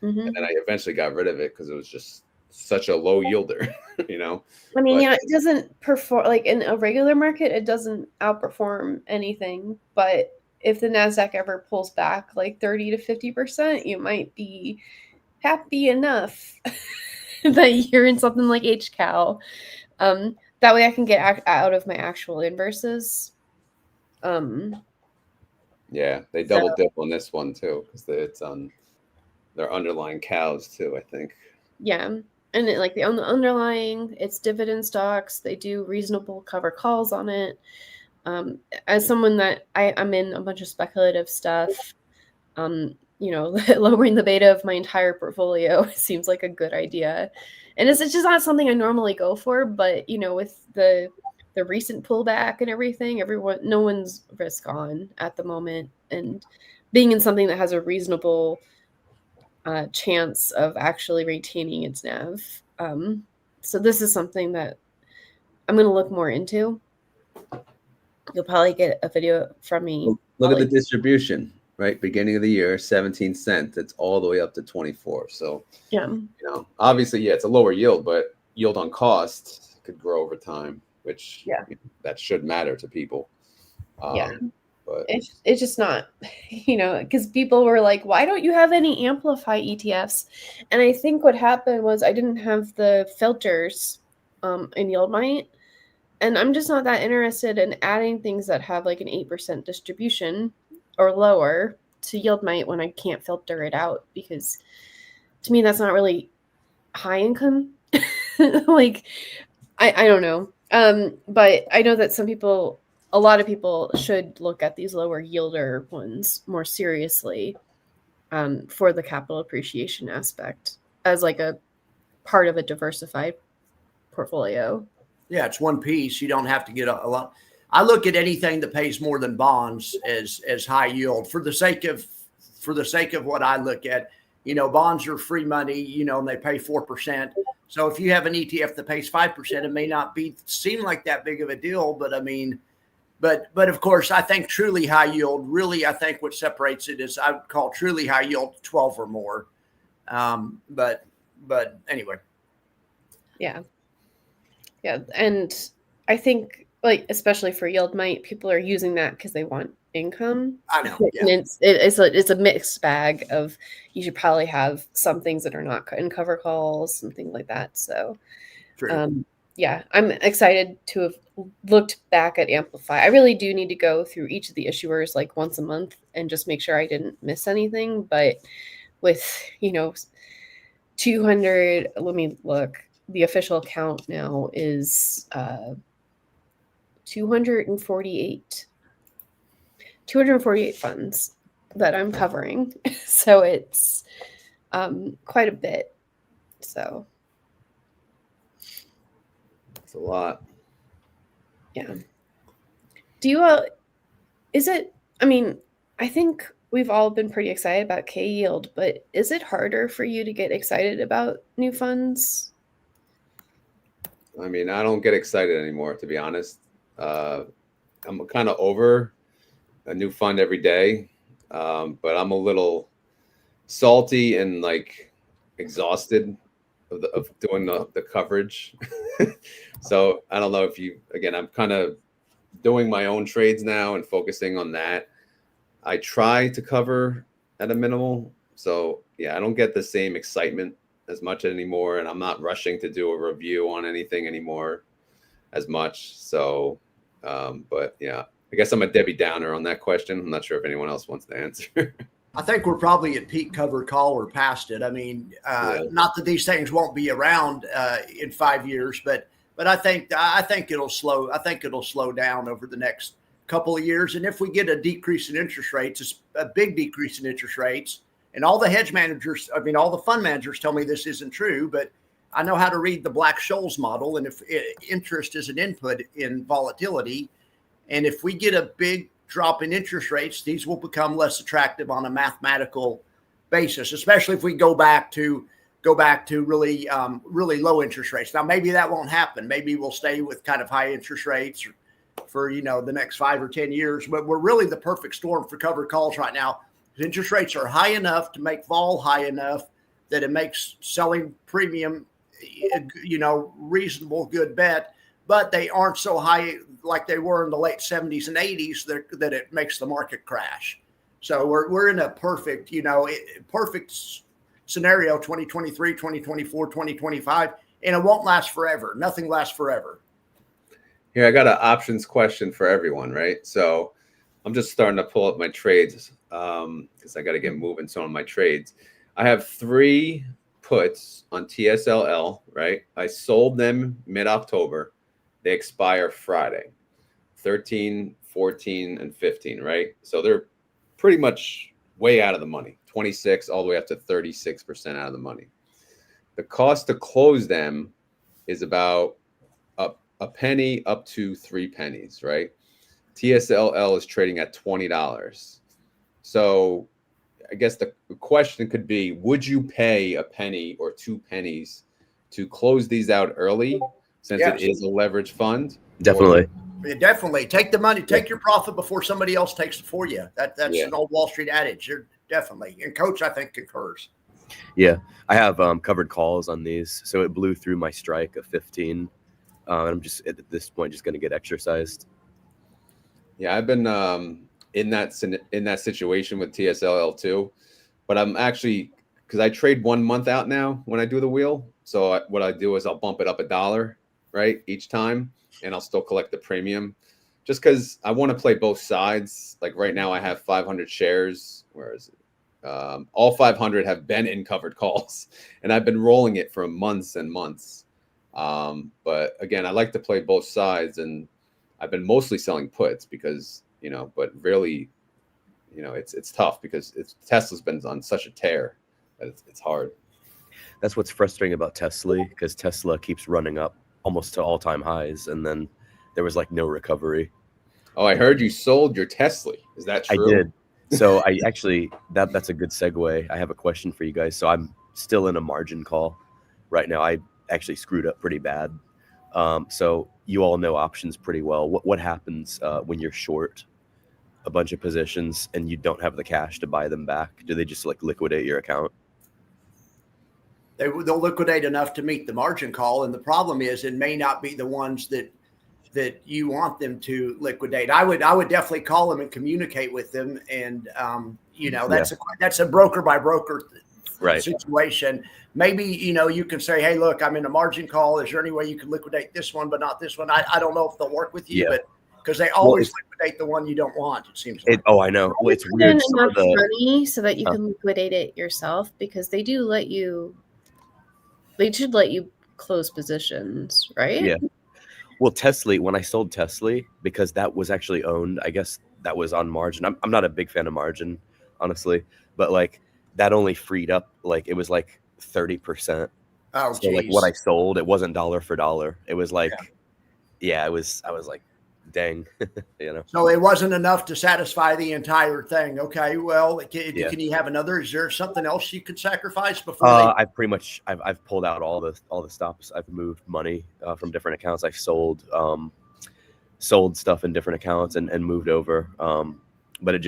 Mm-hmm. And then I eventually got rid of it because it was just such a low yielder, I mean, yeah, it doesn't perform like in a regular market, it doesn't outperform anything. But if the NASDAQ ever pulls back like 30 to 50%, you might be happy enough that you're in something like HCal. That way I can get out of my actual inverses. Yeah, they double dip on this one too because it's on their underlying cows too, I think. Yeah. And like the underlying, it's dividend stocks. They do reasonable cover calls on it. As someone that I'm in a bunch of speculative stuff, lowering the beta of my entire portfolio seems like a good idea. And it's just not something I normally go for, but with the recent pullback and everything, no one's risk on at the moment. And being in something that has a reasonable chance of actually retaining its NAV. So this is something that I'm going to look more into. You'll probably get a video from me. Look at the distribution, right? Beginning of the year, 17 cents. It's all the way up to 24. So, yeah, obviously, yeah, it's a lower yield, but yield on cost could grow over time, which that should matter to people. But it's just not, because people were like, why don't you have any Amplify ETFs? And I think what happened was I didn't have the filters in YieldMax. And I'm just not that interested in adding things that have like an 8% distribution or lower to YieldMax when I can't filter it out, because to me, that's not really high income. Like, I don't know. But I know that a lot of people should look at these lower yielder ones more seriously for the capital appreciation aspect as like a part of a diversified portfolio. Yeah, it's one piece. You don't have to get a lot. I look at anything that pays more than bonds as high yield for the sake of what I look at. Bonds are free money, and they pay 4%. So if you have an ETF that pays 5%, it may not seem like that big of a deal, but I mean, but of course, I think truly high yield, really, I think what separates it is I would call truly high yield 12 or more. But anyway. Yeah. Yeah. And I think, like, especially for YieldMax, people are using that because they want income. I know. Yeah. And it's a mixed bag of, you should probably have some things that are not in cover calls and things like that. So, yeah, I'm excited to have looked back at Amplify. I really do need to go through each of the issuers like once a month and just make sure I didn't miss anything. But with, 200, let me look. The official count now is 248 funds that I'm covering. So it's quite a bit. So it's a lot. Yeah. Do you is it, I mean, I think we've all been pretty excited about K yield, but is it harder for you to get excited about new funds? I mean, I don't get excited anymore, to be honest. I'm kind of over a new fund every day, but I'm a little salty and like exhausted of doing the coverage. So I don't know if I'm kind of doing my own trades now and focusing on that. I try to cover at a minimal. So yeah, I don't get the same excitement as much anymore, and I'm not rushing to do a review on anything anymore as much. So, but yeah, I guess I'm a Debbie Downer on that question. I'm not sure if anyone else wants to answer. I think we're probably at peak cover call or past it. I mean, not that these things won't be around in 5 years, but I think it'll slow. I think it'll slow down over the next couple of years. And if we get a decrease in interest rates, a big decrease in interest rates, and all the hedge managers, I mean, all the fund managers tell me this isn't true, but I know how to read the Black-Scholes model. And if interest is an input in volatility, And if we get a big drop in interest rates, these will become less attractive on a mathematical basis, especially if we go back to really low interest rates. Now, maybe that won't happen. Maybe we'll stay with kind of high interest rates for, the next 5 or 10 years, but we're really the perfect storm for covered calls right now. Interest rates are high enough to make vol high enough that it makes selling premium, reasonable, good bet, but they aren't so high like they were in the late 70s and 80s that it makes the market crash. So we're in a perfect, perfect scenario, 2023, 2024, 2025, and it won't last forever. Nothing lasts forever. Here, I got an options question for everyone, right? So I'm just starting to pull up my trades because I got to get moving some of my trades. I have 3 puts on TSLL, right? I sold them mid-October. They expire Friday, 13, 14, and 15, right? So they're pretty much way out of the money, 26 all the way up to 36% out of the money. The cost to close them is about a penny up to 3 pennies, right? TSLL is trading at $20. So I guess the question could be, would you pay a penny or 2 pennies to close these out early since it is a leveraged fund? Definitely. Definitely. Take the money, take your profit before somebody else takes it for you. That's an old Wall Street adage. You're definitely. And Coach, I think, concurs. Yeah. I have covered calls on these. So it blew through my strike of 15. I'm just at this point just going to get exercised. Yeah, I've been in that situation with TSLL too, but I'm actually, because I trade 1 month out now when I do the wheel. So what I do is I'll bump it up $1, right, each time, and I'll still collect the premium, just because I want to play both sides. Like right now, I have 500 shares. Where is it? All 500 have been in covered calls, and I've been rolling it for months and months. But again, I like to play both sides, and I've been mostly selling puts because, but really, it's tough because Tesla's been on such a tear that it's hard. That's what's frustrating about Tesla, because Tesla keeps running up almost to all-time highs, and then there was like no recovery. Oh, I heard you sold your Tesla. Is that true? I did. So I actually, that's a good segue. I have a question for you guys. So I'm still in a margin call right now. I actually screwed up pretty bad. So you all know options pretty well. What happens when you're short a bunch of positions and you don't have the cash to buy them back? Do they just like liquidate your account? They'll liquidate enough to meet the margin call, and the problem is it may not be the ones that you want them to liquidate. I would definitely call them and communicate with them, and that's a broker by broker situation. Maybe you can say, hey, look, I'm in a margin call. Is there any way you can liquidate this one but not this one? I don't know if they'll work with you, but because they always liquidate the one you don't want, it seems like. I know. Well, it's weird. Enough money so that you can liquidate it yourself, because they do let you. They should let you close positions, right? Yeah. Well, Tesla, when I sold Tesla, because that was actually owned, I guess that was on margin. I'm not a big fan of margin, honestly, but like that only freed up, like it was like 30%. Oh, so geez. like what I sold, it wasn't dollar for dollar. It was like, I was like, dang, So it wasn't enough to satisfy the entire thing. Okay, well, can you have another? Is there something else you could sacrifice before? I've pretty much I've pulled out all the stops. I've moved money from different accounts. I've sold stuff in different accounts and moved over. But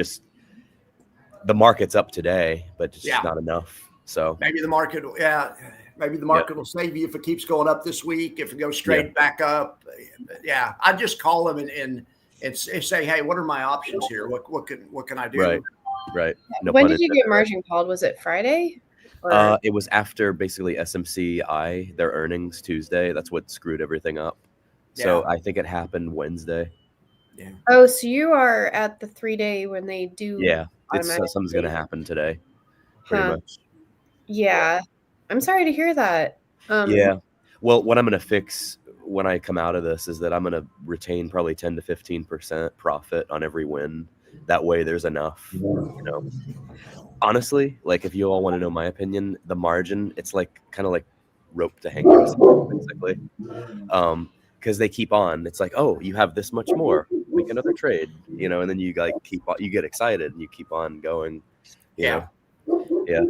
the market's up today, but it's just not enough. So maybe the market, will save you if it keeps going up this week. If it goes straight back up, I just call them and say, hey, what are my options here? What can I do? Right. No, when did you get margin called? Was it Friday? It was after basically SMCI, their earnings Tuesday. That's what screwed everything up. So I think it happened Wednesday. Yeah. Oh, so you are at the 3-day when they do. Yeah, something's going to happen today. Pretty much. Yeah. I'm sorry to hear that. Yeah. Well, what I'm going to fix when I come out of this is that I'm going to retain probably 10 to 15% profit on every win. That way there's enough, Honestly, like if you all want to know my opinion, the margin, it's like kind of like rope to hang yourself, basically. Because they keep on. It's like, oh, you have this much more. make another trade, you know, and then you like you get excited and you keep on going, you know. Yeah.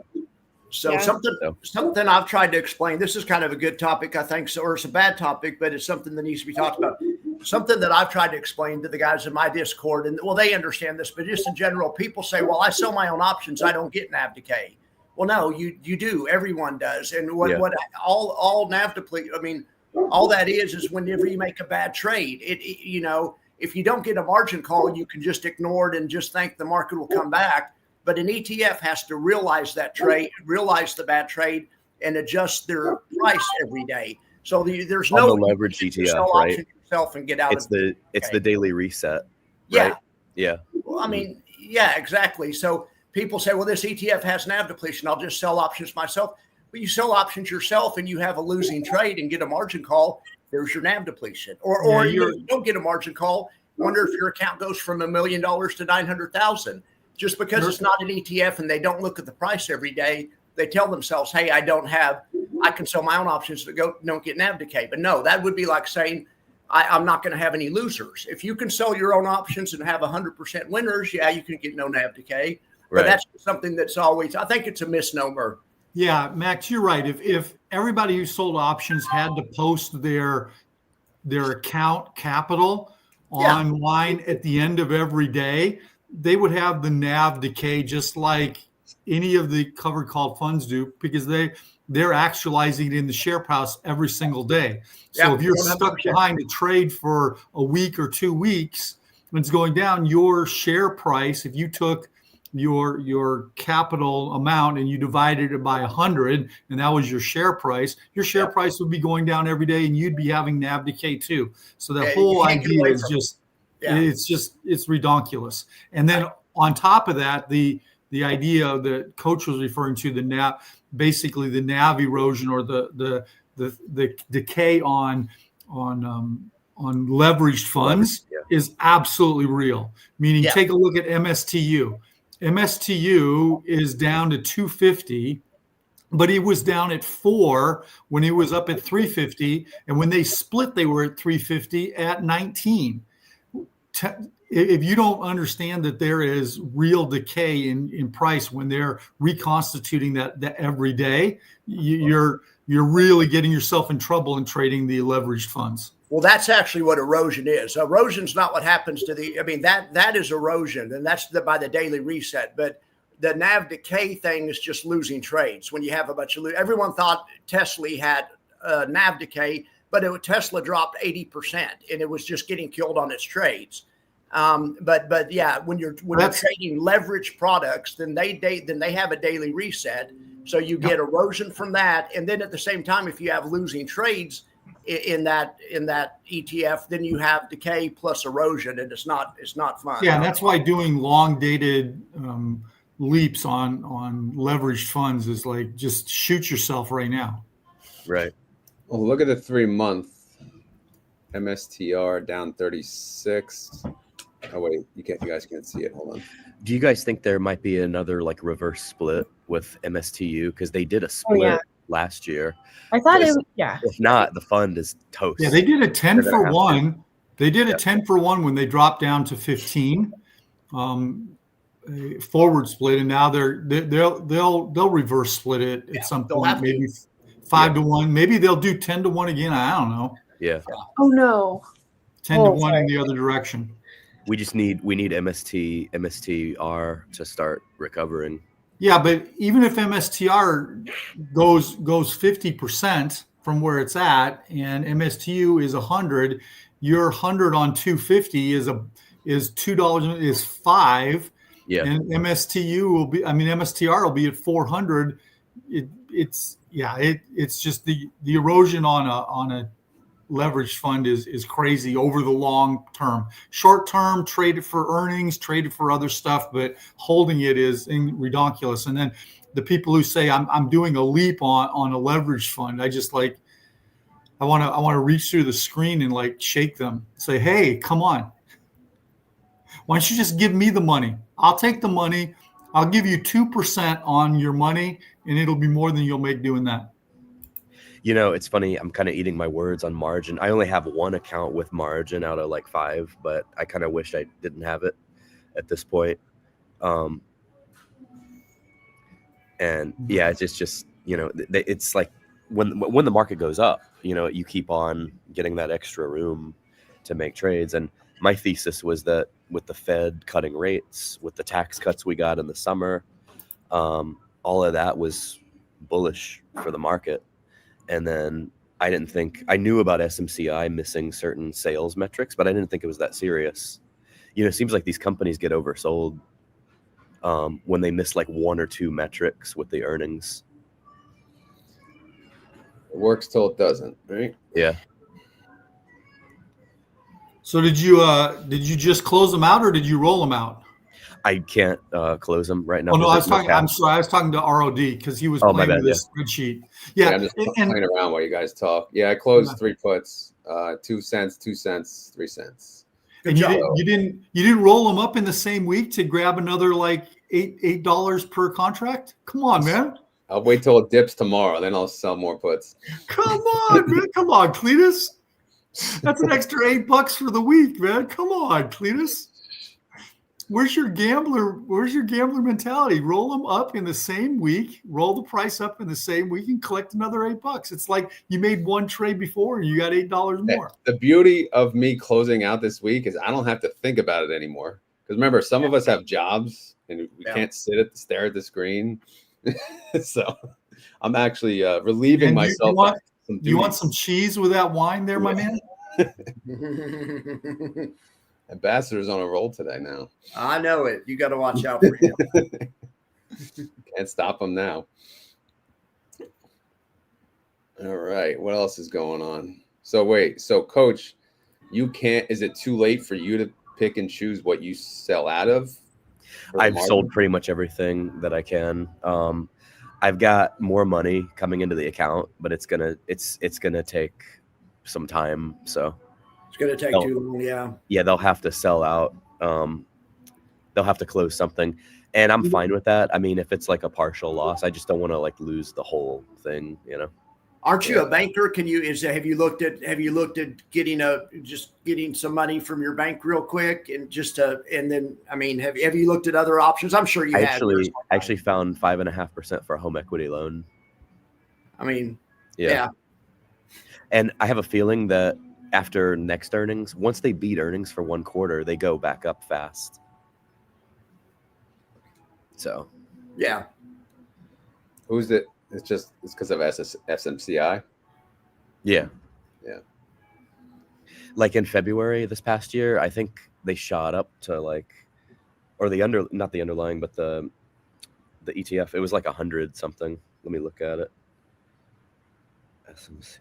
So something I've tried to explain. This is kind of a good topic, I think, or it's a bad topic, but it's something that needs to be talked about. Something that I've tried to explain to the guys in my Discord, and well, they understand this, but just in general, people say, "Well, I sell my own options, I don't get NAV decay." Well, no, you do. Everyone does, and what all NAV deplete. I mean, all that is whenever you make a bad trade, you know, if you don't get a margin call, you can just ignore it and just think the market will come back. But an ETF has to realize that trade, realize the bad trade, and adjust their price every day. So there's no on the leverage ETF, right? Yourself and get out. It's the daily reset. Yeah. Right? Yeah. Well, I mean, yeah, exactly. So people say, well, this ETF has NAV depletion. I'll just sell options myself. But you sell options yourself and you have a losing trade and get a margin call. There's your NAV depletion. Or you don't get a margin call. Wonder if your account goes from $1 million to 900,000. Just because it's not an ETF and they don't look at the price every day, they tell themselves, hey, I can sell my own options that don't get NAV decay. But no, that would be like saying, I'm not going to have any losers. If you can sell your own options and have 100% winners, yeah, you can get no NAV decay. But that's something that's always, I think it's a misnomer. Yeah, Max, you're right. If everybody who sold options had to post their account capital online at the end of every day, they would have the NAV decay just like any of the covered call funds do, because they're actualizing it in the share price every single day. So if you're stuck behind a trade for a week or 2 weeks and it's going down, your share price, if you took your capital amount and you divided it by 100 and that was your share price would be going down every day and you'd be having NAV decay too. So the whole idea is just it's redonkulous. And then on top of that, the idea that Coach was referring to, the NAV, basically the NAV erosion or the decay on leveraged funds is absolutely real. Meaning, take a look at MSTU. MSTU is down to 250, but it was down at 4 when it was up at 350, and when they split, they were at 350 at 19. If you don't understand that there is real decay in price when they're reconstituting that every day, you're really getting yourself in trouble in trading the leveraged funds. Well, that's actually what erosion is. Erosion's not what happens to that is erosion, and that's by the daily reset. But the NAV decay thing is just losing trades. When you have a bunch of everyone thought Tesla had NAV decay, but Tesla dropped 80%, and it was just getting killed on its trades. But yeah, when you're trading leverage products, then they have a daily reset, so you get erosion from that, and then at the same time, if you have losing trades in that ETF, then you have decay plus erosion, and it's not fun. Yeah, and that's why doing long dated leaps on leveraged funds is like just shoot yourself right now. Right. Well, look at the 3-month MSTR down 36. Oh wait, you guys can't see it. Hold on. Do you guys think there might be another like reverse split with MSTU, because they did a split last year? I thought it was, If not, the fund is toast. Yeah, they did a 10 for 1. They did a 10 for 1 when they dropped down to 15 forward split, and now they'll reverse split it at some point, maybe 5 to 1. Maybe they'll do 10 to 1 again. I don't know. Yeah. Oh no. 10 to 1 in the other direction. We need MSTR to start recovering. Yeah, but even if MSTR goes 50% from where it's at, and MSTU is 100, your 100 on 250 is $2 is 5. Yeah. And MSTR will be at 400. It's just the erosion on a leveraged fund is crazy over the long term. Short term, trade it for earnings, trade it for other stuff, but holding it is redonkulous. And then the people who say I'm doing a leap on a leveraged fund, I just I want to reach through the screen and like shake them, say, hey, come on. Why don't you just give me the money? I'll take the money. I'll give you 2% on your money, and it'll be more than you'll make doing that. You know, it's funny. I'm kind of eating my words on margin. I only have one account with margin out of like 5, but I kind of wish I didn't have it at this point. And yeah, it's just you know, it's like when the market goes up, you know, you keep on getting that extra room to make trades. And my thesis was that with the Fed cutting rates, with the tax cuts we got in the summer, all of that was bullish for the market. And then I knew about SMCI missing certain sales metrics, but I didn't think it was that serious. You know, it seems like these companies get oversold when they miss like 1 or 2 metrics with the earnings. It works till it doesn't, right? Yeah. So did you just close them out or did you roll them out? I can't close them right now. Oh no, I'm sorry. I was talking to RoD because he was playing with his spreadsheet. Yeah, I'm just playing around while you guys talk. Yeah, I closed 3 puts, 2 cents, 2 cents, 3 cents. And you didn't roll them up in the same week to grab another like $8 per contract? Come on, man. I'll wait till it dips tomorrow, then I'll sell more puts. Come on, man. Come on, Cletus. That's an extra $8 for the week, man. Come on, Cletus. Where's your gambler mentality? Roll them up in the same week, roll the price up in the same week, and collect another $8. It's like you made one trade before and you got $8 more. The beauty of me closing out this week is I don't have to think about it anymore. Because remember, some of us have jobs and we can't stare at the screen. So I'm actually relieving myself. You want some cheese with that wine there, my man? Ambassador's on a roll today now. I know it. You got to watch out for him. Can't stop him now. All right. What else is going on? So wait. So Coach, you can't. Is it too late for you to pick and choose what you sell out of? I've sold pretty much everything that I can. I've got more money coming into the account, but it's gonna take some time. So. It's going to take too long, yeah. Yeah, they'll have to sell out. They'll have to close something, and I'm fine with that. I mean, if it's like a partial loss, I just don't want to like lose the whole thing, you know. Aren't you a banker? Have you looked at getting some money from your bank real quick and then have you looked at other options? I'm sure you have. Actually found 5.5% for a home equity loan. I mean, yeah. And I have a feeling that after next earnings, once they beat earnings for 1 quarter, they go back up fast. So, yeah. Who's it? It's because of SMCI. Yeah. Like in February this past year, I think they shot up to like, or not the underlying, but the ETF. It was like 100 something. Let me look at it. SMCI.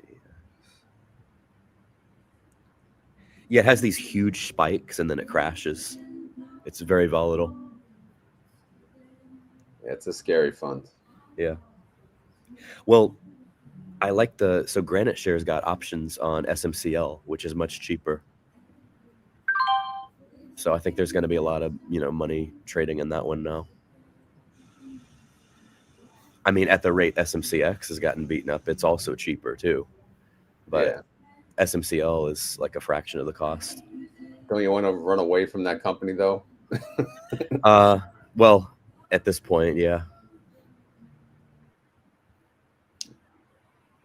Yeah, it has these huge spikes and then it crashes. It's very volatile. Yeah, it's a scary fund. Yeah. Well, I like so Granite Shares got options on SMCL, which is much cheaper. So I think there's going to be a lot of, money trading in that one now. I mean, at the rate SMCX has gotten beaten up, it's also cheaper too. But yeah. SMCL is like a fraction of the cost. Don't you want to run away from that company though? Well, at this point, yeah.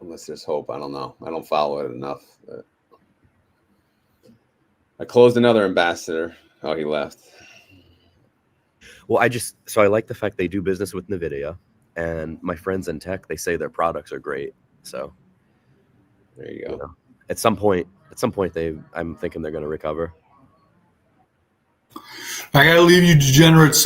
Unless there's hope, I don't know. I don't follow it enough. But I closed another ambassador. Oh, he left. Well, I like the fact they do business with NVIDIA, and my friends in tech, they say their products are great. So there you go. At some point, I'm thinking they're going to recover. I got to leave you degenerates.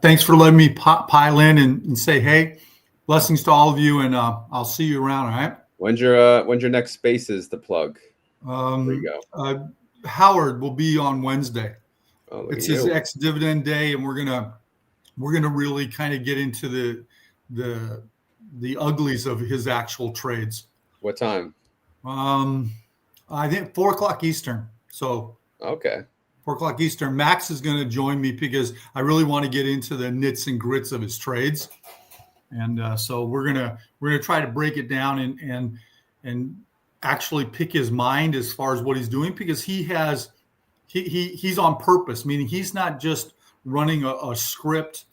Thanks for letting me pile in and say, hey, blessings to all of you, and I'll see you around. All right. When's your next Spaces to plug? There you go. Howard will be on Wednesday. Oh, it's his ex-dividend day, and we're gonna really kind of get into the uglies of his actual trades. What time? I think 4:00 Eastern. So okay. 4:00 Eastern. Max is going to join me because I really want to get into the nits and grits of his trades. And so we're gonna try to break it down and actually pick his mind as far as what he's doing, because he's on purpose, meaning he's not just running a script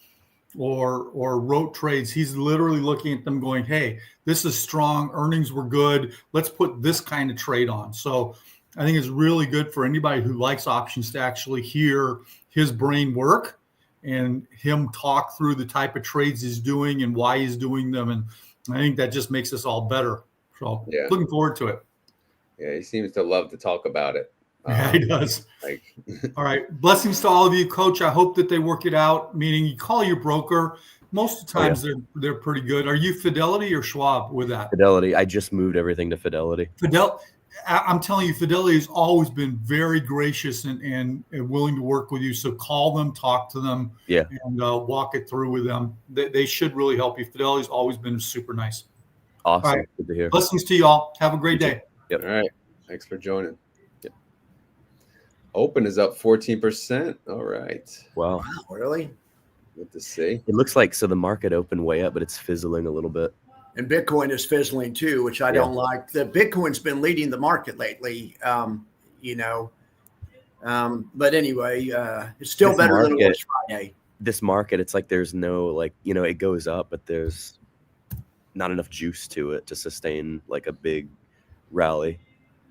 or rote trades. He's literally looking at them going, hey, this is strong, earnings were good, let's put this kind of trade on. So I think it's really good for anybody who likes options to actually hear his brain work and him talk through the type of trades he's doing and why he's doing them. And I think that just makes us all better. So looking forward to it. Yeah, he seems to love to talk about it. Yeah, he does. All right. Blessings to all of you, Coach. I hope that they work it out, meaning you call your broker. Most of the times they're pretty good. Are you Fidelity or Schwab with that? Fidelity. I just moved everything to Fidelity. I'm telling you, Fidelity has always been very gracious and willing to work with you. So call them, talk to them, and walk it through with them. They should really help you. Fidelity's always been super nice. Awesome. All right. Good to hear. Blessings to you all. Have a great day. Yep. All right. Thanks for joining. Yep. Open is up 14%. All right. Wow. Really? Good to see. It looks like the market opened way up, but it's fizzling a little bit. And Bitcoin is fizzling too, which I don't like. The Bitcoin's been leading the market lately, but anyway, it's still better than it was Friday. This market, it's like there's no it goes up, but there's not enough juice to it to sustain like a big rally.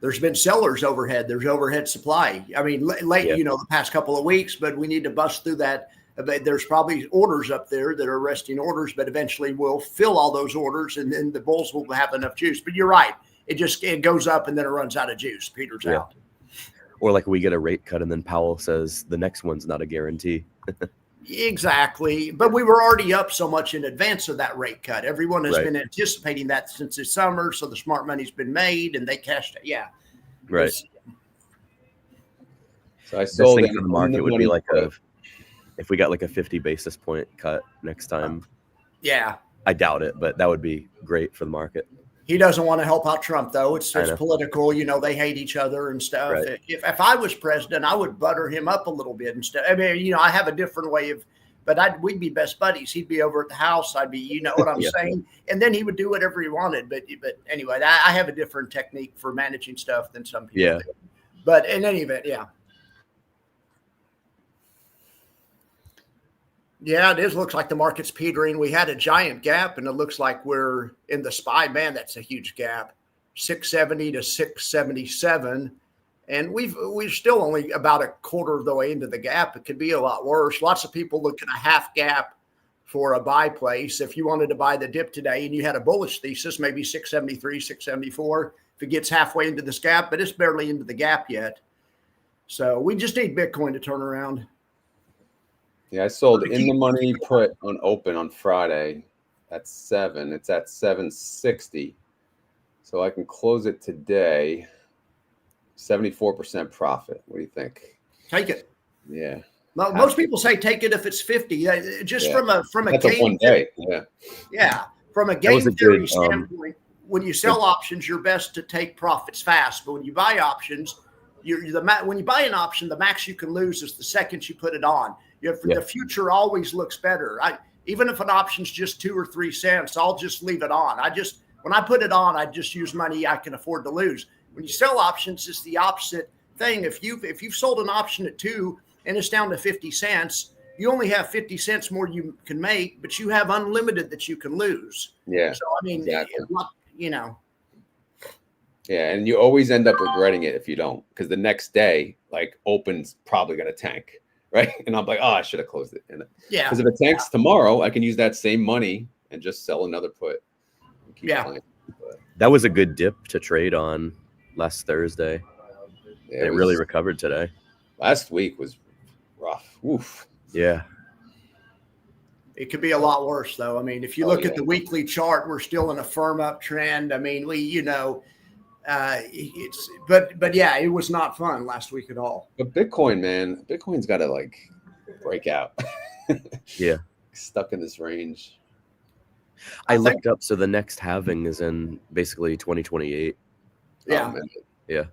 There's been sellers overhead. There's overhead supply. I mean, the past couple of weeks, but we need to bust through that. There's probably orders up there that are resting orders, but eventually we'll fill all those orders and then the bulls will have enough juice. But you're right. It goes up and then it runs out of juice. Peters out. Or like we get a rate cut and then Powell says the next one's not a guarantee. Exactly. But we were already up so much in advance of that rate cut. Everyone has been anticipating that since the summer. So the smart money's been made and they cashed it. Yeah. Right. So I sold it. For the market would be like if we got like a 50 basis point cut next time. Yeah. I doubt it, but that would be great for the market. He doesn't want to help out Trump, though. It's political. They hate each other and stuff. Right. If I was president, I would butter him up a little bit and stuff. I mean, I have a different way of, but we'd be best buddies. He'd be over at the house. I'd be, you know what I'm saying? And then he would do whatever he wanted. But anyway, I have a different technique for managing stuff than some people do. But in any event, Yeah, it is. Looks like the market's petering. We had a giant gap, and it looks like we're in the SPY. Man, that's a huge gap, 670 to 677, and we're still only about a quarter of the way into the gap. It could be a lot worse. Lots of people look at a half gap for a buy place. If you wanted to buy the dip today and you had a bullish thesis, maybe 673, 674. If it gets halfway into this gap, but it's barely into the gap yet. So we just need Bitcoin to turn around. Yeah, I sold in the money put on open on Friday at 7. It's at 760. So I can close it today. 74% profit. What do you think? Take it. Yeah. Well, most people say take it if it's 50. Just from a That's a one day. Yeah. From a game theory standpoint, when you sell options, you're best to take profits fast. But when you buy options, when you buy an option, the max you can lose is the second you put it on. The future always looks better. Even if an option's just 2 or 3 cents, I'll just leave it on. When I put it on, I just use money I can afford to lose. When you sell options, it's the opposite thing. If you've sold an option at 2 and it's down to 50 cents, you only have 50 cents more you can make, but you have unlimited that you can lose. Yeah. So I mean, Yeah, and you always end up regretting it if you don't, because the next day, open's probably gonna tank. Right. And I'm like, I should have closed it. Because if it tanks tomorrow, I can use that same money and just sell another put. That was a good dip to trade on last Thursday. Yeah, it really recovered today. Last week was rough. Oof. Yeah. It could be a lot worse, though. I mean, if you look at the weekly chart, we're still in a firm uptrend. I mean, it was not fun last week at all. But Bitcoin's got to break out. Yeah. Stuck in this range. I looked up. So the next halving is in basically 2028. Yeah. Yeah.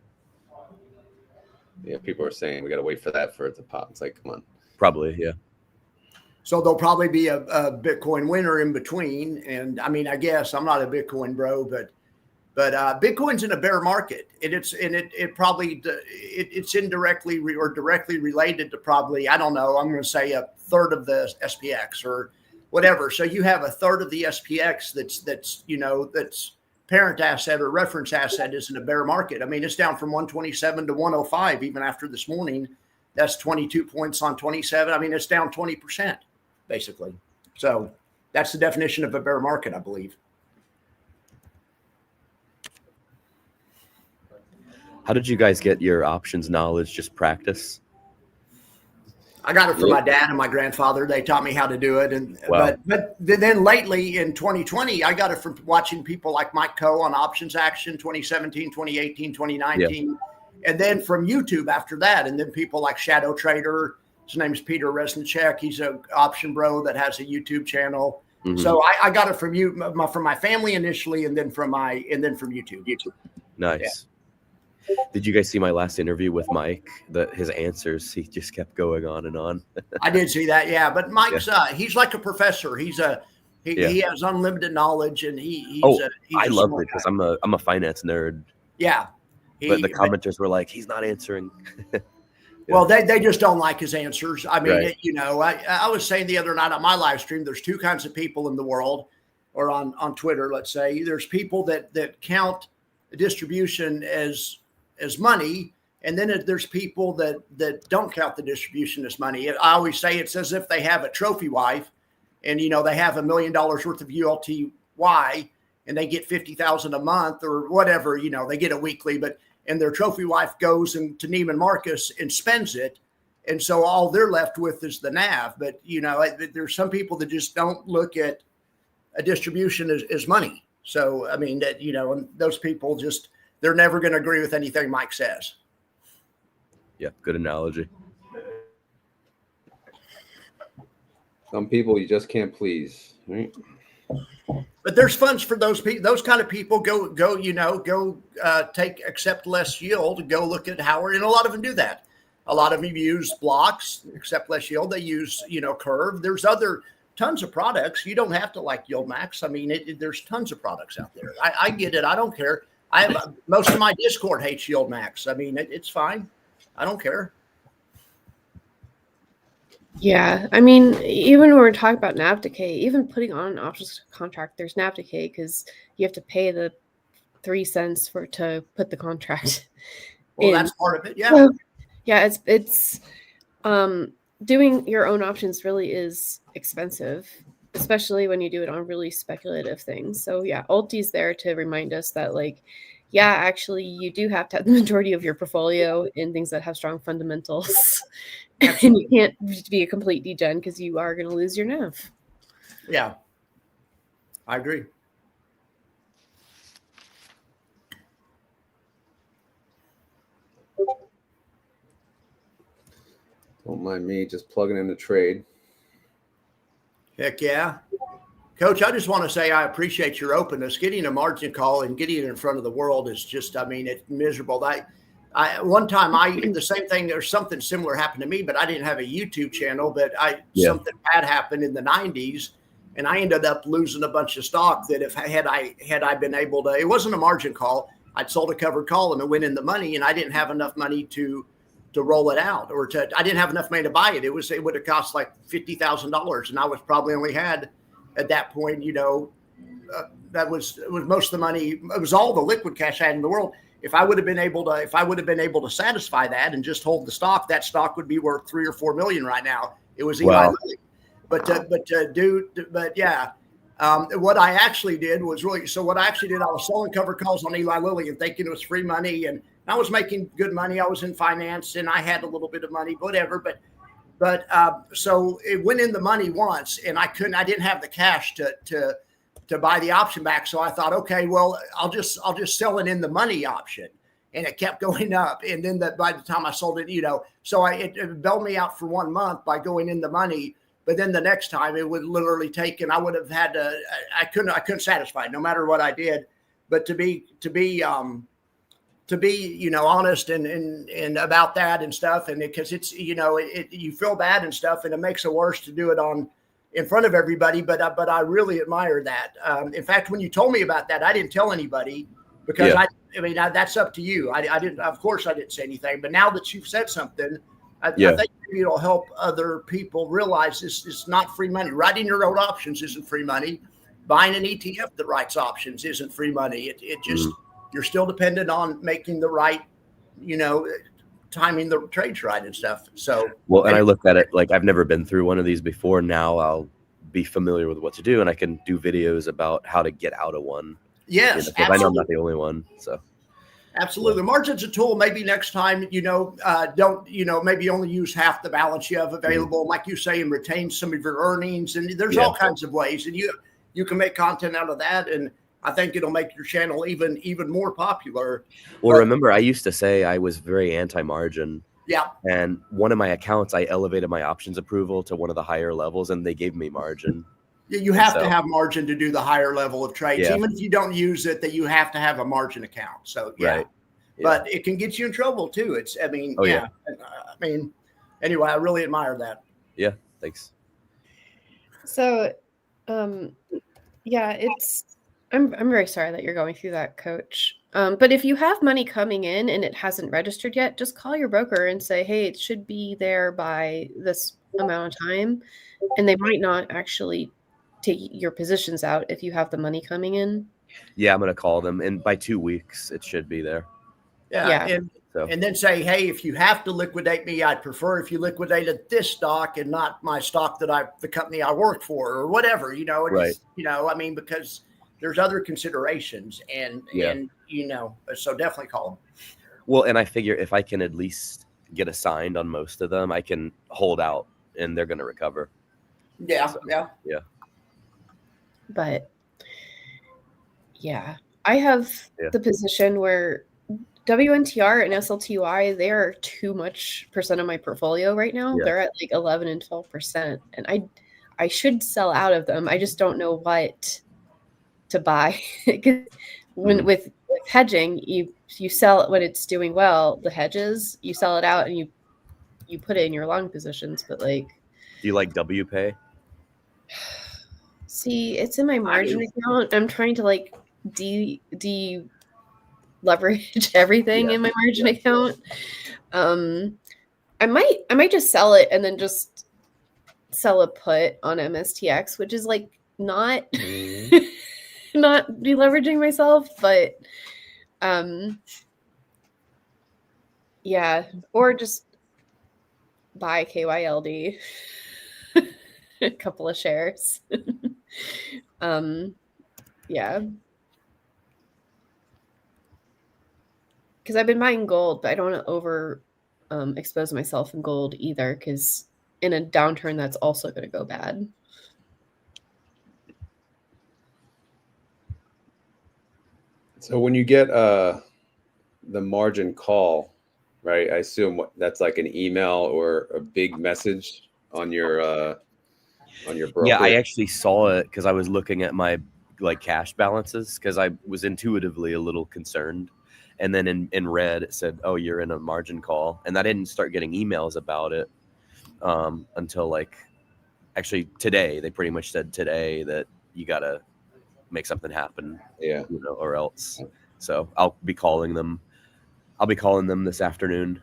Yeah. People are saying we got to wait for it to pop. It's like, come on. Probably. Yeah. So there'll probably be a Bitcoin winner in between. And I mean, I guess I'm not a Bitcoin bro, but Bitcoin's in a bear market, and it's indirectly or directly related to probably, I don't know, I'm going to say a third of the SPX or whatever. So you have a third of the SPX that's parent asset or reference asset is in a bear market. I mean, it's down from 127 to 105 even after this morning. That's 22 points on 27. I mean, it's down 20% basically. So that's the definition of a bear market, I believe. How did you guys get your options knowledge? Just practice? I got it from my dad and my grandfather. They taught me how to do it. And wow. but then lately in 2020, I got it from watching people like Mike Coe on Options Action 2017, 2018, 2019. Yeah. And then from YouTube after that. And then people like Shadow Trader. His name is Peter Resnicek. He's an option bro that has a YouTube channel. Mm-hmm. So I got it from from my family initially, and then from YouTube. Nice. Yeah. Did you guys see my last interview with Mike? His answers, he just kept going on and on. I did see that, yeah. But Mike's he's like a professor. He has unlimited knowledge, and he's I loved it because I'm a finance nerd. Yeah. But the commenters were like, he's not answering. Yeah. Well, they just don't like his answers. I mean, right. I was saying the other night on my live stream, there's two kinds of people in the world, or on Twitter, let's say. There's people that count the distribution as money, and then there's people that don't count the distribution as money. I always say it's as if they have a trophy wife, and they have $1 million worth of ULTY, and they get $50,000 a month or whatever. They get it weekly, and their trophy wife goes to Neiman Marcus and spends it, and so all they're left with is the NAV. But there's some people that just don't look at a distribution as money. So I mean that and those people just. They're never going to agree with anything Mike says. Yeah, good analogy. Some people you just can't please, right? But there's funds for those people. Those kind of people go accept less yield. Go look at Howard, and a lot of them do that. A lot of them use blocks, accept less yield. They use Curve. There's tons of products. You don't have to like YieldMax. I mean, there's tons of products out there. I get it. I don't care. Most of my Discord hates YieldMax. I mean, it's fine. I don't care. Yeah, I mean, even when we're talking about NAV decay, even putting on an options contract, there's NAV decay because you have to pay the 3 cents to put the contract. Well, that's part of it. Yeah. So, yeah, it's doing your own options really is expensive, especially when you do it on really speculative things. So yeah, Ulti's there to remind us that actually you do have to have the majority of your portfolio in things that have strong fundamentals. And you can't be a complete degen because you are going to lose your NAV. Yeah, I agree. Don't mind me just plugging in the trade. Heck yeah. Coach, I just want to say I appreciate your openness. Getting a margin call and getting it in front of the world is just, I mean, it's miserable. One time the same thing or something similar happened to me, but I didn't have a YouTube channel, but something bad happened in the 90s, and I ended up losing a bunch of stock that had I been able to, it wasn't a margin call. I'd sold a covered call and it went in the money, and I didn't have enough money to roll it out, I didn't have enough money to buy it. It would have cost like $50,000, and I was probably only had at that point, that was most of the money. It was all the liquid cash I had in the world. If I would have been able to satisfy that and just hold the stock, that stock would be worth $3 or $4 million right now. It was Eli Lilly. But what I actually did was I was selling covered calls on Eli Lilly and thinking it was free money, and I was making good money. I was in finance and I had a little bit of money, whatever. But so it went in the money once, and I didn't have the cash to buy the option back. So I thought, okay, well, I'll just sell it in the money option, and it kept going up. And then by the time I sold it, so it bailed me out for 1 month by going in the money. But then the next time it would literally take, and I would have had to, I couldn't satisfy it no matter what I did. But to be to be, honest and about that and stuff. And because it's, you feel bad and stuff, and it makes it worse to do it in front of everybody. But I really admire that. In fact, when you told me about that, I didn't tell anybody because that's up to you. I didn't, of course I didn't say anything, but now that you've said something, I think maybe it'll help other people realize this is not free money. Writing your own options isn't free money. Buying an ETF that writes options isn't free money. It just, you're still dependent on making the right, timing the trades right and stuff. So, well, and I looked at it like I've never been through one of these before. Now I'll be familiar with what to do, and I can do videos about how to get out of one. Yes, because I know I'm not the only one. So, absolutely. Margin's a tool. Maybe next time, don't, maybe only use half the balance you have available, like you say, and retain some of your earnings. And there's all kinds of ways, and you can make content out of that. And I think it'll make your channel even more popular. Well, remember, I used to say I was very anti-margin. Yeah. And one of my accounts, I elevated my options approval to one of the higher levels, and they gave me margin. You have to have margin to do the higher level of trades. Yeah. Even if you don't use it, that you have to have a margin account. So, Right. But it can get you in trouble too. Anyway, I really admire that. Yeah. Thanks. So, I'm very sorry that you're going through that, Coach. But if you have money coming in and it hasn't registered yet, just call your broker and say, hey, it should be there by this amount of time. And they might not actually take your positions out if you have the money coming in. Yeah, I'm going to call them. And by 2 weeks, it should be there. Yeah. And then say, hey, if you have to liquidate me, I'd prefer if you liquidated this stock and not my stock the company I work for or whatever, because there's other considerations and so definitely call them. Well, and I figure if I can at least get assigned on most of them, I can hold out and they're going to recover. Yeah. So, yeah. But I have the position where WNTR and SLTY, they are too much percent of my portfolio right now. They're at like 11 and 12%. And I should sell out of them. I just don't know what to buy. With hedging, you sell it when it's doing well, the hedges, you sell it out and you put it in your long positions. But like, do you like WPay? See, it's in my margin account. I'm trying to like leverage everything in my margin account. I might just sell it and then just sell a put on MSTX, which is like not not deleveraging myself, but or just buy KYLD, a couple of shares. Because I've been buying gold, but I don't want to over expose myself in gold either, because in a downturn, that's also going to go bad. So when you get the margin call, right? I assume that's like an email or a big message on your broker. Yeah, I actually saw it because I was looking at my cash balances because I was intuitively a little concerned. And then in red, it said, oh, you're in a margin call. And I didn't start getting emails about it until actually today. They pretty much said today that you got to make something happen, or else. So I'll be calling them. I'll be calling them this afternoon.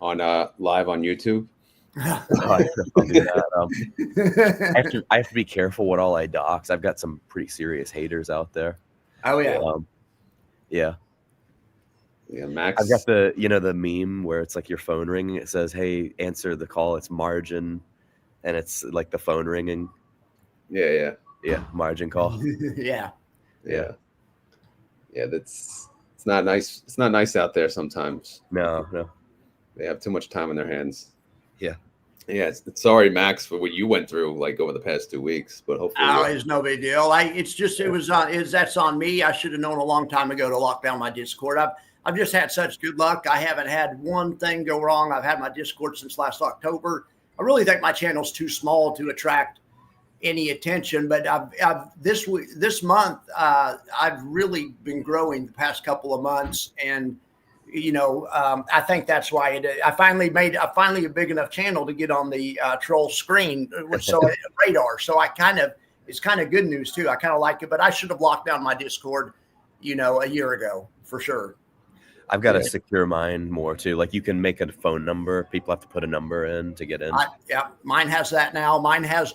On live on YouTube? I'll do that. I have to be careful what all I dox. I've got some pretty serious haters out there. Oh, yeah. Yeah, Max. I've got the meme where it's like your phone ringing. It says, "Hey, answer the call. It's margin," and it's like the phone ringing. Yeah. Margin call. Yeah. It's not nice. It's not nice out there sometimes. No. They have too much time on their hands. Yeah. Sorry, Max, for what you went through over the past 2 weeks, but hopefully. Oh, it's no big deal. That's on me. I should have known a long time ago to lock down my Discord. I've just had such good luck. I haven't had one thing go wrong. I've had my Discord since last October. I really think my channel's too small to attract, any attention. But this month, I've really been growing the past couple of months, and I think that's why I finally made a big enough channel to get on the troll screen, so radar. So it's kind of good news too. I kind of like it, but I should have locked down my Discord, a year ago for sure. I've got to secure mine more too. Like you can make a phone number. People have to put a number in to get in. Yeah, mine has that now. Mine has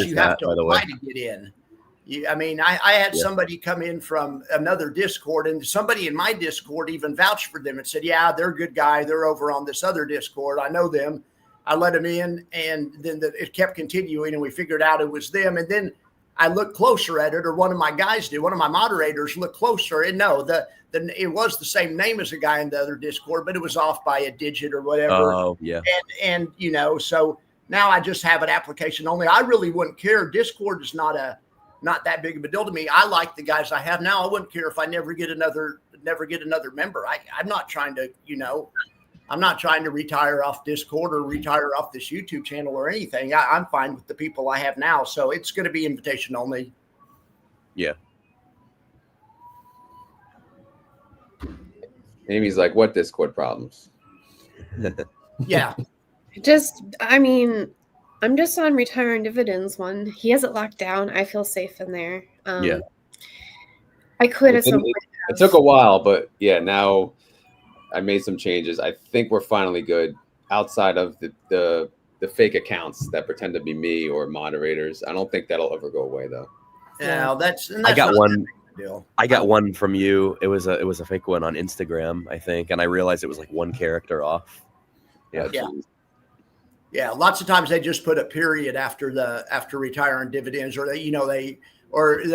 you have to apply to get in. I had somebody come in from another Discord, and somebody in my Discord even vouched for them and said, yeah, they're a good guy. They're over on this other Discord. I know them. I let them in, and then it kept continuing, and we figured out it was them. And then I looked closer at it, or one of my guys did. One of my moderators looked closer, and no, it was the same name as a guy in the other Discord, but it was off by a digit or whatever. Oh, yeah. And so now I just have an application only. I really wouldn't care. Discord is not that big of a deal to me. I like the guys I have now. I wouldn't care if I never get another member. I'm not trying to, I'm not trying to retire off Discord or retire off this YouTube channel or anything. I'm fine with the people I have now. So it's going to be invitation only. Yeah. Amy's like, what Discord problems? Yeah. I'm just on retire on dividends one. He has it locked down. I feel safe in there. Yeah. I could at some point. It took a while, but yeah, now I made some changes. I think we're finally good outside of the fake accounts that pretend to be me or moderators. I don't think that'll ever go away though. Yeah, that's I got one. I got one from you. It was a fake one on Instagram, I think, and I realized it was like one character off. Yeah. Yeah, lots of times they just put a period after retire on dividends, or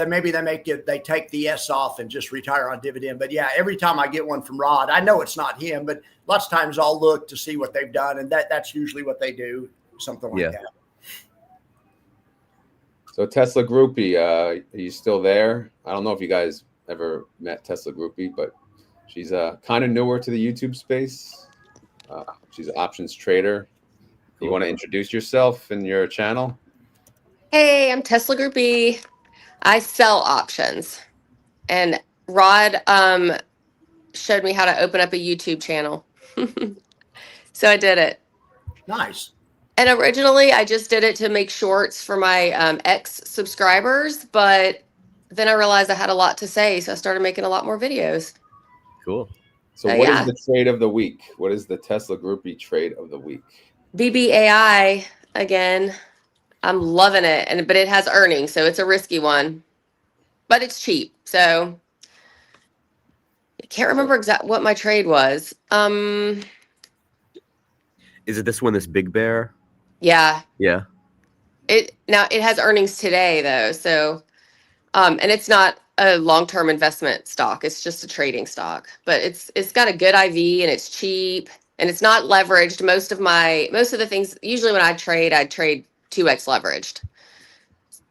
maybe they take the S off and just retire on dividend. But yeah, every time I get one from RoD, I know it's not him, but lots of times I'll look to see what they've done, and that's usually what they do, something like that. So Tesla Groupie, are you still there? I don't know if you guys ever met Tesla Groupie, but she's kind of newer to the YouTube space. She's an options trader. You want to introduce yourself and your channel? Hey, I'm Tesla Groupie. I sell options, and RoD showed me how to open up a YouTube channel. So I did it. Nice. And originally I just did it to make shorts for my ex-subscribers, but then I realized I had a lot to say, so I started making a lot more videos. Cool. So what is the trade of the week? What is the Tesla Groupie trade of the week? BBAI again. I'm loving it, but it has earnings, so it's a risky one. But it's cheap, so I can't remember exactly what my trade was. Is it this one, this Big Bear? Yeah. Yeah. It has earnings today though, so and it's not a long-term investment stock. It's just a trading stock, but it's got a good IV and it's cheap and it's not leveraged. Most of the things, usually when I trade 2x leveraged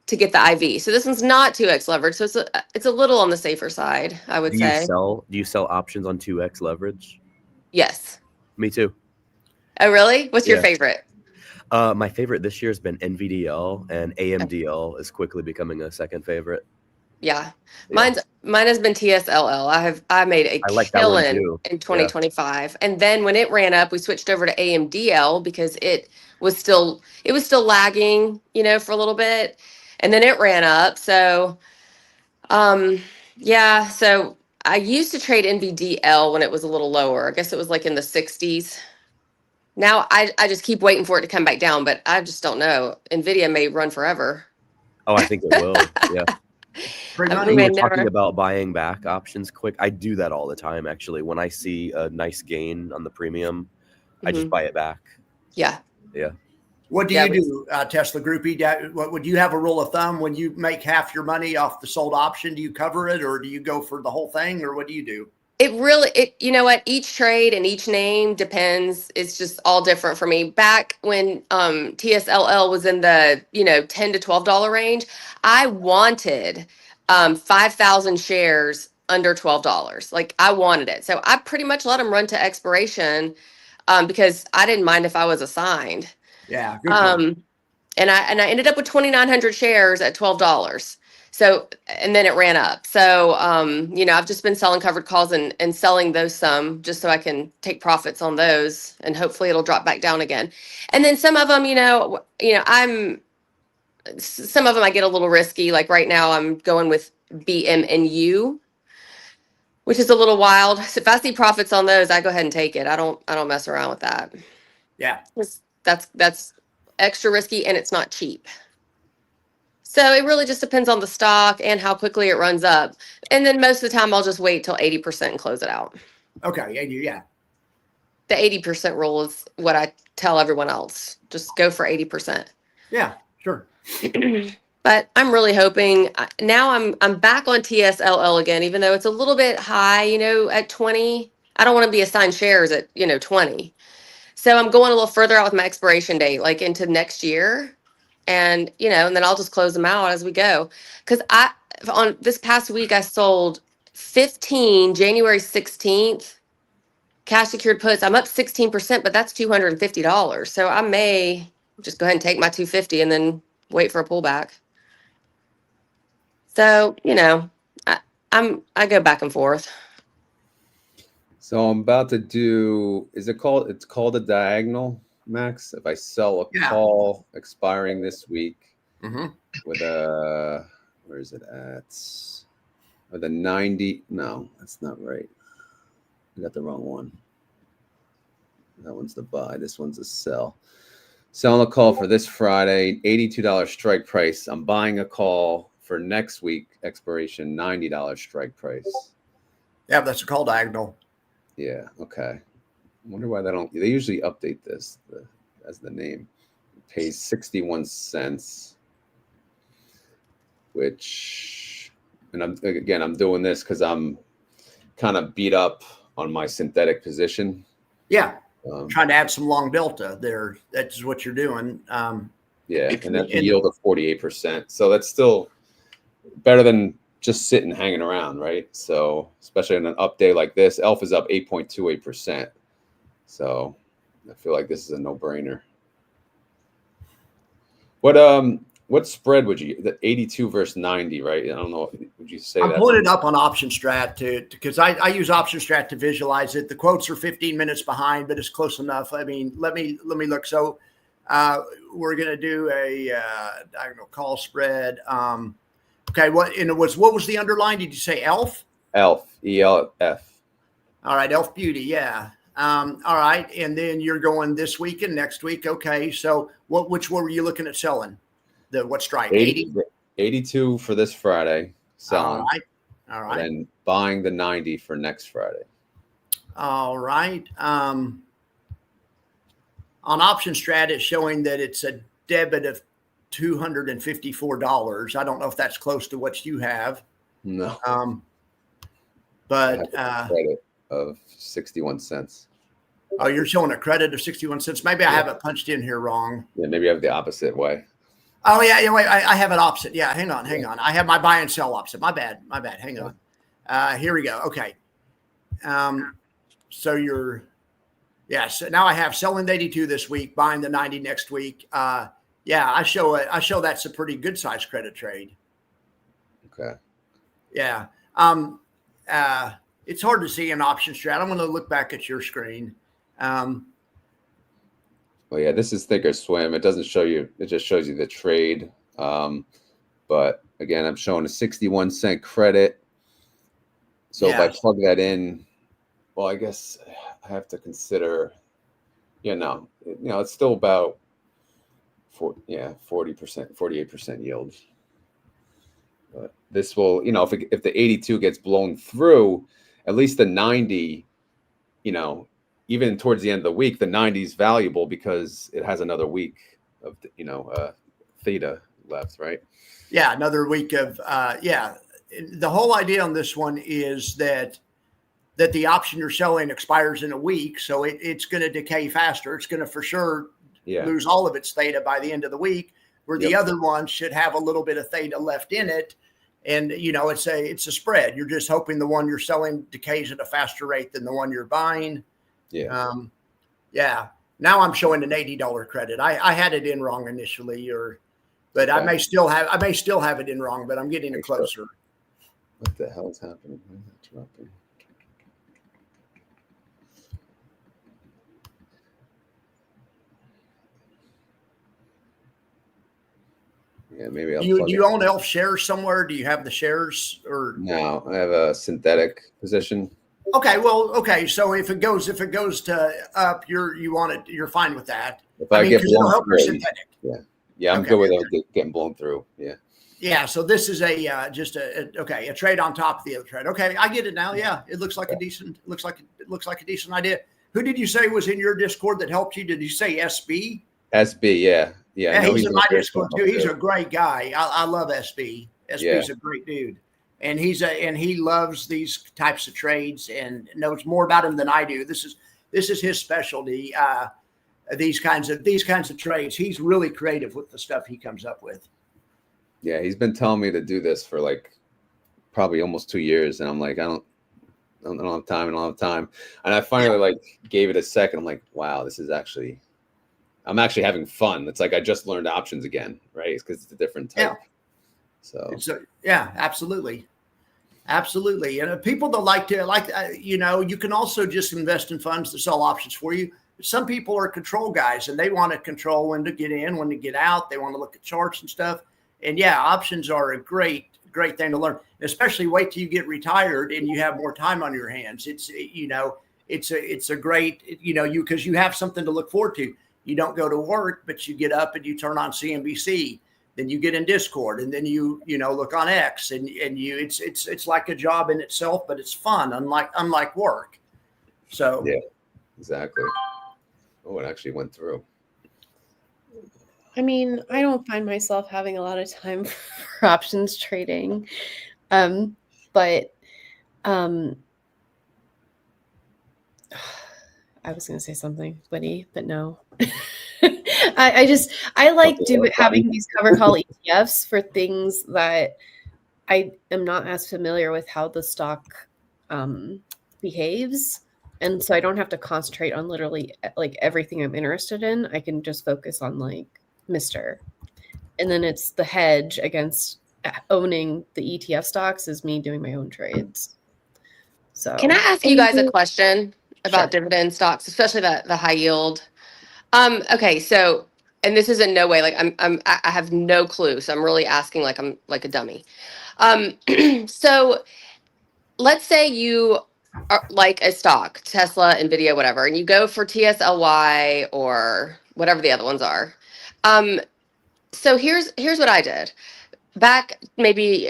to get the IV. So this one's not 2x leveraged, so it's a little on the safer side, I would say. Do you sell options on 2x leverage? Yes. Me too. Oh, really? What's your favorite? My favorite this year has been NVDL, and AMDL is quickly becoming a second favorite. Yeah. Mine has been TSLL. I made a killing in 2025. Yeah. And then when it ran up, we switched over to AMDL because it was still lagging, for a little bit. And then it ran up. So so I used to trade NVDL when it was a little lower. I guess it was like in the 60s. Now I just keep waiting for it to come back down, but I just don't know. NVIDIA may run forever. Oh, I think it will. Yeah. We were talking about buying back options quick. I do that all the time, actually. When I see a nice gain on the premium, I just buy it back. Yeah. Yeah. What do you do, Tesla Groupie? Would you have a rule of thumb when you make half your money off the sold option? Do you cover it, or do you go for the whole thing, or what do you do? You know what? Each trade and each name depends. It's just all different for me. Back when TSLL was in the $10 to $12 range, I wanted 5,000 shares under $12. Like I wanted it, so I pretty much let them run to expiration because I didn't mind if I was assigned. Yeah. Good and I ended up with 2,900 shares at $12. So, and then it ran up. So, I've just been selling covered calls and selling those some just so I can take profits on those, and hopefully it'll drop back down again. And then some of them, some of them I get a little risky. Like right now I'm going with BMNU, which is a little wild. So if I see profits on those, I go ahead and take it. I don't mess around with that. Yeah. That's extra risky, and it's not cheap. So it really just depends on the stock and how quickly it runs up. And then most of the time I'll just wait till 80% and close it out. Okay. Yeah. The 80% rule is what I tell everyone else. Just go for 80%. Yeah, sure. But I'm really hoping now I'm back on TSLL again, even though it's a little bit high, at 20. I don't want to be assigned shares at, 20. So I'm going a little further out with my expiration date, like into next year. And, and then I'll just close them out as we go. Because on this past week, I sold 15 January 16th cash secured puts. I'm up 16%, but that's $250. So I may just go ahead and take my 250 and then wait for a pullback. So, I go back and forth. So I'm about to do, it's called a diagonal, Max. If I sell a call expiring this week with a, where is it at? With a 90, no, that's not right. I got the wrong one. That one's the buy. This one's a sell. Selling a call for this Friday, $82 strike price. I'm buying a call for next week expiration, $90 strike price. Yeah, that's a call diagonal. Yeah. Okay. I wonder why they usually update this as the name. It pays 61 cents, and I'm doing this because I'm kind of beat up on my synthetic position. Yeah. Trying to add some long delta there. That's what you're doing. Yeah. And that's a yield of 48%. So that's still better than just sitting hanging around, right? So especially on an up day like this, ELF is up 8.28%. So I feel like this is a no-brainer. What spread would you, the 82 versus 90, right? I don't know. Would you say I'm that? pulling it up on Option Strat because I use Option Strat to visualize it. The quotes are 15 minutes behind, but it's close enough. I mean, let me look. So we're going to do a diagonal call spread. Okay, what was the underline? Did you say ELF? ELF, ELF. All right, ELF Beauty, yeah. All right, and then you're going this week and next week. Okay, so which one were you looking at selling? What strike? 82 for this Friday. Selling. All right. And then buying the 90 for next Friday. All right. On Option Strat, it's showing that it's a debit of $254. I don't know if that's close to what you have. No. But credit of 61 cents. Oh, you're showing a credit of 61 cents. Maybe I have it punched in here wrong. Yeah, maybe I have the opposite way. Oh yeah, wait, I have it opposite. Yeah, hang on. I have my buy and sell opposite. My bad. Hang on. Here we go. Okay. So so now I have selling the 82 this week, buying the 90 next week. I show that's a pretty good size credit trade. Okay. Yeah. It's hard to see an Option Strat. I'm going to look back at your screen. Well, yeah, this is Thinkorswim. It doesn't show you. It just shows you the trade. But again, I'm showing a 61 cent credit. So if I plug that in, well, I guess I have to consider. It's still about 40%, 48% yield. But this will, if the 82 gets blown through, at least the 90, even towards the end of the week, the 90 is valuable because it has another week of, theta left, right? Yeah, another week of, The whole idea on this one is that the option you're selling expires in a week, so it's going to decay faster. It's going to for sure lose all of its theta by the end of the week, where the other one should have a little bit of theta left in it. And, it's a spread. You're just hoping the one you're selling decays at a faster rate than the one you're buying. Yeah. Now I'm showing an $80 credit. I had it in wrong initially, but I may still have it in wrong, but I'm getting it closer. What the hell's happening? Yeah, maybe I'll do you own Elf shares somewhere? Do you have the shares or no? I have a synthetic position. Okay, well, okay. So if it goes to up, you're fine with that. If I get it'll help your through, synthetic. I'm good with it getting blown through. Yeah. Yeah. So this is a trade on top of the other trade. Okay, I get it now. Yeah, it looks like a decent idea. Who did you say was in your Discord that helped you? Did you say SB? SB, yeah. He's in my Discord too. He's a great guy. I love SB. SB's a great dude. And he loves these types of trades and knows more about them than I do. This is his specialty. These kinds of trades. He's really creative with the stuff he comes up with. Yeah, he's been telling me to do this for like probably almost 2 years, and I'm like, I don't have time. And I finally gave it a second. I'm like, wow, I'm actually having fun. It's like I just learned options again, right? It's because it's a different type. Yeah. So yeah, absolutely. And people that you can also just invest in funds that sell options for you. Some people are control guys and they want to control when to get in, when to get out. They want to look at charts and stuff. And yeah, options are a great thing to learn, especially wait till you get retired and you have more time on your hands. It's a great, because you have something to look forward to. You don't go to work, but you get up and you turn on CNBC. Then you get in Discord, and then you look on X, and it's like a job in itself, but it's fun, unlike work. So yeah, exactly. Oh, it actually went through. I mean, I don't find myself having a lot of time for options trading, but I was going to say something witty, but no. I like having these cover call ETFs for things that I am not as familiar with how the stock behaves. And so I don't have to concentrate on literally like everything I'm interested in. I can just focus on like Mr. And then it's the hedge against owning the ETF stocks is me doing my own trades. So can I ask you guys a question about dividend stocks, especially the high yield? Okay, so, and this is in no way like I have no clue, so I'm really asking like I'm like a dummy. So let's say you are like a stock, Tesla, Nvidia, whatever, and you go for TSLY or whatever the other ones are. So here's what I did. Back maybe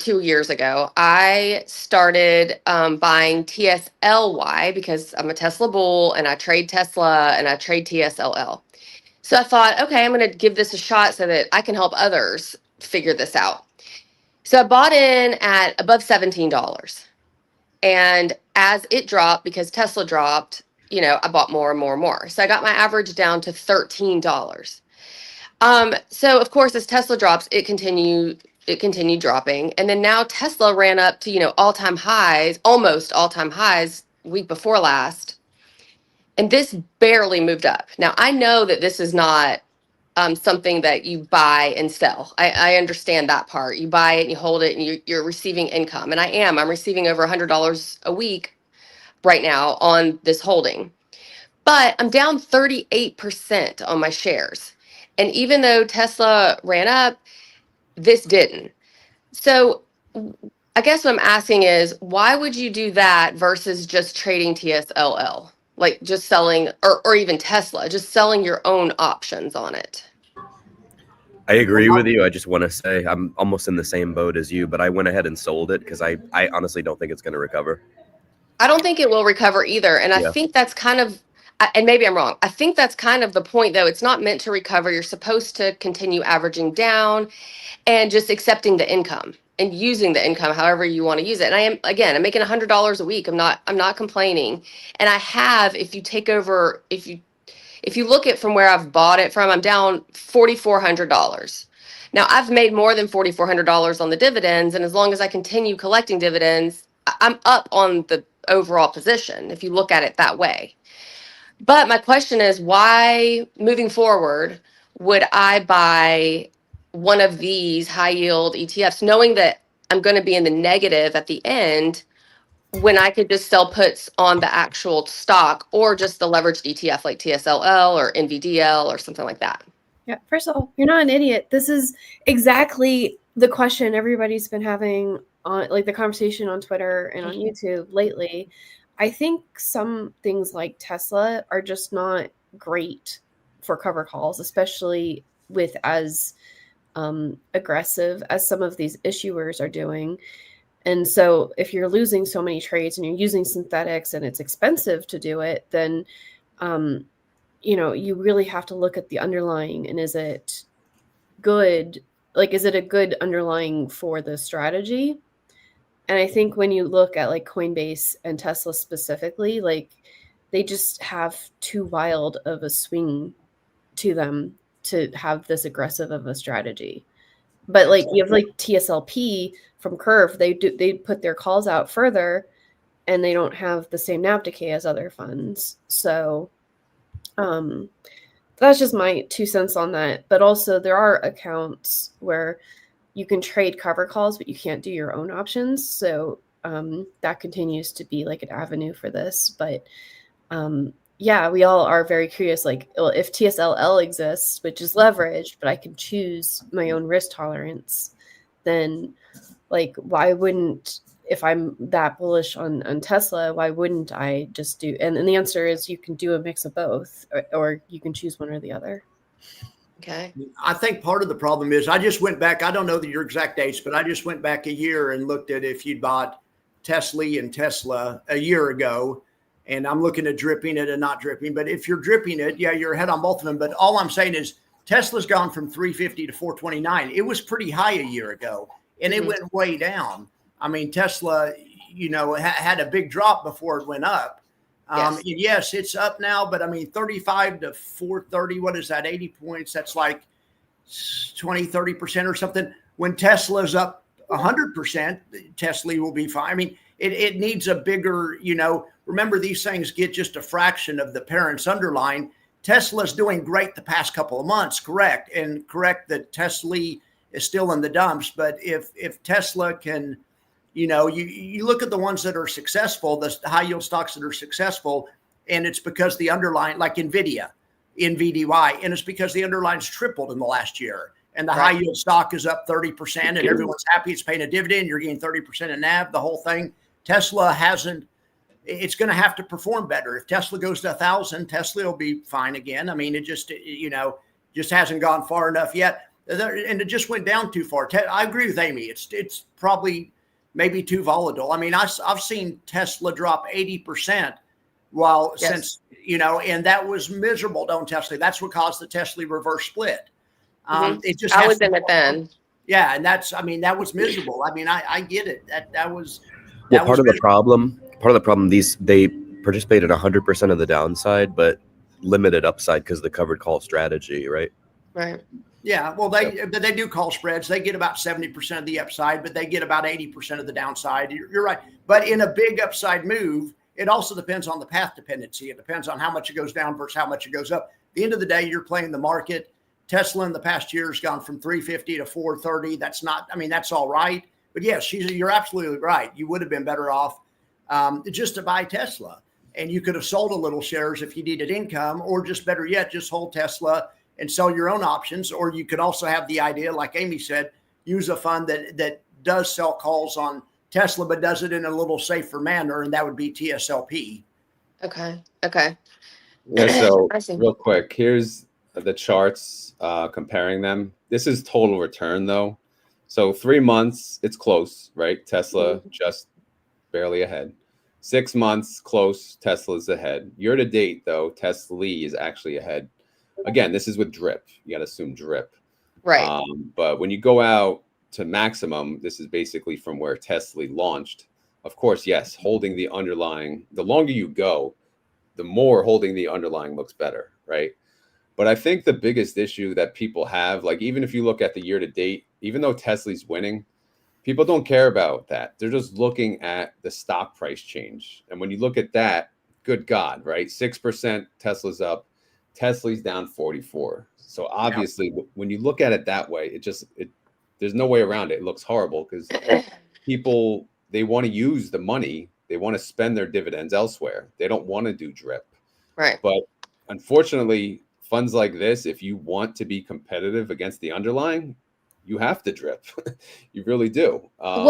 2 years ago, I started buying TSLY because I'm a Tesla bull and I trade Tesla and I trade TSLL. So I thought, okay, I'm going to give this a shot so that I can help others figure this out. So I bought in at above $17. And as it dropped, because Tesla dropped, I bought more and more and more. So I got my average down to $13. So of course, as Tesla drops, it continued dropping. And then now Tesla ran up to, all-time highs, almost all-time highs week before last. And this barely moved up. Now, I know that this is not something that you buy and sell. I understand that part. You buy it and you hold it and you're receiving income. And I'm receiving over $100 a week right now on this holding. But I'm down 38% on my shares. And even though Tesla ran up, this didn't. So I guess what I'm asking is, why would you do that versus just trading TSLL? Like just selling, or even Tesla, just selling your own options on it? I agree with you. I just want to say I'm almost in the same boat as you, but I went ahead and sold it because I honestly don't think it's going to recover. I don't think it will recover either. And I think that's kind of, and maybe I'm wrong, I think that's kind of the point, though. It's not meant to recover. You're supposed to continue averaging down and just accepting the income and using the income however you want to use it. And I'm making $100 a week. I'm not complaining. And I have, if you look at from where I've bought it from, I'm down $4,400. Now I've made more than $4,400 on the dividends. And as long as I continue collecting dividends, I'm up on the overall position, if you look at it that way. But my question is, why moving forward would I buy one of these high yield ETFs, knowing that I'm going to be in the negative at the end, when I could just sell puts on the actual stock or just the leveraged ETF like TSLL or NVDL or something like that? Yeah, first of all, you're not an idiot. This is exactly the question everybody's been having on, like, the conversation on Twitter and on YouTube lately. I think some things like Tesla are just not great for cover calls, especially with as aggressive as some of these issuers are doing. And so if you're losing so many trades and you're using synthetics and it's expensive to do it, then you really have to look at the underlying, and is it good? Like, is it a good underlying for the strategy? And I think when you look at like Coinbase and Tesla specifically, like, they just have too wild of a swing to them to have this aggressive of a strategy. But like, you have like TSLP from Curve, they put their calls out further, and they don't have the same NAV decay as other funds. So that's just my 2 cents on that. But also, there are accounts where you can trade cover calls, but you can't do your own options. So that continues to be like an avenue for this. But yeah, we all are very curious, like, well, if TSLL exists, which is leveraged, but I can choose my own risk tolerance, then like, why wouldn't, if I'm that bullish on Tesla, why wouldn't I just do, and the answer is you can do a mix of both, or you can choose one or the other. Okay. I think part of the problem is I just went back. I don't know your exact dates, but I just went back a year and looked at if you'd bought Tesla and Tesla a year ago. And I'm looking at dripping it and not dripping. But if you're dripping it, yeah, you're ahead on both of them. But all I'm saying is Tesla's gone from 350 to 429. It was pretty high a year ago, and it went way down. I mean, Tesla, had a big drop before it went up. Yes, it's up now, but I mean, 35 to 430, what is that? 80 points. That's like 20, 30% or something. When Tesla's up 100%, Tesla will be fine. I mean, it needs a bigger, remember, these things get just a fraction of the parent's underlying. Tesla's doing great the past couple of months, correct that Tesla is still in the dumps. But if Tesla can, you look at the ones that are successful, the high yield stocks that are successful, and it's because the underlying, like NVIDIA, NVDY, and it's because the underline's tripled in the last year. And the high yield stock is up 30%, and everyone's happy it's paying a dividend. You're getting 30% in NAV, the whole thing. Tesla hasn't. It's going to have to perform better. If Tesla goes to 1,000, Tesla will be fine again. I mean, it just, just hasn't gone far enough yet. And it just went down too far. I agree with Amy. It's probably maybe too volatile. I mean, I've seen Tesla drop 80% since, and that was miserable. Don't Tesla. That's what caused the Tesla reverse split. It just, I was in it then. Yeah. And that was miserable. I mean, I get it. That was, well, part of the problem, they participated 100% of the downside, but limited upside because of the covered call strategy, right? Right. Yeah. Well, they do call spreads. They get about 70% of the upside, but they get about 80% of the downside. You're right. But in a big upside move, it also depends on the path dependency. It depends on how much it goes down versus how much it goes up. At the end of the day, you're playing the market. Tesla in the past year has gone from 350 to 430. That's all right. But yes, you're absolutely right. You would have been better off just to buy Tesla, and you could have sold a little shares if you needed income, or just better yet, just hold Tesla and sell your own options. Or you could also have the idea, like Amy said, use a fund that does sell calls on Tesla, but does it in a little safer manner, and that would be TSLP. Okay. Yeah, so real quick, here's the charts comparing them. This is total return though. So 3 months, it's close, right? Tesla just barely ahead. 6 months, close, Tesla's ahead. Year to date though, Tesla is actually ahead. Again, this is with drip. You got to assume drip. Right. But when you go out to maximum, this is basically from where Tesla launched. Of course, yes, holding the underlying, the longer you go, the more holding the underlying looks better, right? But I think the biggest issue that people have, like, even if you look at the year to date, even though Tesla's winning, people don't care about that. They're just looking at the stock price change. And when you look at that good God, right? 6% Tesla's up, Tesla's down 44. So obviously, when you look at it that way, there's no way around it. It looks horrible because people, they want to use the money. They want to spend their dividends elsewhere. They don't want to do drip. Right. But unfortunately, funds like this, if you want to be competitive against the underlying, you have to drip. You really do. Go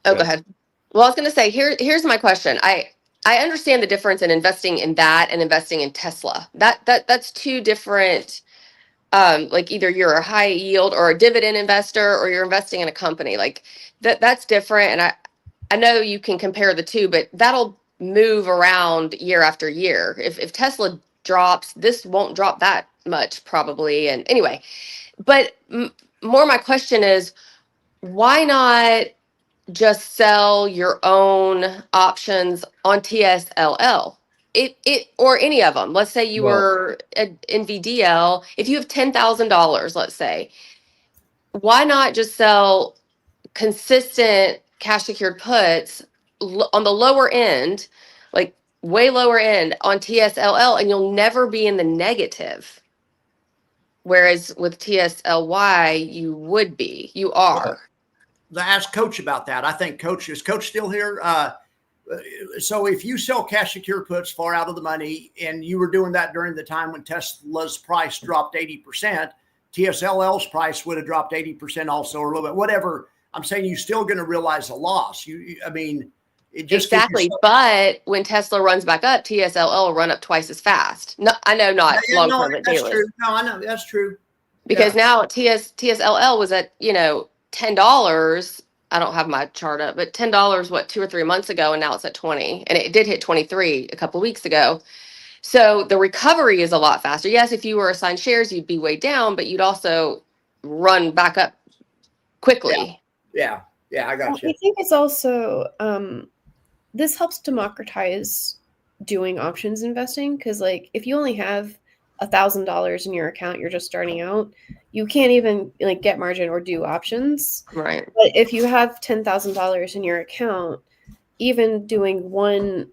ahead. Well, I was going to say, here's my question. I understand the difference in investing in that and investing in Tesla. That's two different, like either you're a high yield or a dividend investor, or you're investing in a company. Like that's different. And I know you can compare the two, but that'll move around year after year. If Tesla drops, this won't drop that much probably. And anyway, but more my question is, why not just sell your own options on TSLL? It or any of them. Let's say you were in VDL. If you have $10,000, let's say, why not just sell consistent cash secured puts on the lower end, like way lower end on TSLL, and you'll never be in the negative. Whereas with TSLY, you would be. You are. Ask Coach about that. I think is Coach still here? So if you sell cash secure puts far out of the money, and you were doing that during the time when Tesla's price dropped 80%, TSLL's price would have dropped 80% also, or a little bit, whatever. I'm saying you're still going to realize a loss. It just exactly. But when Tesla runs back up, TSLL will run up twice as fast. No, I know not long term, but that's daily. true. No, I know that's true. Because now TSLL was at $10. I don't have my chart up, but $10 2 or 3 months ago, and now it's at 20, and it did hit 23 a couple of weeks ago. So the recovery is a lot faster. Yes, if you were assigned shares, you'd be way down, but you'd also run back up quickly. Yeah, I got you. I think it's also this helps democratize doing options investing, because like if you only have $1,000 in your account, you're just starting out, you can't even like get margin or do options. Right. But if you have $10,000 in your account, even doing one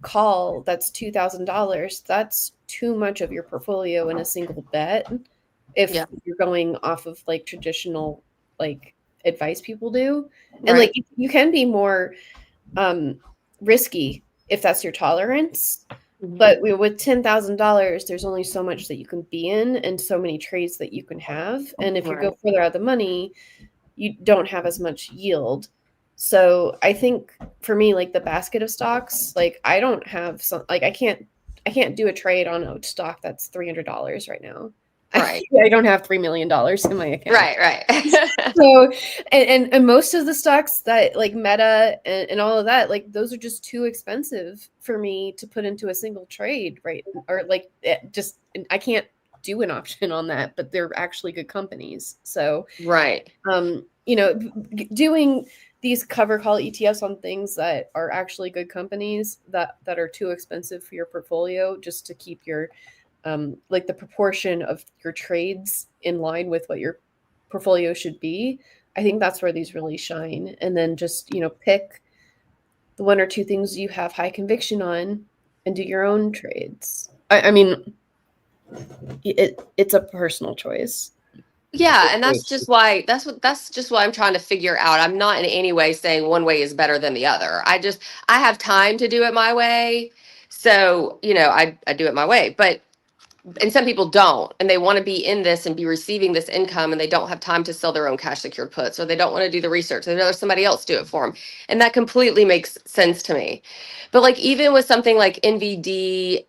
call that's $2,000, that's too much of your portfolio in a single bet. If you're going off of like traditional like advice people do, and like you can be more risky if that's your tolerance. But with $10,000, there's only so much that you can be in and so many trades that you can have. And if you go further out of the money, you don't have as much yield. So I think for me, like the basket of stocks, like I don't have I can't do a trade on a stock that's $300 right now. Right. I don't have $3 million in my account. Right. So, and most of the stocks that like Meta and all of that, like those are just too expensive for me to put into a single trade, right? Or like I can't do an option on that, but they're actually good companies. So, doing these cover call ETFs on things that are actually good companies that are too expensive for your portfolio, just to keep your like the proportion of your trades in line with what your portfolio should be. I think that's where these really shine. And then just, pick the one or two things you have high conviction on and do your own trades. I mean, it's a personal choice. Yeah, and that's just why I'm trying to figure out. I'm not in any way saying one way is better than the other. I have time to do it my way. So, I do it my way. And some people don't, and they want to be in this and be receiving this income, and they don't have time to sell their own cash secured puts, or they don't want to do the research. They'd rather somebody else do it for them. And that completely makes sense to me. But like, even with something like NVDL,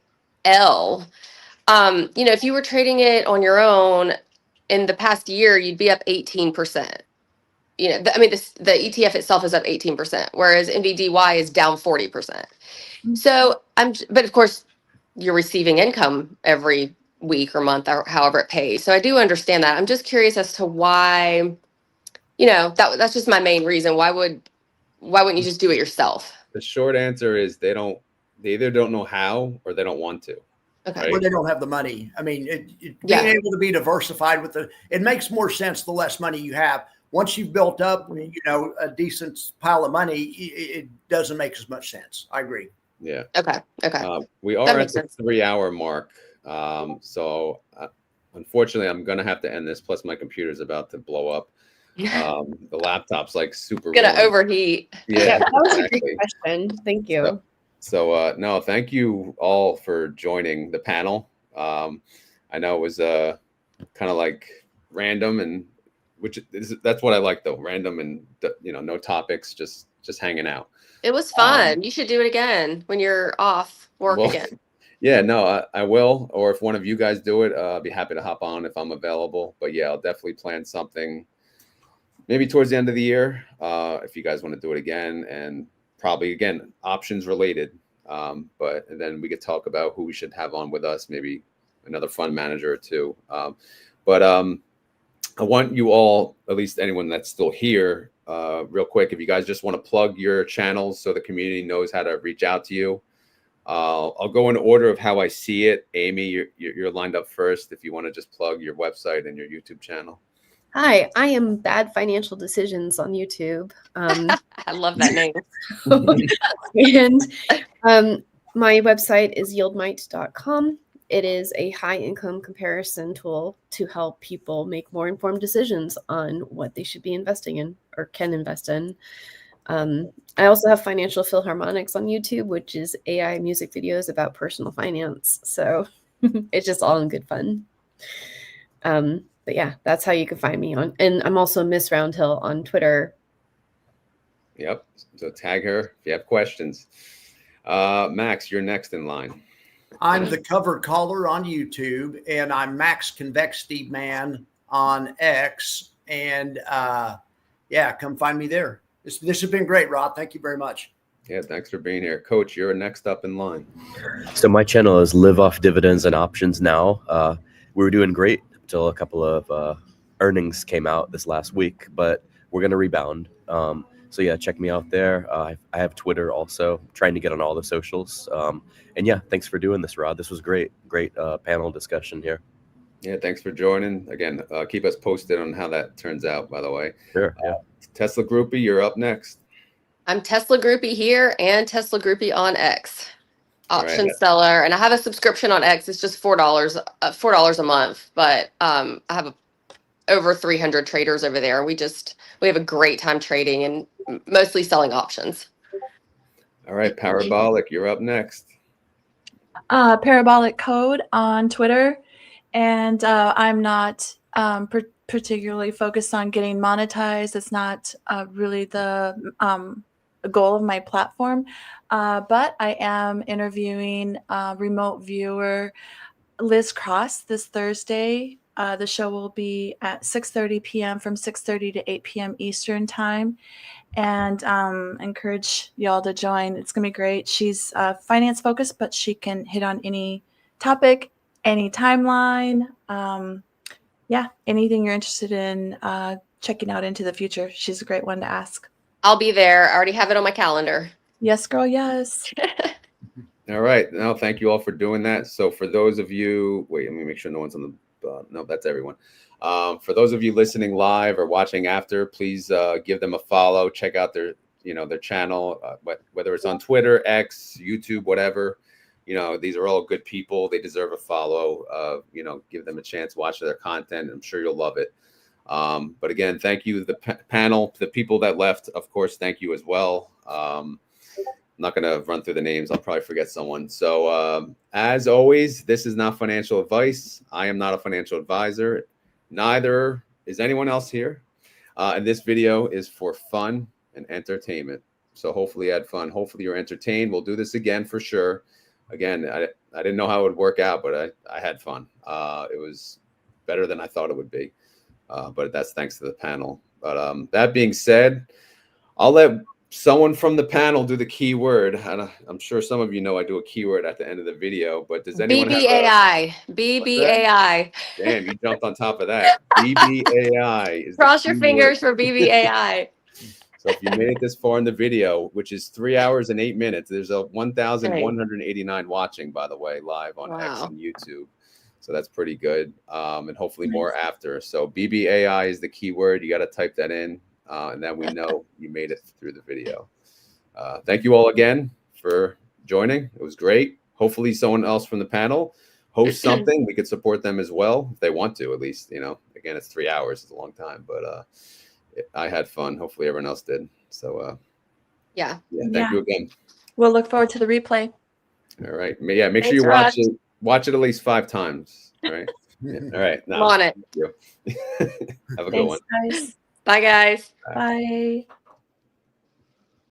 if you were trading it on your own in the past year, you'd be up 18%. The ETF itself is up 18%, whereas NVDY is down 40%. So but of course, you're receiving income every week or month or however it pays. So I do understand that. I'm just curious as to why, that's just my main reason. Why wouldn't you just do it yourself? The short answer is they either don't know how or they don't want to. Okay. Right? Or they don't have the money. I mean, being able to be diversified it makes more sense the less money you have. Once you've built up, a decent pile of money, it doesn't make as much sense. I agree. Yeah. Okay. We That are at makes the sense. 3-hour mark. So unfortunately, I'm going to have to end this. Plus, my computer's about to blow up. The laptop's like super Gonna warm. overheat. Yeah, That was a exactly. great question. Thank you. No, thank you all for joining the panel. I know it was kind of like random, and that's what I like though. Random and no topics, just hanging out. It was fun. You should do it again when you're off work again. Yeah, no, I will. Or if one of you guys do it, I'll be happy to hop on if I'm available. But yeah, I'll definitely plan something maybe towards the end of the year if you guys want to do it again, and probably again options related. But then we could talk about who we should have on with us, maybe another fund manager or two. But I want you all, at least anyone that's still here, real quick, if you guys just want to plug your channels so the community knows how to reach out to you. I'll go in order of how I see it. Amy, you're lined up first if you want to just plug your website and your YouTube channel. Hi, I am Bad Financial Decisions on YouTube. I love that name. And my website is YieldMax.com. It is a high income comparison tool to help people make more informed decisions on what they should be investing in or can invest in. I also have Financial Philharmonics on YouTube, which is AI music videos about personal finance. So it's just all in good fun. But yeah, that's how you can find me on. And I'm also Miss Roundhill on Twitter. Yep. So tag her if you have questions. Max, you're next in line. I'm the cover caller on YouTube, and I'm Max Convexity Man on X. And yeah, come find me there. This has been great, Rod. Thank you very much. Yeah, thanks for being here. Coach, you're next up in line. So my channel is Live Off Dividends and Options Now. We were doing great until a couple of earnings came out this last week, but we're going to rebound. So yeah, check me out there. I have Twitter also, trying to get on all the socials. And yeah, thanks for doing this, Rod. This was great panel discussion here. Yeah, thanks for joining. Again, keep us posted on how that turns out, by the way. Sure, yeah. Tesla Groupie, you're up next. I'm Tesla Groupie here and Tesla Groupie on X. Option Right. seller, and I have a subscription on X. It's just $4 a month, but I have over 300 traders over there. We have a great time trading and mostly selling options. All right, Parabolic, you're up next. Parabolic Code on Twitter, and I'm not particularly focused on getting monetized. It's not really the goal of my platform, but I am interviewing remote viewer Liz Cross this Thursday. The show will be at 6:30 p.m. from 6:30 to 8 p.m. Eastern time, and encourage y'all to join. It's gonna be great. She's finance focused, but she can hit on any topic, any timeline. Yeah, anything you're interested in checking out into the future. She's a great one to ask. I'll be there. I already have it on my calendar. Yes, girl, yes. All right. No, thank you all for doing that. So for those of you, wait, let me make sure no one's on the, no, that's everyone. For those of you listening live or watching after, please give them a follow. Check out their channel, whether it's on Twitter, X, YouTube, whatever. These are all good people. They deserve a follow. Give them a chance, watch their content. I'm sure you'll love it. But again, thank you, the panel, the people that left, of course, thank you as well. I'm not going to run through the names. I'll probably forget someone. So as always, this is not financial advice. I am not a financial advisor. Neither is anyone else here. And this video is for fun and entertainment. So hopefully you had fun. Hopefully you're entertained. We'll do this again for sure. Again, I didn't know how it would work out, but I had fun. It was better than I thought it would be. But that's thanks to the panel. But that being said, I'll let someone from the panel do the keyword. I'm sure some of you know I do a keyword at the end of the video, but does anyone BBAI. BBAI. Damn, you jumped on top of that. BBAI is Cross your fingers for BBAI. So if you made it this far in the video, which is 3 hours and 8 minutes, there's a 1,189 watching, by the way, live on X and YouTube. So that's pretty good. And hopefully more after. So BBAI is the keyword. You got to type that in. And then we know you made it through the video. Thank you all again for joining. It was great. Hopefully someone else from the panel hosts something. We could support them as well if they want to, at least, you know. Again, it's 3 hours. It's a long time, but I had fun. Hopefully everyone else did. So yeah. Thank you again. We'll look forward to the replay. All right. Yeah, make sure Thanks, you Rod. watch it at least 5 times. All right. Yeah. All right. I'm on it. Have a good Thanks, one. guys. Bye, guys. Bye.